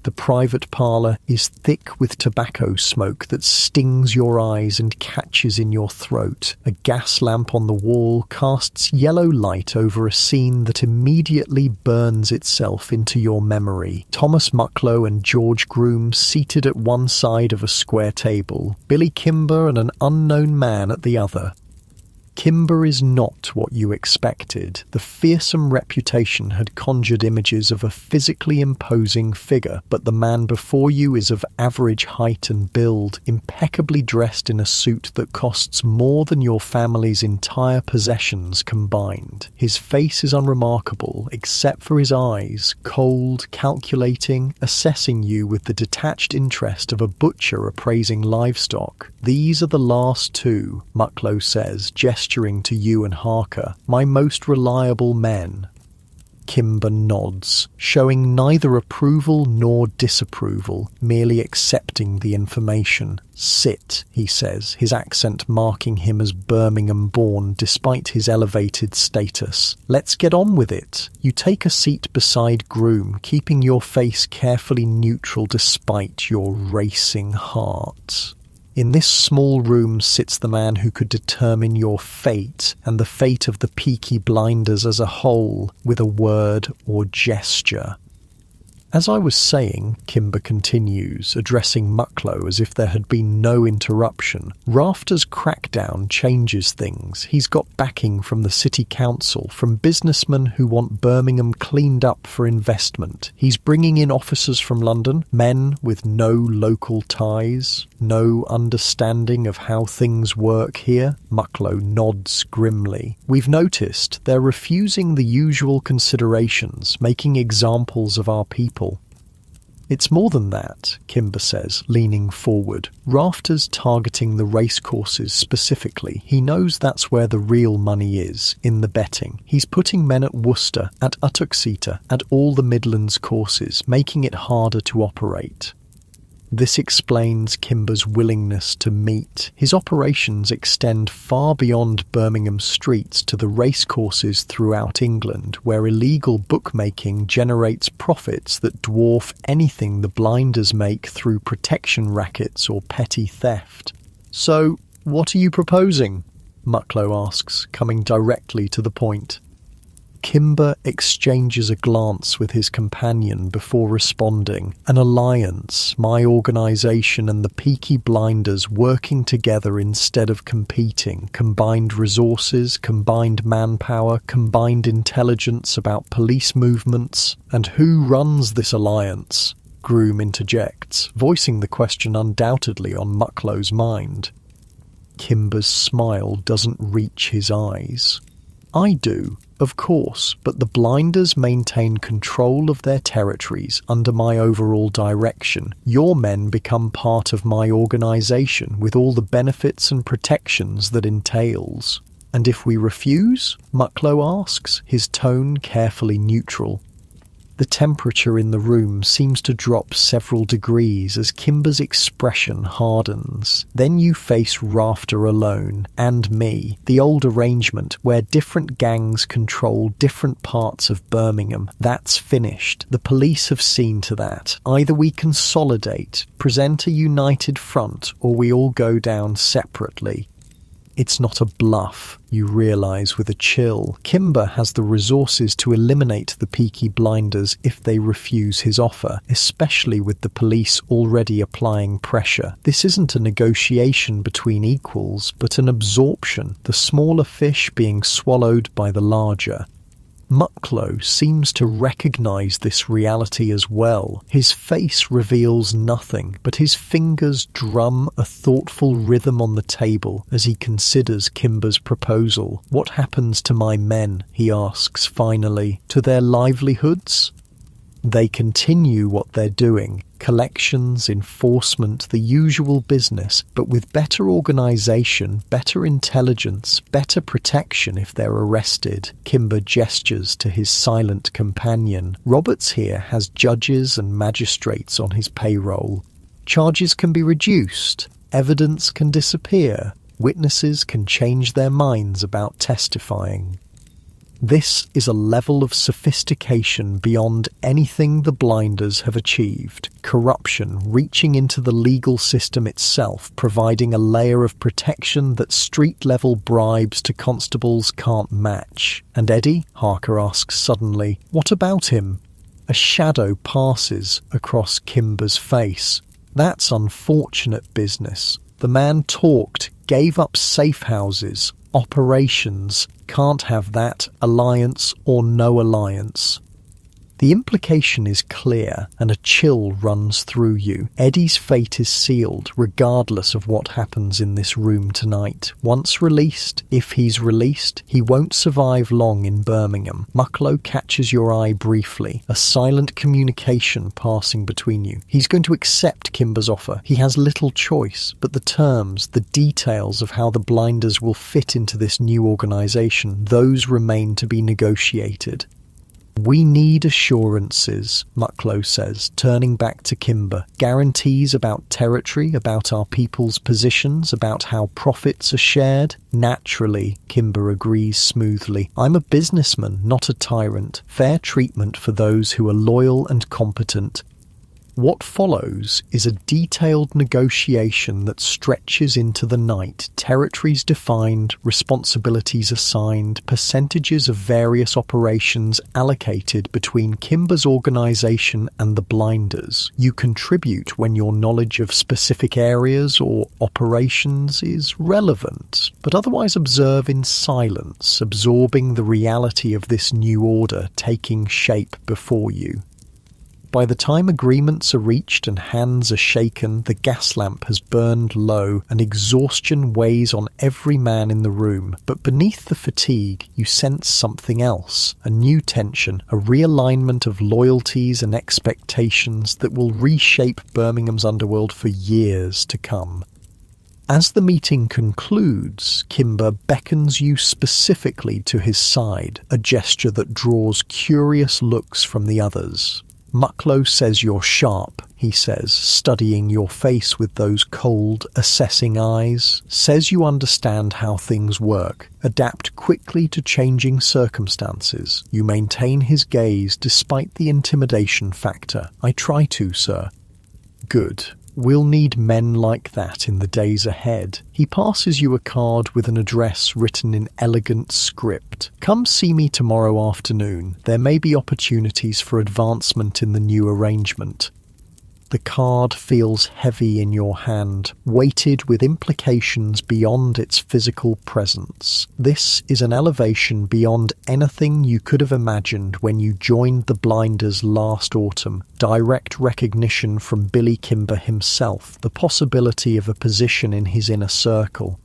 The private parlour is thick with tobacco smoke that stings your eyes and catches in your throat. A gas lamp on the wall casts yellow light over a scene that immediately burns itself into your memory. Thomas Mucklow and George Groom seated at one side of a square table, Billy Kimber and an unknown man at the other. Kimber is not what you expected. The fearsome reputation had conjured images of a physically imposing figure, but the man before you is of average height and build, impeccably dressed in a suit that costs more than your family's entire possessions combined. His face is unremarkable, except for his eyes, cold, calculating, assessing you with the detached interest of a butcher appraising livestock. These are the last two, Mucklow says, gesturing to you and Harker, my most reliable men. Kimber nods, showing neither approval nor disapproval, merely accepting the information. Sit, he says, his accent marking him as Birmingham-born despite his elevated status. Let's get on with it. You take a seat beside Groom, keeping your face carefully neutral despite your racing heart. In this small room sits the man who could determine your fate and the fate of the Peaky blinders as a whole with a word or gesture. As I was saying, Kimber continues, addressing Mucklow as if there had been no interruption, Rafter's crackdown changes things. He's got backing from the city council, from businessmen who want Birmingham cleaned up for investment. He's bringing in officers from London, men with no local ties, no understanding of how things work here. Mucklow nods grimly. We've noticed they're refusing the usual considerations, making examples of our people. It's more than that, Kimber says, leaning forward. Rafter's targeting the racecourses specifically. He knows that's where the real money is, in the betting. He's putting men at Worcester, at Uttoxeter, at all the Midlands courses, making it harder to operate. This explains Kimber's willingness to meet. His operations extend far beyond Birmingham streets to the racecourses throughout England, where illegal bookmaking generates profits that dwarf anything the blinders make through protection rackets or petty theft. So, what are you proposing? Mucklow asks, coming directly to the point. Kimber exchanges a glance with his companion before responding. An alliance, my organisation and the Peaky blinders working together instead of competing. Combined resources, combined manpower, combined intelligence about police movements. And who runs this alliance? Groom interjects, voicing the question undoubtedly on Mucklow's mind. Kimber's smile doesn't reach his eyes. I do, of course, but the blinders maintain control of their territories under my overall direction. Your men become part of my organisation with all the benefits and protections that entails. And if we refuse? Mucklow asks, his tone carefully neutral. The temperature in the room seems to drop several degrees as Kimber's expression hardens. Then you face Rafter alone, and me, the old arrangement where different gangs control different parts of Birmingham. That's finished. The police have seen to that. Either we consolidate, present a united front, or we all go down separately. It's not a bluff, you realise with a chill. Kimber has the resources to eliminate the Peaky blinders if they refuse his offer, especially with the police already applying pressure. This isn't a negotiation between equals, but an absorption, the smaller fish being swallowed by the larger. Mucklow seems to recognise this reality as well. His face reveals nothing, but his fingers drum a thoughtful rhythm on the table as he considers Kimber's proposal. What happens to my men, he asks finally, to their livelihoods? They continue what they're doing. Collections, enforcement, the usual business, but with better organisation, better intelligence, better protection if they're arrested. Kimber gestures to his silent companion. Roberts here has judges and magistrates on his payroll. Charges can be reduced. Evidence can disappear. Witnesses can change their minds about testifying. This is a level of sophistication beyond anything the Blinders have achieved. Corruption reaching into the legal system itself, providing a layer of protection that street-level bribes to constables can't match. And Eddie? Harker asks suddenly. What about him? A shadow passes across Kimber's face. That's unfortunate business. The man talked, gave up safe houses, operations. Can't have that, alliance or no alliance. The implication is clear, and a chill runs through you. Eddie's fate is sealed, regardless of what happens in this room tonight. Once released, if he's released, he won't survive long in Birmingham. Mucklow catches your eye briefly, a silent communication passing between you. He's going to accept Kimber's offer. He has little choice, but the terms, the details of how the Blinders will fit into this new organisation, those remain to be negotiated. We need assurances, Mucklow says, turning back to Kimber. Guarantees about territory, about our people's positions, about how profits are shared. Naturally, Kimber agrees smoothly. I'm a businessman, not a tyrant. Fair treatment for those who are loyal and competent. What follows is a detailed negotiation that stretches into the night, territories defined, responsibilities assigned, percentages of various operations allocated between Kimber's organisation and the Blinders. You contribute when your knowledge of specific areas or operations is relevant, but otherwise observe in silence, absorbing the reality of this new order taking shape before you. By the time agreements are reached and hands are shaken, the gas lamp has burned low and exhaustion weighs on every man in the room. But beneath the fatigue, you sense something else, a new tension, a realignment of loyalties and expectations that will reshape Birmingham's underworld for years to come. As the meeting concludes, Kimber beckons you specifically to his side, a gesture that draws curious looks from the others. Mucklow says you're sharp, he says, studying your face with those cold, assessing eyes. Says you understand how things work, adapt quickly to changing circumstances. You maintain his gaze despite the intimidation factor. I try to, sir. Good. We'll need men like that in the days ahead. He passes you a card with an address written in elegant script. Come see me tomorrow afternoon. There may be opportunities for advancement in the new arrangement. The card feels heavy in your hand, weighted with implications beyond its physical presence. This is an elevation beyond anything you could have imagined when you joined the Blinders last autumn. Direct recognition from Billy Kimber himself, the possibility of a position in his inner circle.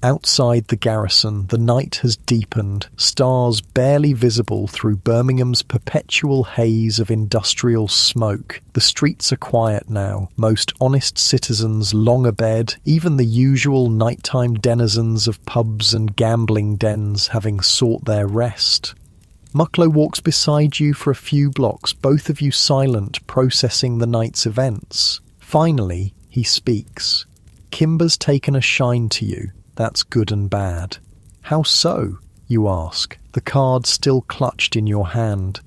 Outside the garrison, the night has deepened, stars barely visible through Birmingham's perpetual haze of industrial smoke. The streets are quiet now, most honest citizens long abed, even the usual nighttime denizens of pubs and gambling dens having sought their rest. Mucklow walks beside you for a few blocks, both of you silent, processing the night's events. Finally, he speaks. Kimber's taken a shine to you. That's good and bad. How so? You ask, the card still clutched in your hand.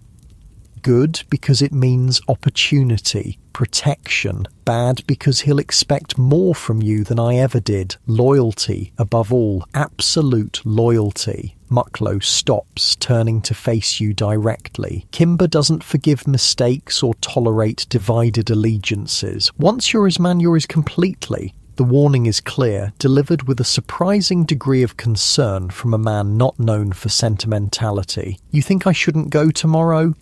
Good because it means opportunity, protection. Bad because he'll expect more from you than I ever did. Loyalty, above all, absolute loyalty. Mucklow stops, turning to face you directly. Kimber doesn't forgive mistakes or tolerate divided allegiances. Once you're his man, you're his completely. The warning is clear, delivered with a surprising degree of concern from a man not known for sentimentality. You think I shouldn't go tomorrow?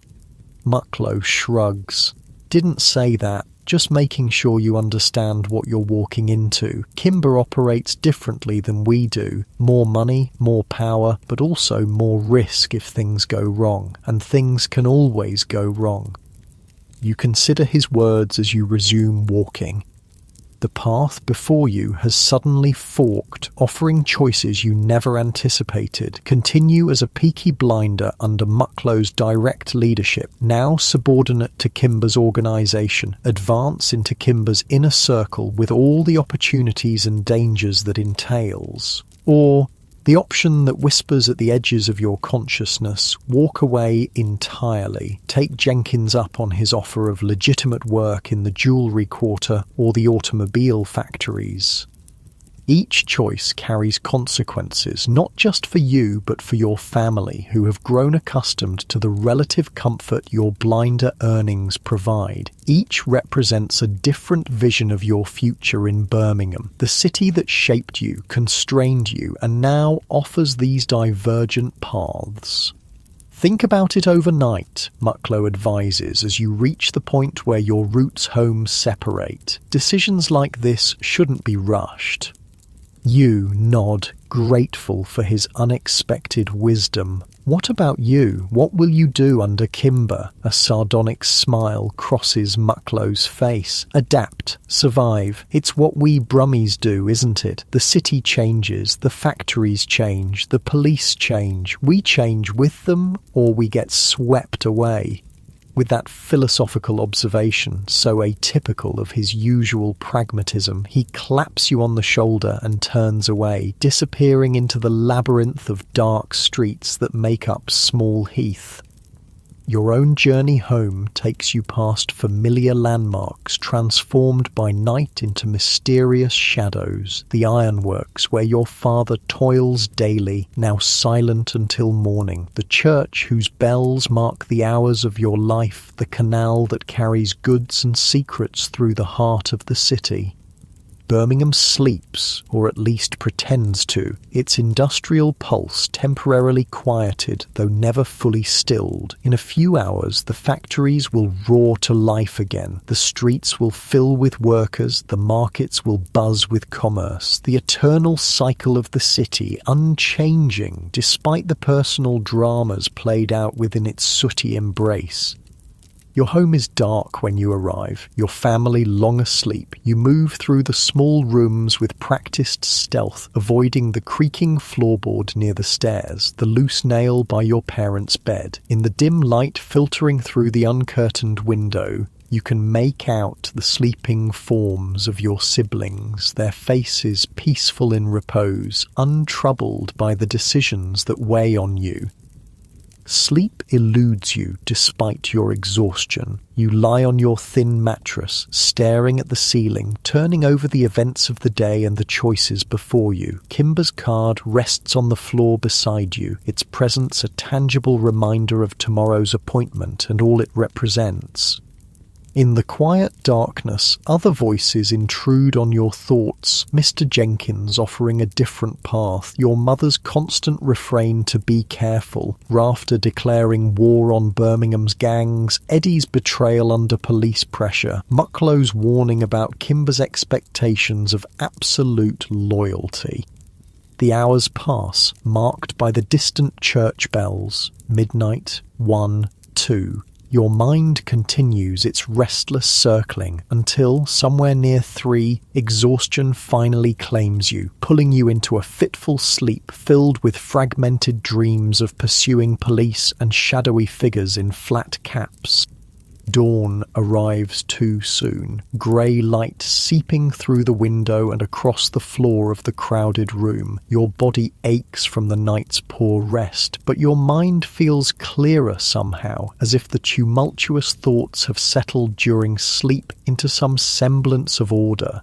Mucklow shrugs. Didn't say that, just making sure you understand what you're walking into. Kimber operates differently than we do. More money, more power, but also more risk if things go wrong. And things can always go wrong. You consider his words as you resume walking. The path before you has suddenly forked, offering choices you never anticipated. Continue as a Peaky blinder under Mucklow's direct leadership, now subordinate to Kimber's organisation. Advance into Kimber's inner circle with all the opportunities and dangers that entails. Or the option that whispers at the edges of your consciousness: walk away entirely. Take Jenkins up on his offer of legitimate work in the jewellery quarter or the automobile factories. Each choice carries consequences, not just for you but for your family, who have grown accustomed to the relative comfort your blinder earnings provide. Each represents a different vision of your future in Birmingham, the city that shaped you, constrained you, and now offers these divergent paths. Think about it overnight, Mucklow advises, as you reach the point where your routes home separate. Decisions like this shouldn't be rushed. You nod, grateful for his unexpected wisdom. What about you? What will you do under Kimber? A sardonic smile crosses Mucklow's face. Adapt, survive. It's what we Brummies do, isn't it? The city changes, the factories change, the police change. We change with them, or we get swept away. With that philosophical observation, so atypical of his usual pragmatism, he claps you on the shoulder and turns away, disappearing into the labyrinth of dark streets that make up Small Heath. Your own journey home takes you past familiar landmarks transformed by night into mysterious shadows. The ironworks where your father toils daily, now silent until morning. The church whose bells mark the hours of your life. The canal that carries goods and secrets through the heart of the city. Birmingham sleeps, or at least pretends to, its industrial pulse temporarily quieted, though never fully stilled. In a few hours, the factories will roar to life again. The streets will fill with workers, the markets will buzz with commerce. The eternal cycle of the city, unchanging, despite the personal dramas played out within its sooty embrace. Your home is dark when you arrive, your family long asleep. You move through the small rooms with practiced stealth, avoiding the creaking floorboard near the stairs, the loose nail by your parents' bed. In the dim light filtering through the uncurtained window, you can make out the sleeping forms of your siblings, their faces peaceful in repose, untroubled by the decisions that weigh on you. Sleep eludes you despite your exhaustion. You lie on your thin mattress, staring at the ceiling, turning over the events of the day and the choices before you. Kimber's card rests on the floor beside you, its presence a tangible reminder of tomorrow's appointment and all it represents. In the quiet darkness, other voices intrude on your thoughts. Mr. Jenkins offering a different path, your mother's constant refrain to be careful, Rafter declaring war on Birmingham's gangs, Eddie's betrayal under police pressure, Mucklow's warning about Kimber's expectations of absolute loyalty. The hours pass, marked by the distant church bells. Midnight, 1, 2. Your mind continues its restless circling until, somewhere near 3, exhaustion finally claims you, pulling you into a fitful sleep filled with fragmented dreams of pursuing police and shadowy figures in flat caps. Dawn arrives too soon, grey light seeping through the window and across the floor of the crowded room. Your body aches from the night's poor rest, but your mind feels clearer somehow, as if the tumultuous thoughts have settled during sleep into some semblance of order.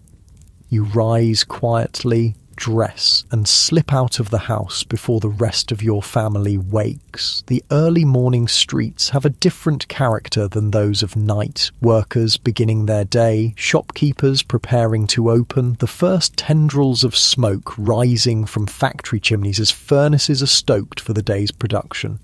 You rise quietly, dress, and slip out of the house before the rest of your family wakes. The early morning streets have a different character than those of night. Workers beginning their day, shopkeepers preparing to open, the first tendrils of smoke rising from factory chimneys as furnaces are stoked for the day's production.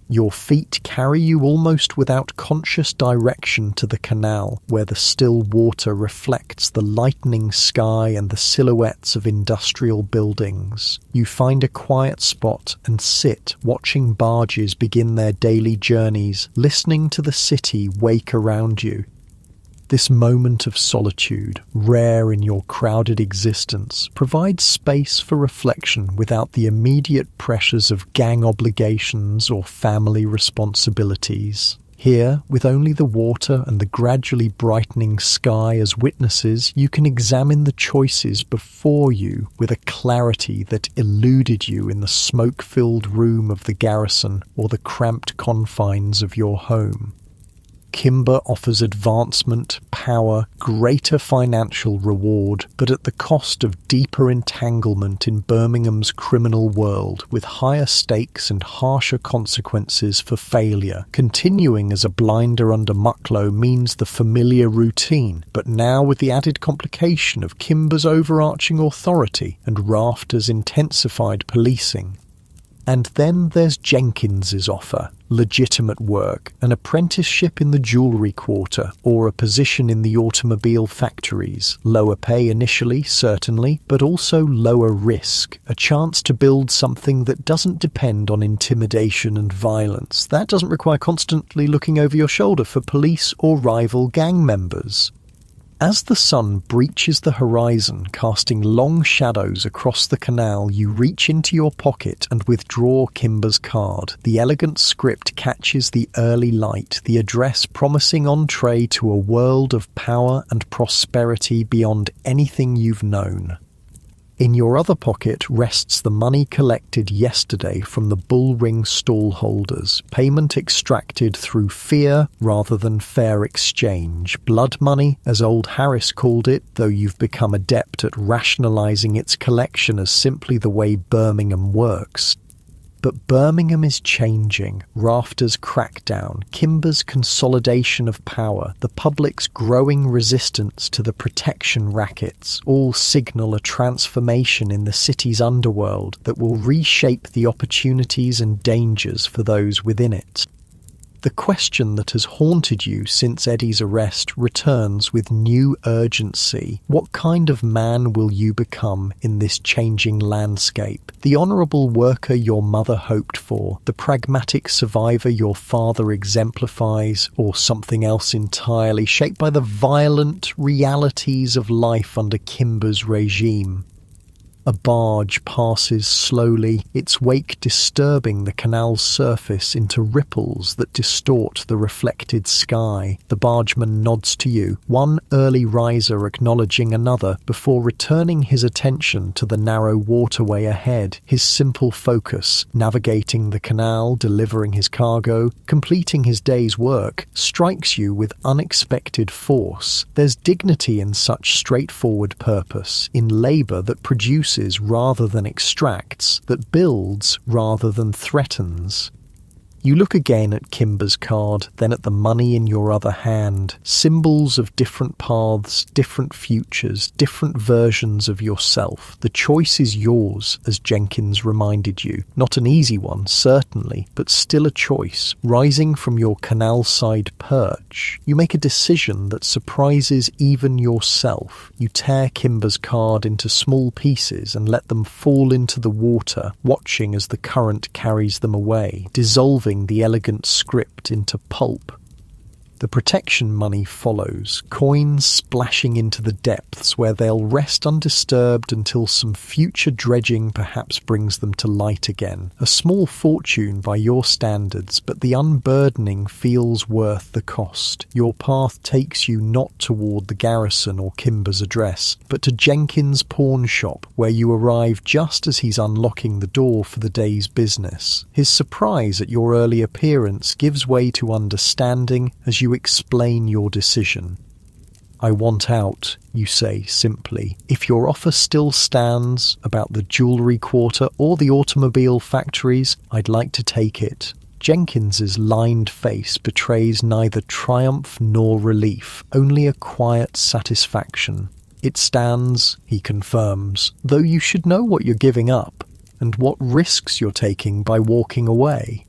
Your feet carry you almost without conscious direction to the canal, where the still water reflects the lightening sky and the silhouettes of industrial buildings. You find a quiet spot and sit, watching barges begin their daily journeys, listening to the city wake around you. This moment of solitude, rare in your crowded existence, provides space for reflection without the immediate pressures of gang obligations or family responsibilities. Here, with only the water and the gradually brightening sky as witnesses, you can examine the choices before you with a clarity that eluded you in the smoke-filled room of the garrison or the cramped confines of your home. Kimber offers advancement, power, greater financial reward, but at the cost of deeper entanglement in Birmingham's criminal world, with higher stakes and harsher consequences for failure. Continuing as a blinder under Mucklow means the familiar routine, but now with the added complication of Kimber's overarching authority and Rafter's intensified policing. And then there's Jenkins's offer, legitimate work, an apprenticeship in the jewellery quarter, or a position in the automobile factories. Lower pay initially, certainly, but also lower risk, a chance to build something that doesn't depend on intimidation and violence. That doesn't require constantly looking over your shoulder for police or rival gang members. As the sun breaches the horizon, casting long shadows across the canal, you reach into your pocket and withdraw Kimber's card. The elegant script catches the early light, the address promising entree to a world of power and prosperity beyond anything you've known. In your other pocket rests the money collected yesterday from the bullring stallholders, payment extracted through fear rather than fair exchange, blood money, as old Harris called it, though you've become adept at rationalising its collection as simply the way Birmingham works. But Birmingham is changing. Rafter's crackdown, Kimber's consolidation of power, the public's growing resistance to the protection rackets, all signal a transformation in the city's underworld that will reshape the opportunities and dangers for those within it. The question that has haunted you since Eddie's arrest returns with new urgency. What kind of man will you become in this changing landscape? The honourable worker your mother hoped for, the pragmatic survivor your father exemplifies, or something else entirely, shaped by the violent realities of life under Kimber's regime? A barge passes slowly, its wake disturbing the canal's surface into ripples that distort the reflected sky. The bargeman nods to you, one early riser acknowledging another, before returning his attention to the narrow waterway ahead. His simple focus, navigating the canal, delivering his cargo, completing his day's work, strikes you with unexpected force. There's dignity in such straightforward purpose, in labour that produces rather than extracts, that builds rather than threatens. You look again at Kimber's card, then at the money in your other hand. Symbols of different paths, different futures, different versions of yourself. The choice is yours, as Jenkins reminded you. Not an easy one, certainly, but still a choice. Rising from your canal-side perch, you make a decision that surprises even yourself. You tear Kimber's card into small pieces and let them fall into the water, watching as the current carries them away, dissolving the elegant script into pulp. The protection money follows, coins splashing into the depths where they'll rest undisturbed until some future dredging perhaps brings them to light again. A small fortune by your standards, but the unburdening feels worth the cost. Your path takes you not toward the garrison or Kimber's address, but to Jenkins' pawn shop, where you arrive just as he's unlocking the door for the day's business. His surprise at your early appearance gives way to understanding as you explain your decision. I want out, you say simply. If your offer still stands about the jewellery quarter or the automobile factories, I'd like to take it. Jenkins's lined face betrays neither triumph nor relief, only a quiet satisfaction. It stands, he confirms, though you should know what you're giving up and what risks you're taking by walking away.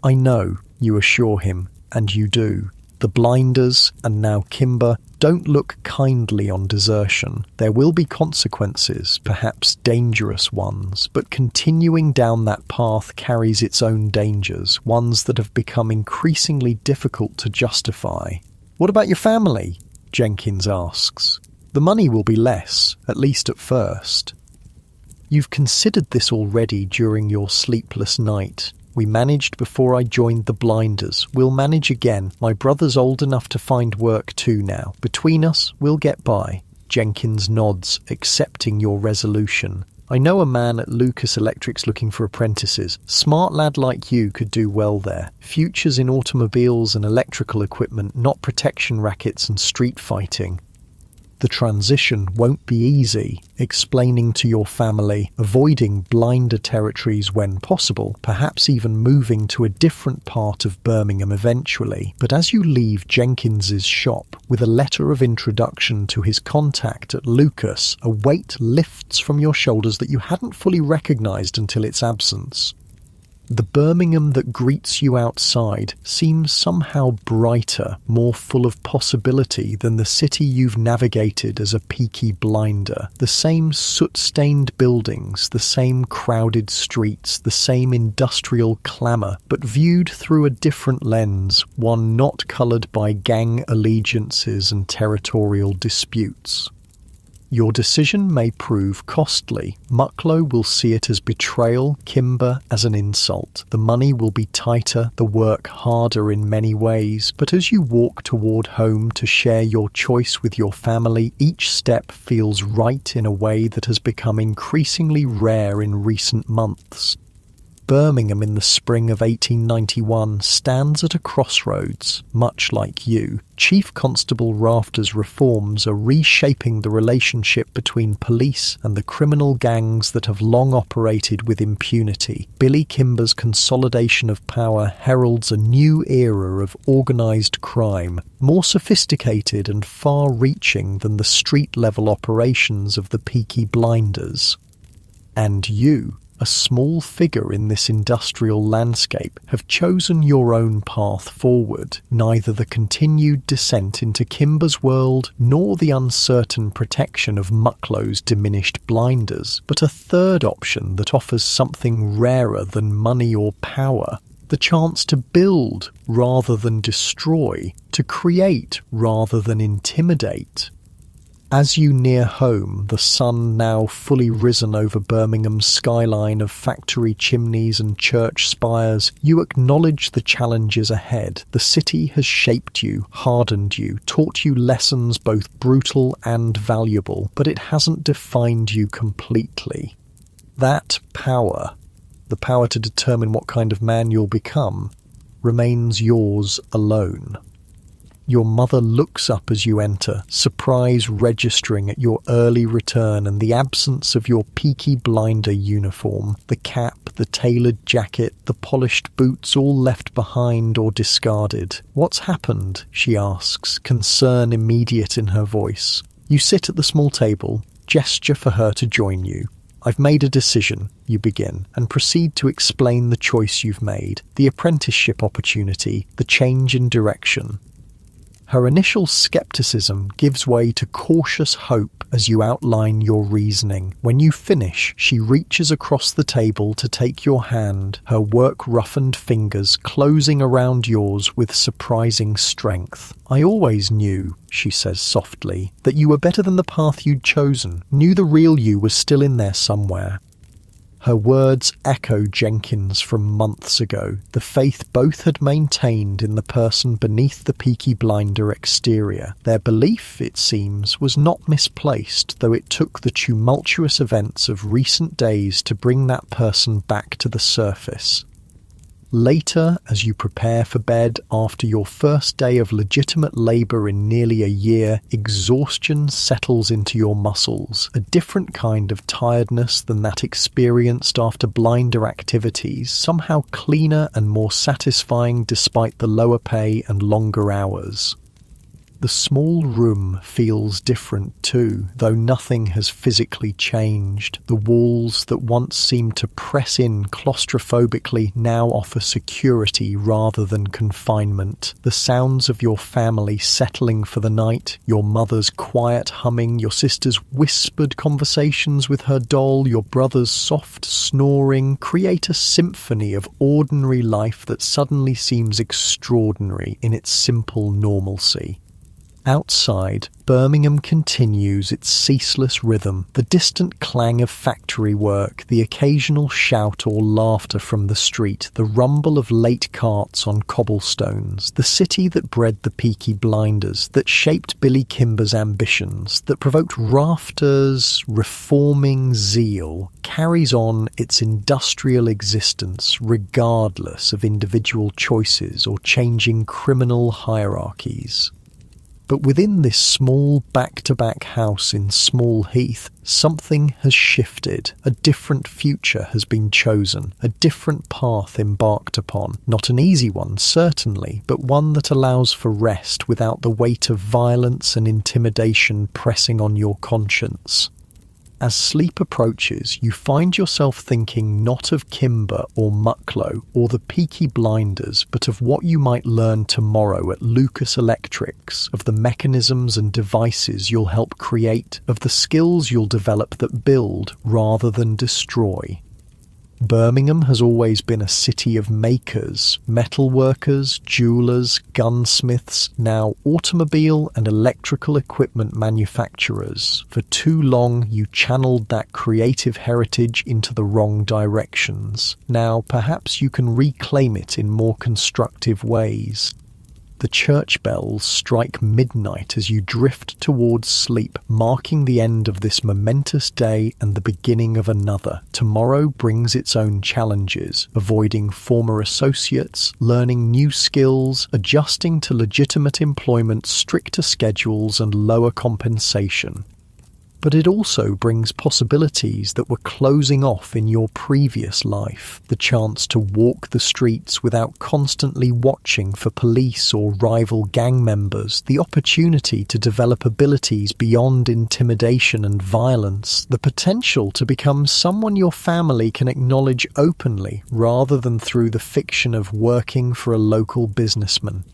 I know, you assure him, and you do. The blinders, and now Kimber, don't look kindly on desertion. There will be consequences, perhaps dangerous ones, but continuing down that path carries its own dangers, ones that have become increasingly difficult to justify. What about your family? Jenkins asks. The money will be less, at least at first. You've considered this already during your sleepless night. We managed before I joined the Blinders. We'll manage again. My brother's old enough to find work too now. Between us, we'll get by. Jenkins nods, accepting your resolution. I know a man at Lucas Electric's looking for apprentices. Smart lad like you could do well there. Futures in automobiles and electrical equipment, not protection rackets and street fighting. The transition won't be easy, explaining to your family, avoiding blinder territories when possible, perhaps even moving to a different part of Birmingham eventually. But as you leave Jenkins's shop with a letter of introduction to his contact at Lucas, a weight lifts from your shoulders that you hadn't fully recognised until its absence. The Birmingham that greets you outside seems somehow brighter, more full of possibility than the city you've navigated as a Peaky blinder. The same soot-stained buildings, the same crowded streets, the same industrial clamour, but viewed through a different lens, one not coloured by gang allegiances and territorial disputes. Your decision may prove costly. Mucklow will see it as betrayal, Kimber as an insult. The money will be tighter, the work harder in many ways, but as you walk toward home to share your choice with your family, each step feels right in a way that has become increasingly rare in recent months. Birmingham in the spring of 1891 stands at a crossroads, much like you. Chief Constable Rafter's reforms are reshaping the relationship between police and the criminal gangs that have long operated with impunity. Billy Kimber's consolidation of power heralds a new era of organised crime, more sophisticated and far-reaching than the street-level operations of the Peaky blinders. And you, a small figure in this industrial landscape, have chosen your own path forward. Neither the continued descent into Kimber's world nor the uncertain protection of Mucklow's diminished blinders, but a third option that offers something rarer than money or power. The chance to build rather than destroy, to create rather than intimidate. As you near home, the sun now fully risen over Birmingham's skyline of factory chimneys and church spires, you acknowledge the challenges ahead. The city has shaped you, hardened you, taught you lessons both brutal and valuable, but it hasn't defined you completely. That power, the power to determine what kind of man you'll become, remains yours alone. Your mother looks up as you enter, surprise registering at your early return and the absence of your Peaky blinder uniform, the cap, the tailored jacket, the polished boots all left behind or discarded. "What's happened?" she asks, concern immediate in her voice. You sit at the small table, gesture for her to join you. "I've made a decision," you begin, and proceed to explain the choice you've made, the apprenticeship opportunity, the change in direction. Her initial skepticism gives way to cautious hope as you outline your reasoning. When you finish, she reaches across the table to take your hand, her work-roughened fingers closing around yours with surprising strength. "I always knew," she says softly, "that you were better than the path you'd chosen, knew the real you was still in there somewhere." Her words echo Jenkins from months ago, the faith both had maintained in the person beneath the Peaky blinder exterior. Their belief, it seems, was not misplaced, though it took the tumultuous events of recent days to bring that person back to the surface. Later, as you prepare for bed after your first day of legitimate labour in nearly a year, exhaustion settles into your muscles, a different kind of tiredness than that experienced after blinder activities, somehow cleaner and more satisfying despite the lower pay and longer hours. The small room feels different too, though nothing has physically changed. The walls that once seemed to press in claustrophobically now offer security rather than confinement. The sounds of your family settling for the night, your mother's quiet humming, your sister's whispered conversations with her doll, your brother's soft snoring, create a symphony of ordinary life that suddenly seems extraordinary in its simple normalcy. Outside, Birmingham continues its ceaseless rhythm, the distant clang of factory work, the occasional shout or laughter from the street, the rumble of late carts on cobblestones, the city that bred the Peaky Blinders, that shaped Billy Kimber's ambitions, that provoked rafters, reforming zeal, carries on its industrial existence regardless of individual choices or changing criminal hierarchies. But within this small back-to-back house in Small Heath, something has shifted. A different future has been chosen, a different path embarked upon. Not an easy one, certainly, but one that allows for rest without the weight of violence and intimidation pressing on your conscience. As sleep approaches, you find yourself thinking not of Kimber or Mucklow or the Peaky Blinders, but of what you might learn tomorrow at Lucas Electrics, of the mechanisms and devices you'll help create, of the skills you'll develop that build rather than destroy. Birmingham has always been a city of makers, metalworkers, jewellers, gunsmiths, now automobile and electrical equipment manufacturers. For too long you channeled that creative heritage into the wrong directions. Now perhaps you can reclaim it in more constructive ways. The church bells strike midnight as you drift towards sleep, marking the end of this momentous day and the beginning of another. Tomorrow brings its own challenges, avoiding former associates, learning new skills, adjusting to legitimate employment, stricter schedules and lower compensation. But it also brings possibilities that were closing off in your previous life. The chance to walk the streets without constantly watching for police or rival gang members. The opportunity to develop abilities beyond intimidation and violence. The potential to become someone your family can acknowledge openly rather than through the fiction of working for a local businessman.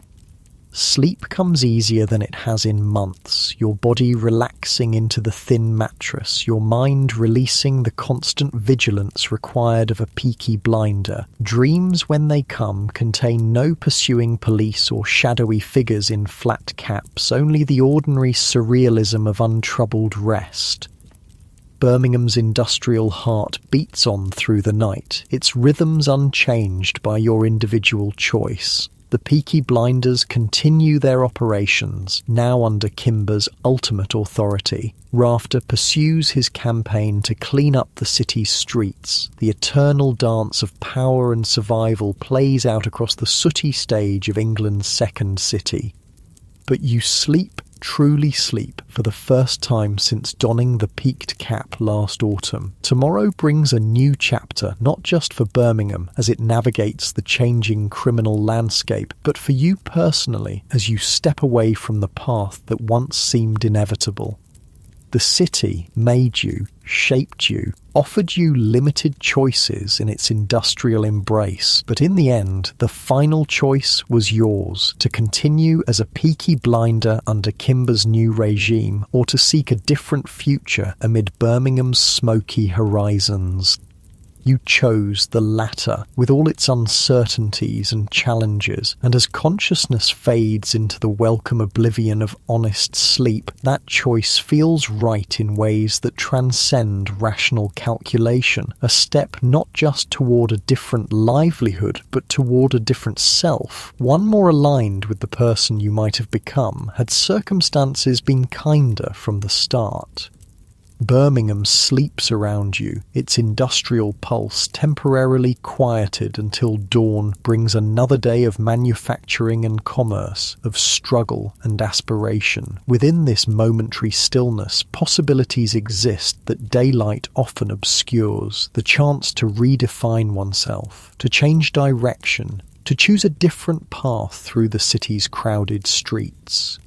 Sleep comes easier than it has in months, your body relaxing into the thin mattress, your mind releasing the constant vigilance required of a Peaky Blinder. Dreams, when they come, contain no pursuing police or shadowy figures in flat caps, only the ordinary surrealism of untroubled rest. Birmingham's industrial heart beats on through the night, its rhythms unchanged by your individual choice. The Peaky Blinders continue their operations, now under Kimber's ultimate authority. Rafter pursues his campaign to clean up the city's streets. The eternal dance of power and survival plays out across the sooty stage of England's second city. But you sleep, truly sleep, for the first time since donning the peaked cap last autumn. Tomorrow brings a new chapter, not just for Birmingham as it navigates the changing criminal landscape, but for you personally as you step away from the path that once seemed inevitable. The city made you, shaped you, offered you limited choices in its industrial embrace, but in the end, the final choice was yours, to continue as a Peaky Blinder under Kimber's new regime, or to seek a different future amid Birmingham's smoky horizons. You chose the latter, with all its uncertainties and challenges, and as consciousness fades into the welcome oblivion of honest sleep, that choice feels right in ways that transcend rational calculation, a step not just toward a different livelihood, but toward a different self, one more aligned with the person you might have become had circumstances been kinder from the start. Birmingham sleeps around you, its industrial pulse temporarily quieted until dawn brings another day of manufacturing and commerce, of struggle and aspiration. Within this momentary stillness, possibilities exist that daylight often obscures, the chance to redefine oneself, to change direction, to choose a different path through the city's crowded streets.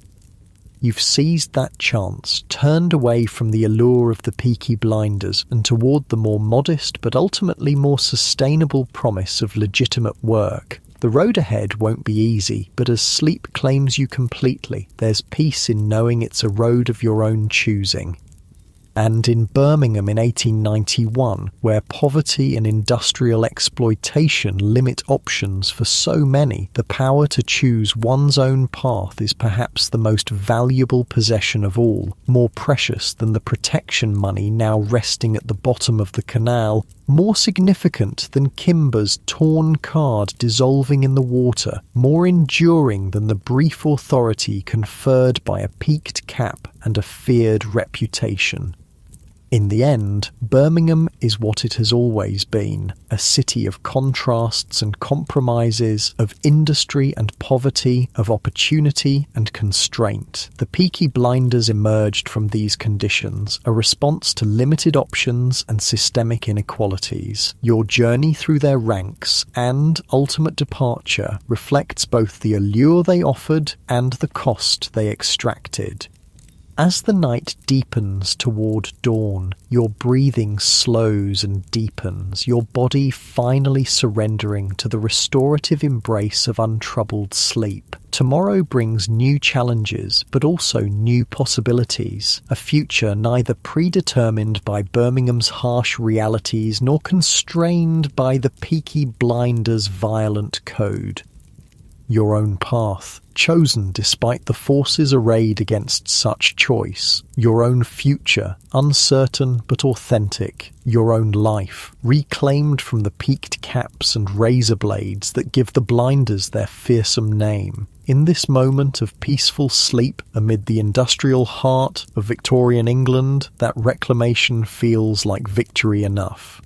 You've seized that chance, turned away from the allure of the Peaky Blinders and toward the more modest but ultimately more sustainable promise of legitimate work. The road ahead won't be easy, but as sleep claims you completely, there's peace in knowing it's a road of your own choosing. And in Birmingham in 1891, where poverty and industrial exploitation limit options for so many, the power to choose one's own path is perhaps the most valuable possession of all, more precious than the protection money now resting at the bottom of the canal, more significant than Kimber's torn card dissolving in the water, more enduring than the brief authority conferred by a peaked cap and a feared reputation. In the end, Birmingham is what it has always been, a city of contrasts and compromises, of industry and poverty, of opportunity and constraint. The Peaky Blinders emerged from these conditions, a response to limited options and systemic inequalities. Your journey through their ranks and ultimate departure reflects both the allure they offered and the cost they extracted. As the night deepens toward dawn, your breathing slows and deepens, your body finally surrendering to the restorative embrace of untroubled sleep. Tomorrow brings new challenges, but also new possibilities, a future neither predetermined by Birmingham's harsh realities nor constrained by the Peaky Blinders' violent code. Your own path, chosen despite the forces arrayed against such choice. Your own future, uncertain but authentic. Your own life, reclaimed from the peaked caps and razor blades that give the blinders their fearsome name. In this moment of peaceful sleep amid the industrial heart of Victorian England, that reclamation feels like victory enough.